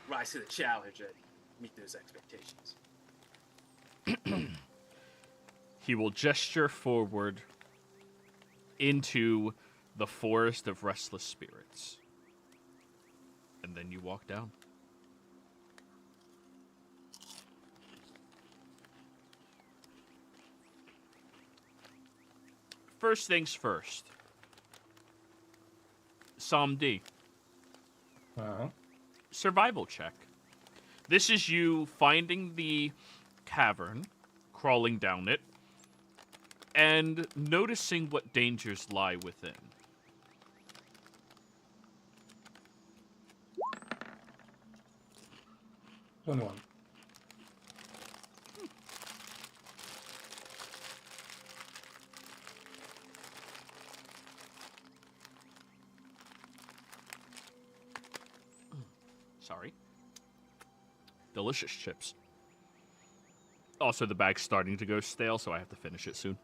rise to the challenge and meet those expectations. He will gesture forward into the forest of restless spirits. And then you walk down. First things first. Psalm D. Uh-huh. Survival check. This is you finding the cavern, crawling down it, and noticing what dangers lie within. One. Sorry. Delicious chips. Also, the bag's starting to go stale, so I have to finish it soon.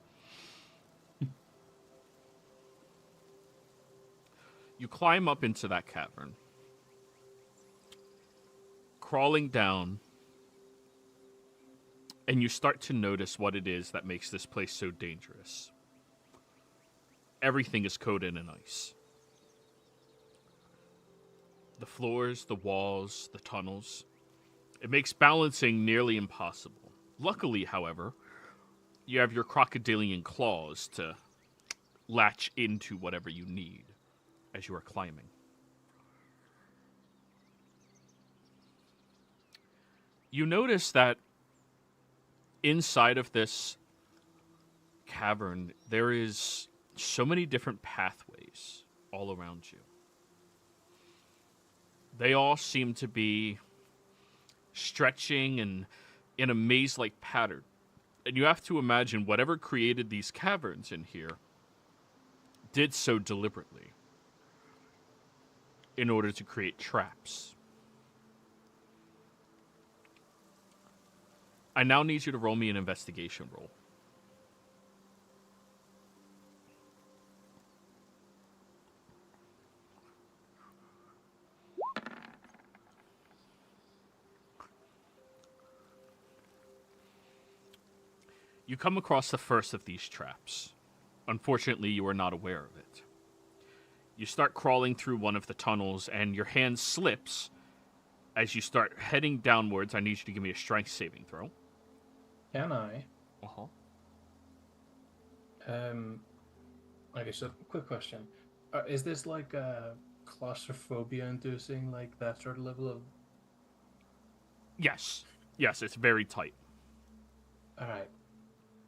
You climb up into that cavern. Crawling down. And you start to notice what it is that makes this place so dangerous. Everything is coated in ice. The floors, the walls, the tunnels. It makes balancing nearly impossible. Luckily, however, you have your crocodilian claws to latch into whatever you need as you are climbing. You notice that inside of this cavern, there is so many different pathways all around you. They all seem to be stretching and in a maze-like pattern. And you have to imagine whatever created these caverns in here did so deliberately in order to create traps. I now need you to roll me an investigation roll. You come across the first of these traps. Unfortunately, you are not aware of it. You start crawling through one of the tunnels, and your hand slips. As you start heading downwards, I need you to give me a strength saving throw. Can I? Uh-huh. Okay, so quick question. Is this like a claustrophobia inducing, like that sort of level of... Yes. Yes, it's very tight. Alright.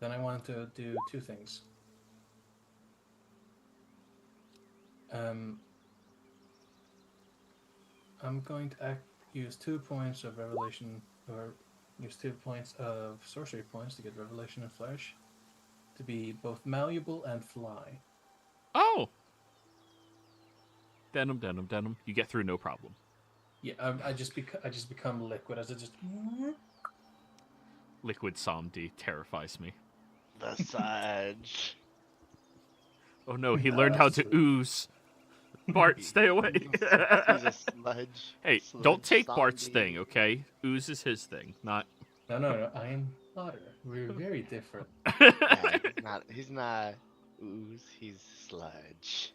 Then I want to do two things. I'm going to use 2 points of revelation, or use 2 points of sorcery points to get revelation and flesh, to be both malleable and fly. Oh! Denim. You get through no problem. Yeah, I just become liquid as it just... Liquid Psalm D terrifies me. The Sage. Oh no, he learned how to ooze. Bart, stay away. He's a sludge. Hey, sludge don't take Bart's zombie. thing, okay? Ooze is his thing, not... No, I am water. We're very different. Yeah, he's not ooze, he's sludge.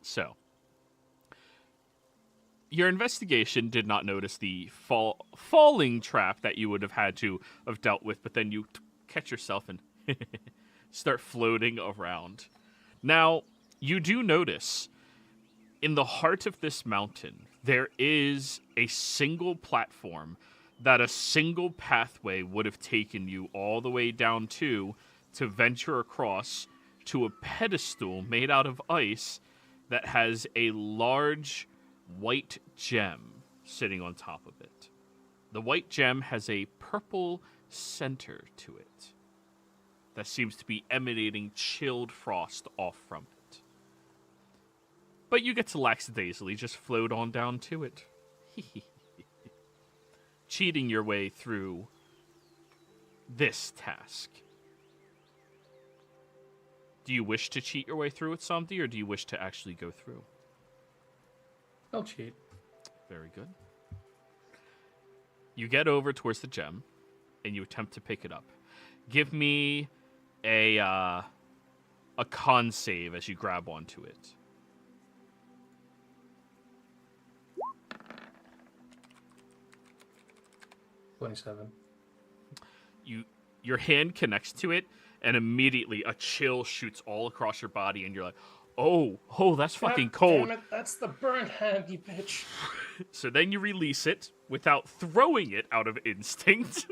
So, your investigation did not notice the falling trap that you would have had to have dealt with, but then you catch yourself and start floating around. Now, you do notice, in the heart of this mountain, there is a single platform that a single pathway would have taken you all the way down to venture across to a pedestal made out of ice that has a large white gem sitting on top of it. The white gem has a purple center to it that seems to be emanating chilled frost off from it. But you get to lackadaisically just float on down to it. Cheating your way through this task. Do you wish to cheat your way through it, Samdi, or do you wish to actually go through? I'll cheat. Very good. You get over towards the gem, and you attempt to pick it up. Give me a con save as you grab onto it. $27. Your hand connects to it, and immediately a chill shoots all across your body, and you're like, oh, that's fucking cold. Damn it, that's the burnt hand, you bitch. So then you release it without throwing it out of instinct.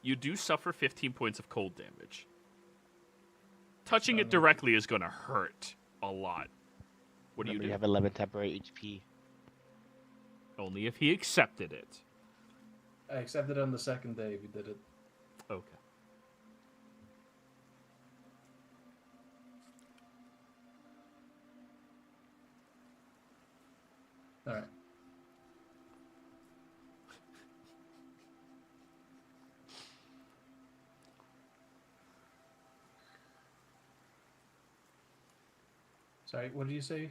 You do suffer 15 points of cold damage. Touching it directly is going to hurt a lot. What do you do? You have 11 temporary HP. Only if he accepted it. I accepted it on the second day we did it. Okay. Alright. Sorry, what did you say?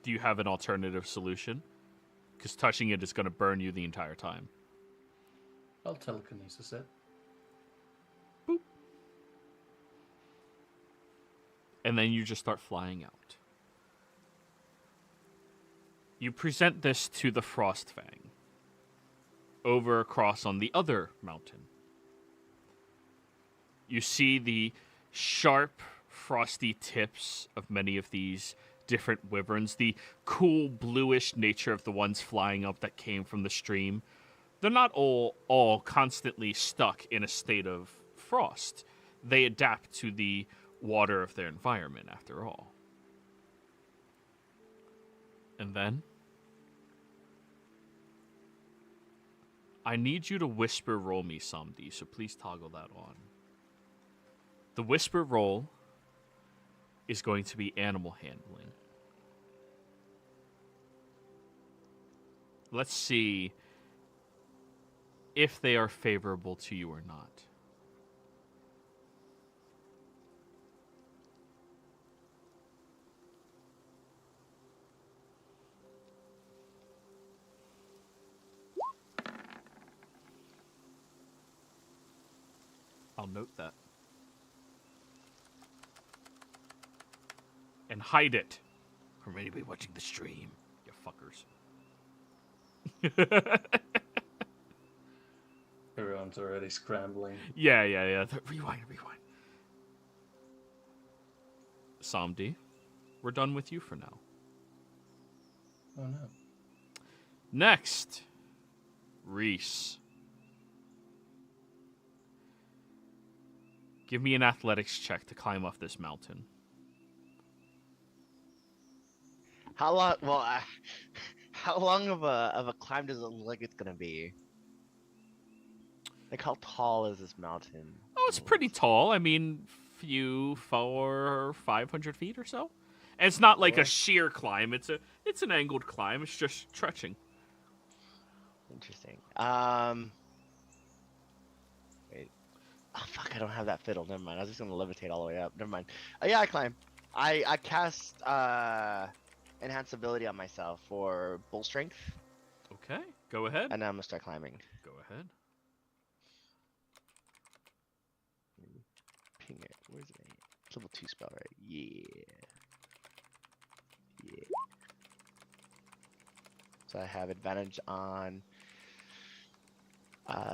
Do you have an alternative solution? Because touching it is going to burn you the entire time. I'll telekinesis it. Boop. And then you just start flying out. You present this to the Frostfang. Over across on the other mountain. You see the sharp, frosty tips of many of these different wyverns. The cool, bluish nature of the ones flying up that came from the stream. They're not all constantly stuck in a state of frost. They adapt to the water of their environment, after all. And then I need you to whisper roll me Samdi, so please toggle that on. The whisper roll is going to be animal handling. Let's see if they are favorable to you or not. I'll note that. And hide it from anybody watching the stream, you fuckers. Everyone's already scrambling. Yeah. Rewind. Samdi, we're done with you for now. Oh no. Next, Reese. Give me an athletics check to climb up this mountain. How long? Well, how long of a climb does it look like it's gonna be? Like, how tall is this mountain? Oh, it's pretty tall. I mean, 400 or 500 feet or so. And it's not like a sheer climb. It's an angled climb. It's just stretching. Interesting. Wait. Oh fuck! I don't have that fiddle. Never mind. I was just gonna levitate all the way up. Never mind. Yeah, I climb. I cast enhance ability on myself for bull strength. Okay, go ahead. And now I'm gonna start climbing. Go ahead. Ping it. Where's it? It's level 2 spell, right? Yeah. So I have advantage on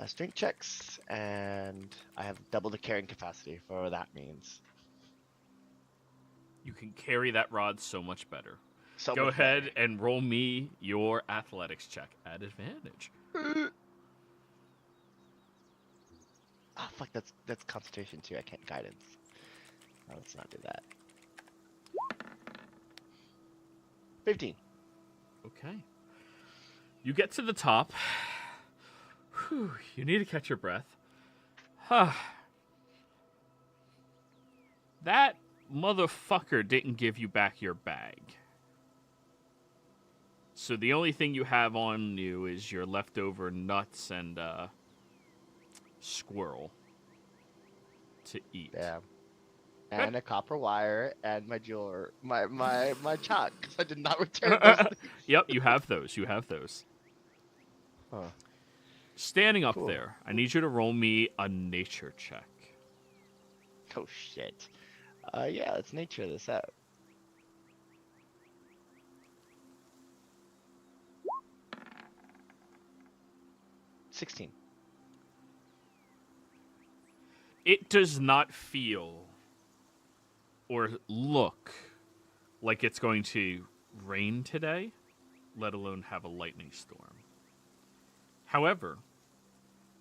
strength checks, and I have double the carrying capacity for what that means. You can carry that rod so much better. So go much ahead better. and roll me your athletics check at advantage. Oh fuck, that's concentration too. I can't guidance. Oh, let's not do that. 15. Okay. You get to the top. Whew, you need to catch your breath. That motherfucker didn't give you back your bag. So the only thing you have on you is your leftover nuts and squirrel to eat. Damn. And a copper wire and my jewelry, my chalk, because I did not return those things. Yep, you have those. You have those. Huh. Standing up Cool. there, I need you to roll me a nature check. Oh shit. Yeah, let's nature this out. $16. It does not feel or look like it's going to rain today, let alone have a lightning storm. However,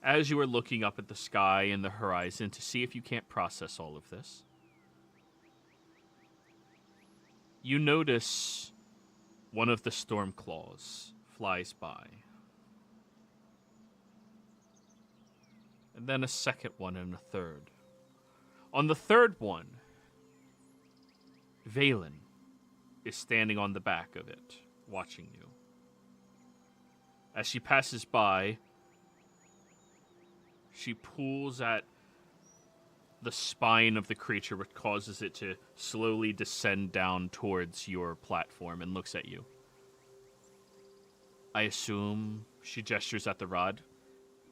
as you are looking up at the sky and the horizon to see if you can't process all of this, you notice one of the storm claws flies by. And then a second one and a third. On the third one, Valen is standing on the back of it, watching you. As she passes by, she pulls at the spine of the creature, which causes it to slowly descend down towards your platform and looks at you. I assume, she gestures at the rod,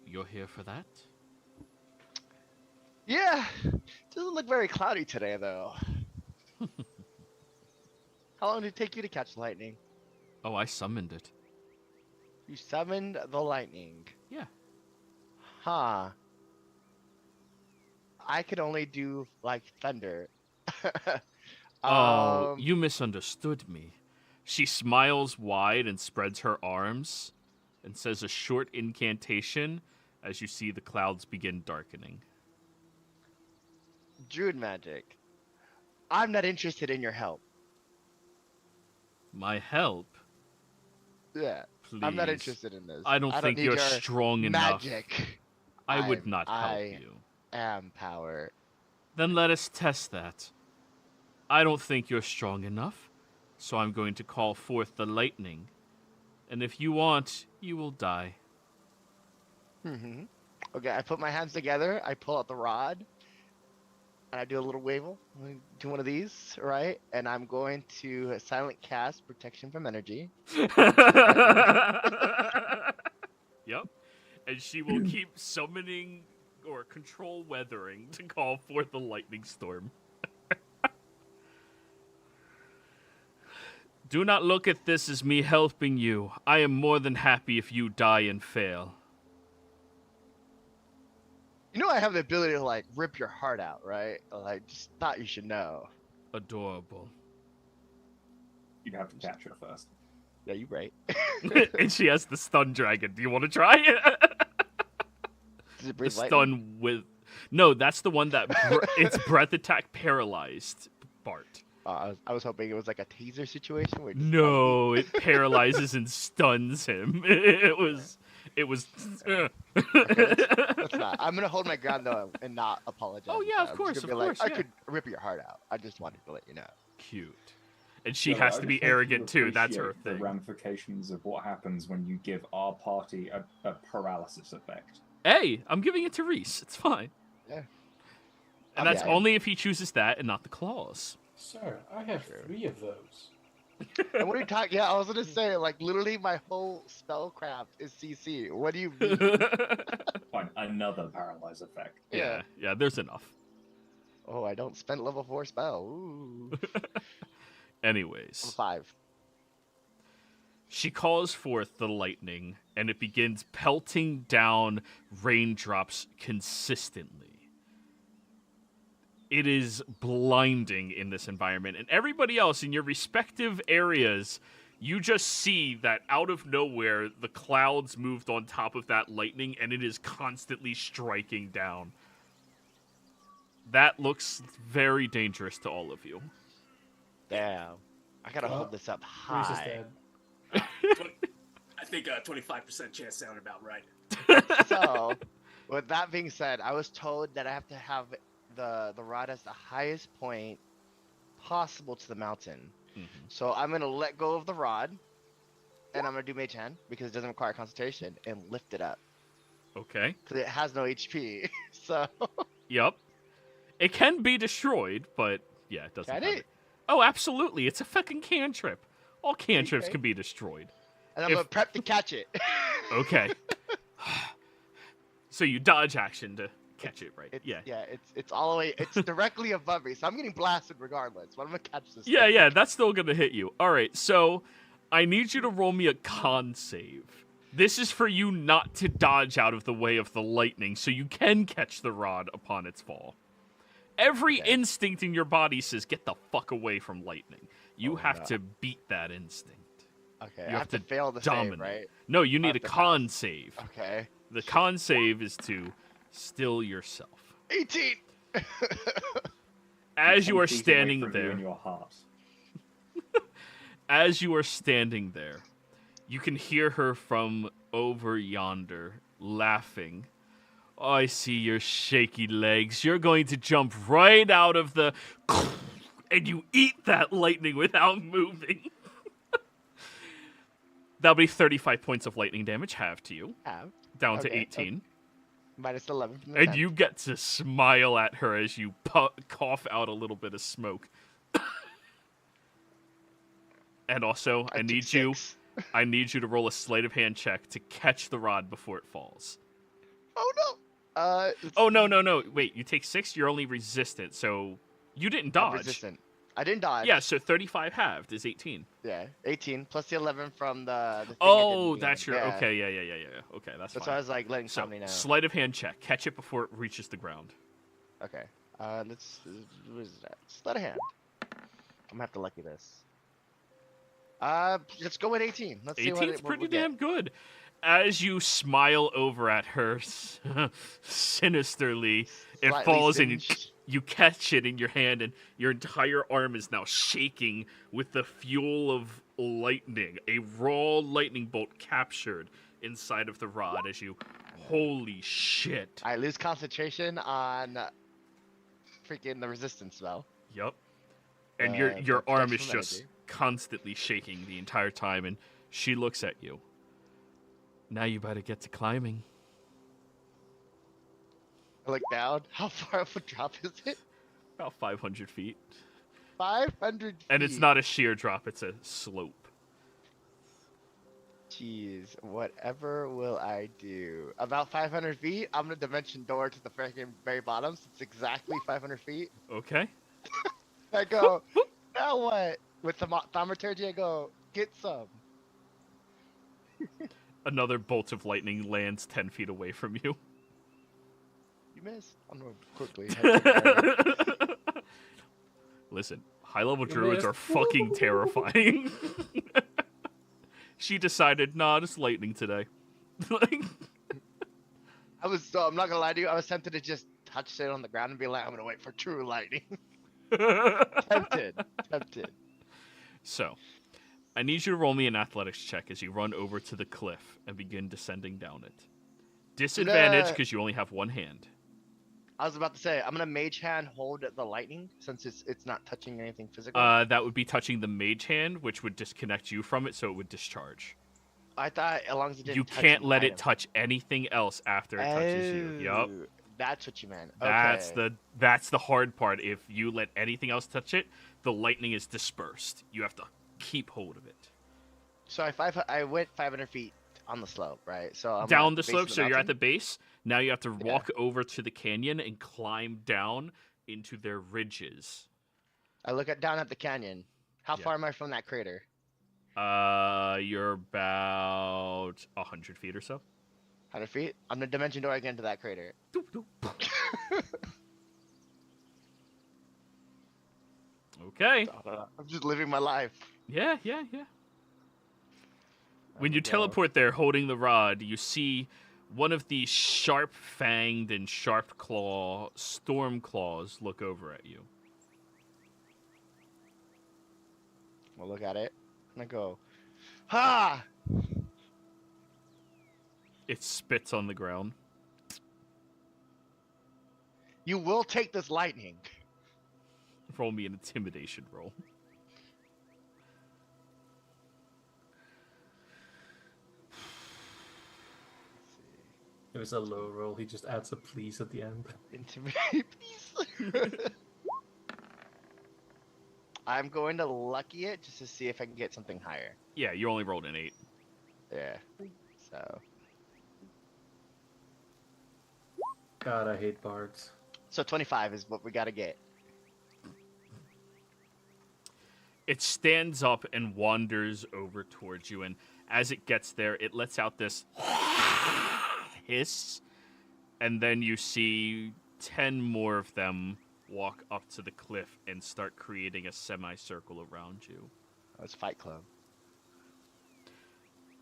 you're here for that? Yeah, doesn't look very cloudy today though. How long did it take you to catch lightning? Oh, I summoned it. You summoned the lightning. Yeah. Huh. I could only do like thunder. Oh, you misunderstood me. She smiles wide and spreads her arms and says a short incantation as you see the clouds begin darkening. Druid magic. I'm not interested in your help. My help? Yeah. Please. I'm not interested in this. I don't think need you're your strong enough. magic. I would not help you. Am power. Then let us test that. I don't think you're strong enough, so I'm going to call forth the lightning. And if you want, you will die. Mm-hmm. Okay, I put my hands together, I pull out the rod, and I do a little wave. Do one of these, right? And I'm going to silent cast protection from energy. Yep. And she will keep summoning or control weathering to call forth the lightning storm. Do not look at this as me helping you. I am more than happy if you die and fail. You know I have the ability to like rip your heart out, right? Like, just thought you should know. Adorable. You'd have to catch her first. Yeah, you're right. And she has the stun dragon. Do you want to try it? Does it The breathe lightning? stun with... No, that's the one that... it's breath attack paralyzed, Bart. I was hoping it was like a taser situation where it just No, it paralyzes and stuns him. It was... Okay, let's not. I'm gonna hold my ground though and not apologize. Oh, yeah, of I'm just course, gonna of be course, I yeah. could rip your heart out. I just wanted to let you know. Cute. And she Yeah, has I to be just think you arrogant too. That's her appreciate the thing. ramifications of what happens when you give our party a paralysis effect. Hey, I'm giving it to Reese. It's fine. Yeah. And that's Okay. only if he chooses that and not the claws. Sir, I have Sure. 3 of those. And what are you talking? Yeah, I was gonna say like literally my whole spellcraft is CC. What do you mean? Fine, another paralyze effect. Yeah, there's enough. Oh, I don't spend level 4 spell. Ooh. Anyways, Level 5. she calls forth the lightning, and it begins pelting down raindrops consistently. It is blinding in this environment, and everybody else in your respective areas, you just see that out of nowhere, the clouds moved on top of that lightning, and it is constantly striking down. That looks very dangerous to all of you. Damn. I gotta Oh, hold this up Reese is high. dead. 20, I think 25% chance sounded about right. So, with that being said, I was told that I have to have the rod as the highest point possible to the mountain. Mhm. So I'm gonna let go of the rod, and I'm gonna do Mage Hand because it doesn't require concentration, and lift it up Okay. because it has no HP. So Yep. It can be destroyed, but yeah, it doesn't can have it? it. Oh, absolutely. It's a fucking cantrip. All cantrips Okay. can be destroyed. And I'm If- gonna prep to catch it. Okay. So you dodge action to catch it, right? It's, Yeah. it's all the way. It's directly above me, so I'm getting blasted regardless. But I'm gonna catch this. Yeah, thing. yeah, that's still gonna hit you. Alright, so I need you to roll me a con save. This is for you not to dodge out of the way of the lightning, so you can catch the rod upon its fall. Every Okay. instinct in your body says, get the fuck away from lightning. You Oh, have no. to beat that instinct. Okay, You I have have to to fail the dominate. save, right? No, you need a have to con save. Okay. The con save is to still yourself. 18. As you 10 are feet away standing from you there, in your heart. as you are standing there, you can hear her from over yonder laughing. Oh, I see your shaky legs. You're going to jump right out of the... And you eat that lightning without moving. That'll be 35 points of lightning damage halved to you, Have down to Okay, 18. minus 11 from the And 10. you get to smile at her as you cough out a little bit of smoke. And also, I took need 6. you to roll a sleight of hand check to catch the rod before it falls. Oh no. Oh, no. Wait, you take 6, you're only resistant, so you didn't I'm dodge. resistant. I didn't dodge. Yeah, so 35 halved is 18. Yeah, 18 plus the 11 from the thing I did Oh, in the that's your... beginning. Yeah. Okay, yeah. Okay, that's That's fine. why I was like letting So, somebody know. sleight of hand check. Catch it before it reaches the ground. Okay. Let's. What is that? Sleight of hand. I'm gonna have to lucky this. Let's go with 18. Let's see 18's what pretty we get. damn good. As you smile over at her sinisterly, it Slightly falls and singed. you catch it in your hand, and your entire arm is now shaking with the fuel of lightning. A raw lightning bolt captured inside of the rod as you... Holy shit. I lose concentration on freaking the resistance spell. Yep. And The your arm is protection just energy. constantly shaking the entire time, and she looks at you. Now you better get to climbing. I look down. How far of a drop is it? About 500 feet. 500 feet. And it's not a sheer drop, it's a slope. Jeez, whatever will I do? About 500 feet, I'm gonna dimension door to the freaking very bottom. So it's exactly 500 feet. Okay? I go, now what? With the thaumaturgy, I go, get some. Another bolt of lightning lands 10 feet away from you. You missed. I'm gonna quickly head to there. Listen, high-level You druids missed. are fucking terrifying. She decided, nah, just lightning today. Like, I'm not gonna lie to you, I was tempted to just touch it on the ground and be like, I'm gonna wait for true lightning. Tempted. So, I need you to roll me an athletics check as you run over to the cliff and begin descending down it. Disadvantage because you only have one hand. I was about to say, I'm gonna mage hand hold the lightning since it's not touching anything physical. That would be touching the mage hand, which would disconnect you from it, so it would discharge. I thought as long as it didn't You touch can't an let it item. touch anything else after it touches you. Yup. Oh, that's what you meant. That's Okay. that's the hard part. If you let anything else touch it, the lightning is dispersed. You have to keep hold of it. So I went 500 feet on the slope, right? So I'm Down at the base of slope, so you're at mountain? the base. Now you have to Yeah. walk over to the canyon and climb down into their ridges. I look down at the canyon. How Yeah. far am I from that crater? You're about 100 feet or so. 100 feet. I'm gonna dimension door again to that crater. Okay. I'm just living my life. Yeah. When you go. teleport there holding the rod, you see one of these sharp-fanged and sharp-claw storm claws look over at you. We'll look at it and I go, ha! It spits on the ground. You will take this lightning. Roll me an intimidation roll. It was a low roll. He just adds a please at the end. Intimidate, please. I'm going to lucky it just to see if I can get something higher. Yeah, you only rolled an 8. Yeah. So. God, I hate bards. So 25 is what we gotta get. It stands up and wanders over towards you, and as it gets there, it lets out this hiss, and then you see 10 more of them walk up to the cliff and start creating a semicircle around you. Oh, it's Fight Club.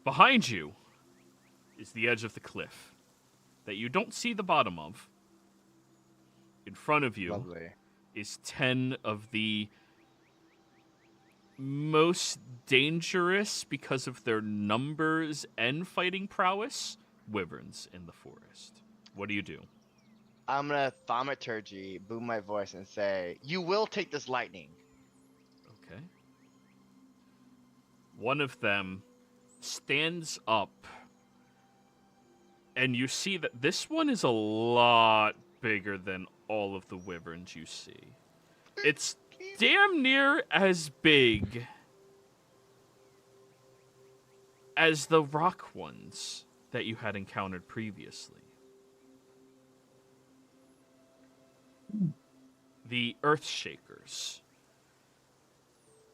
Behind you is the edge of the cliff that you don't see the bottom of. In front of you Lovely. is 10 of the most dangerous, because of their numbers and fighting prowess, wyverns in the forest. What do you do? I'm gonna thaumaturgy, boom my voice, and say, "You will take this lightning." Okay. One of them stands up, and you see that this one is a lot bigger than all of the wyverns you see. It's damn near as big as the rock ones that you had encountered previously. The Earthshakers.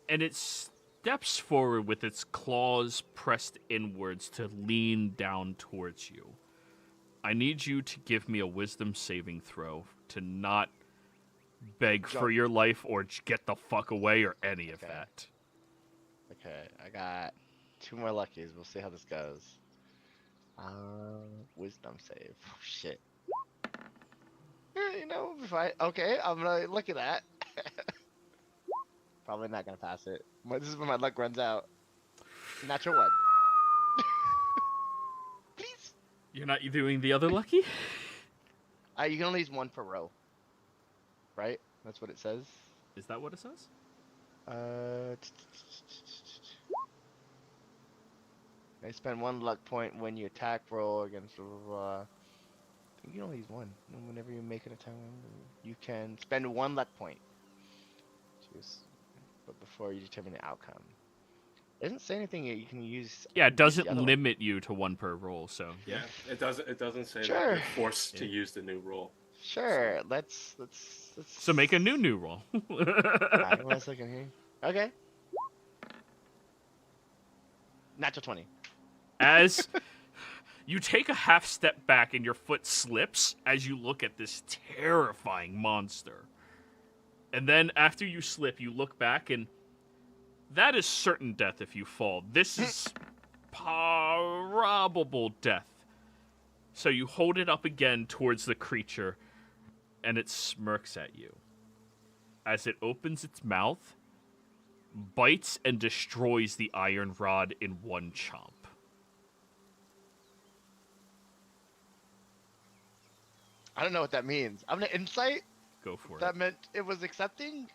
And it steps forward with its claws pressed inwards to lean down towards you. I need you to give me a wisdom saving throw to not beg for your life or get the fuck away or any of that. Okay, I got 2 more luckies. We'll see how this goes. Wisdom save. Oh, shit. You know, if I okay, I'm gonna look at that. Probably not gonna pass it. This is when my luck runs out. Natural 1. Please. You're not doing the other lucky? You can only use 1 per row. Right? That's what it says. Is that what it says? I spend 1 luck point when you attack roll against blah, blah, blah. I think you can only use 1. Whenever you make an attack, you can spend 1 luck point. Choose, but before you determine the outcome. It doesn't say anything you can use. Yeah, it doesn't limit you to 1 per roll, so Yeah, it doesn't say Sure. that you're forced to use the new rule. Sure, let's. So make a new roll. Alright, 1 second here. Okay. Natural 20. As you take a half step back and your foot slips as you look at this terrifying monster. And then after you slip, you look back, and that is certain death if you fall. This is probable death. So you hold it up again towards the creature, and it smirks at you. As it opens its mouth, bites and destroys the iron rod in 1 chomp. I don't know what that means. I'm gonna insight. Go for it. That meant it was accepting?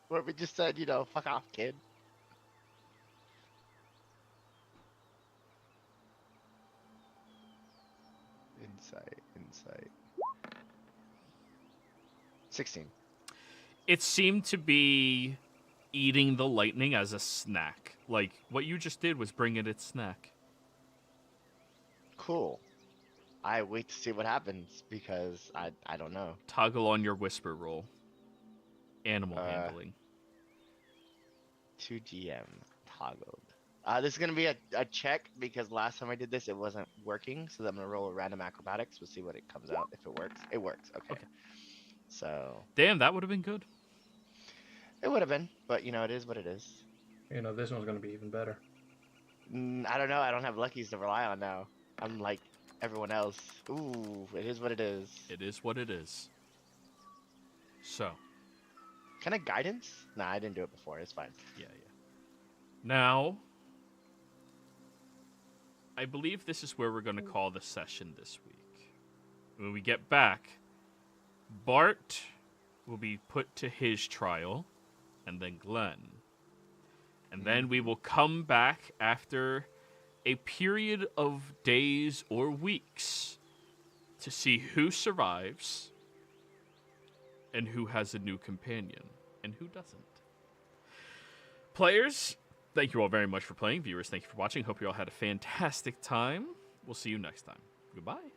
Or we just said, you know, fuck off, kid. Insight. 16. It seemed to be eating the lightning as a snack. Like, what you just did was bring it its snack. Cool. I wait to see what happens because I don't know. Toggle on your whisper roll. Animal handling. 2GM toggled. This is gonna be a check because last time I did this it wasn't working, so I'm gonna roll a random acrobatics. We'll see what it comes out. If it works, it works. Okay. So. Damn, that would have been good. It would have been, but you know it is what it is. You know, this one's gonna be even better. I don't know. I don't have luckies to rely on now. I'm like everyone else. Ooh, it is what it is. It is what it is. So, Can I guidance? Nah, I didn't do it before. It's fine. Yeah. Now, I believe this is where we're going to call the session this week. When we get back, Bart will be put to his trial, and then Glenn. And then we will come back after a period of days or weeks to see who survives and who has a new companion and who doesn't. Players, thank you all very much for playing. Viewers, thank you for watching. Hope you all had a fantastic time. We'll see you next time. Goodbye.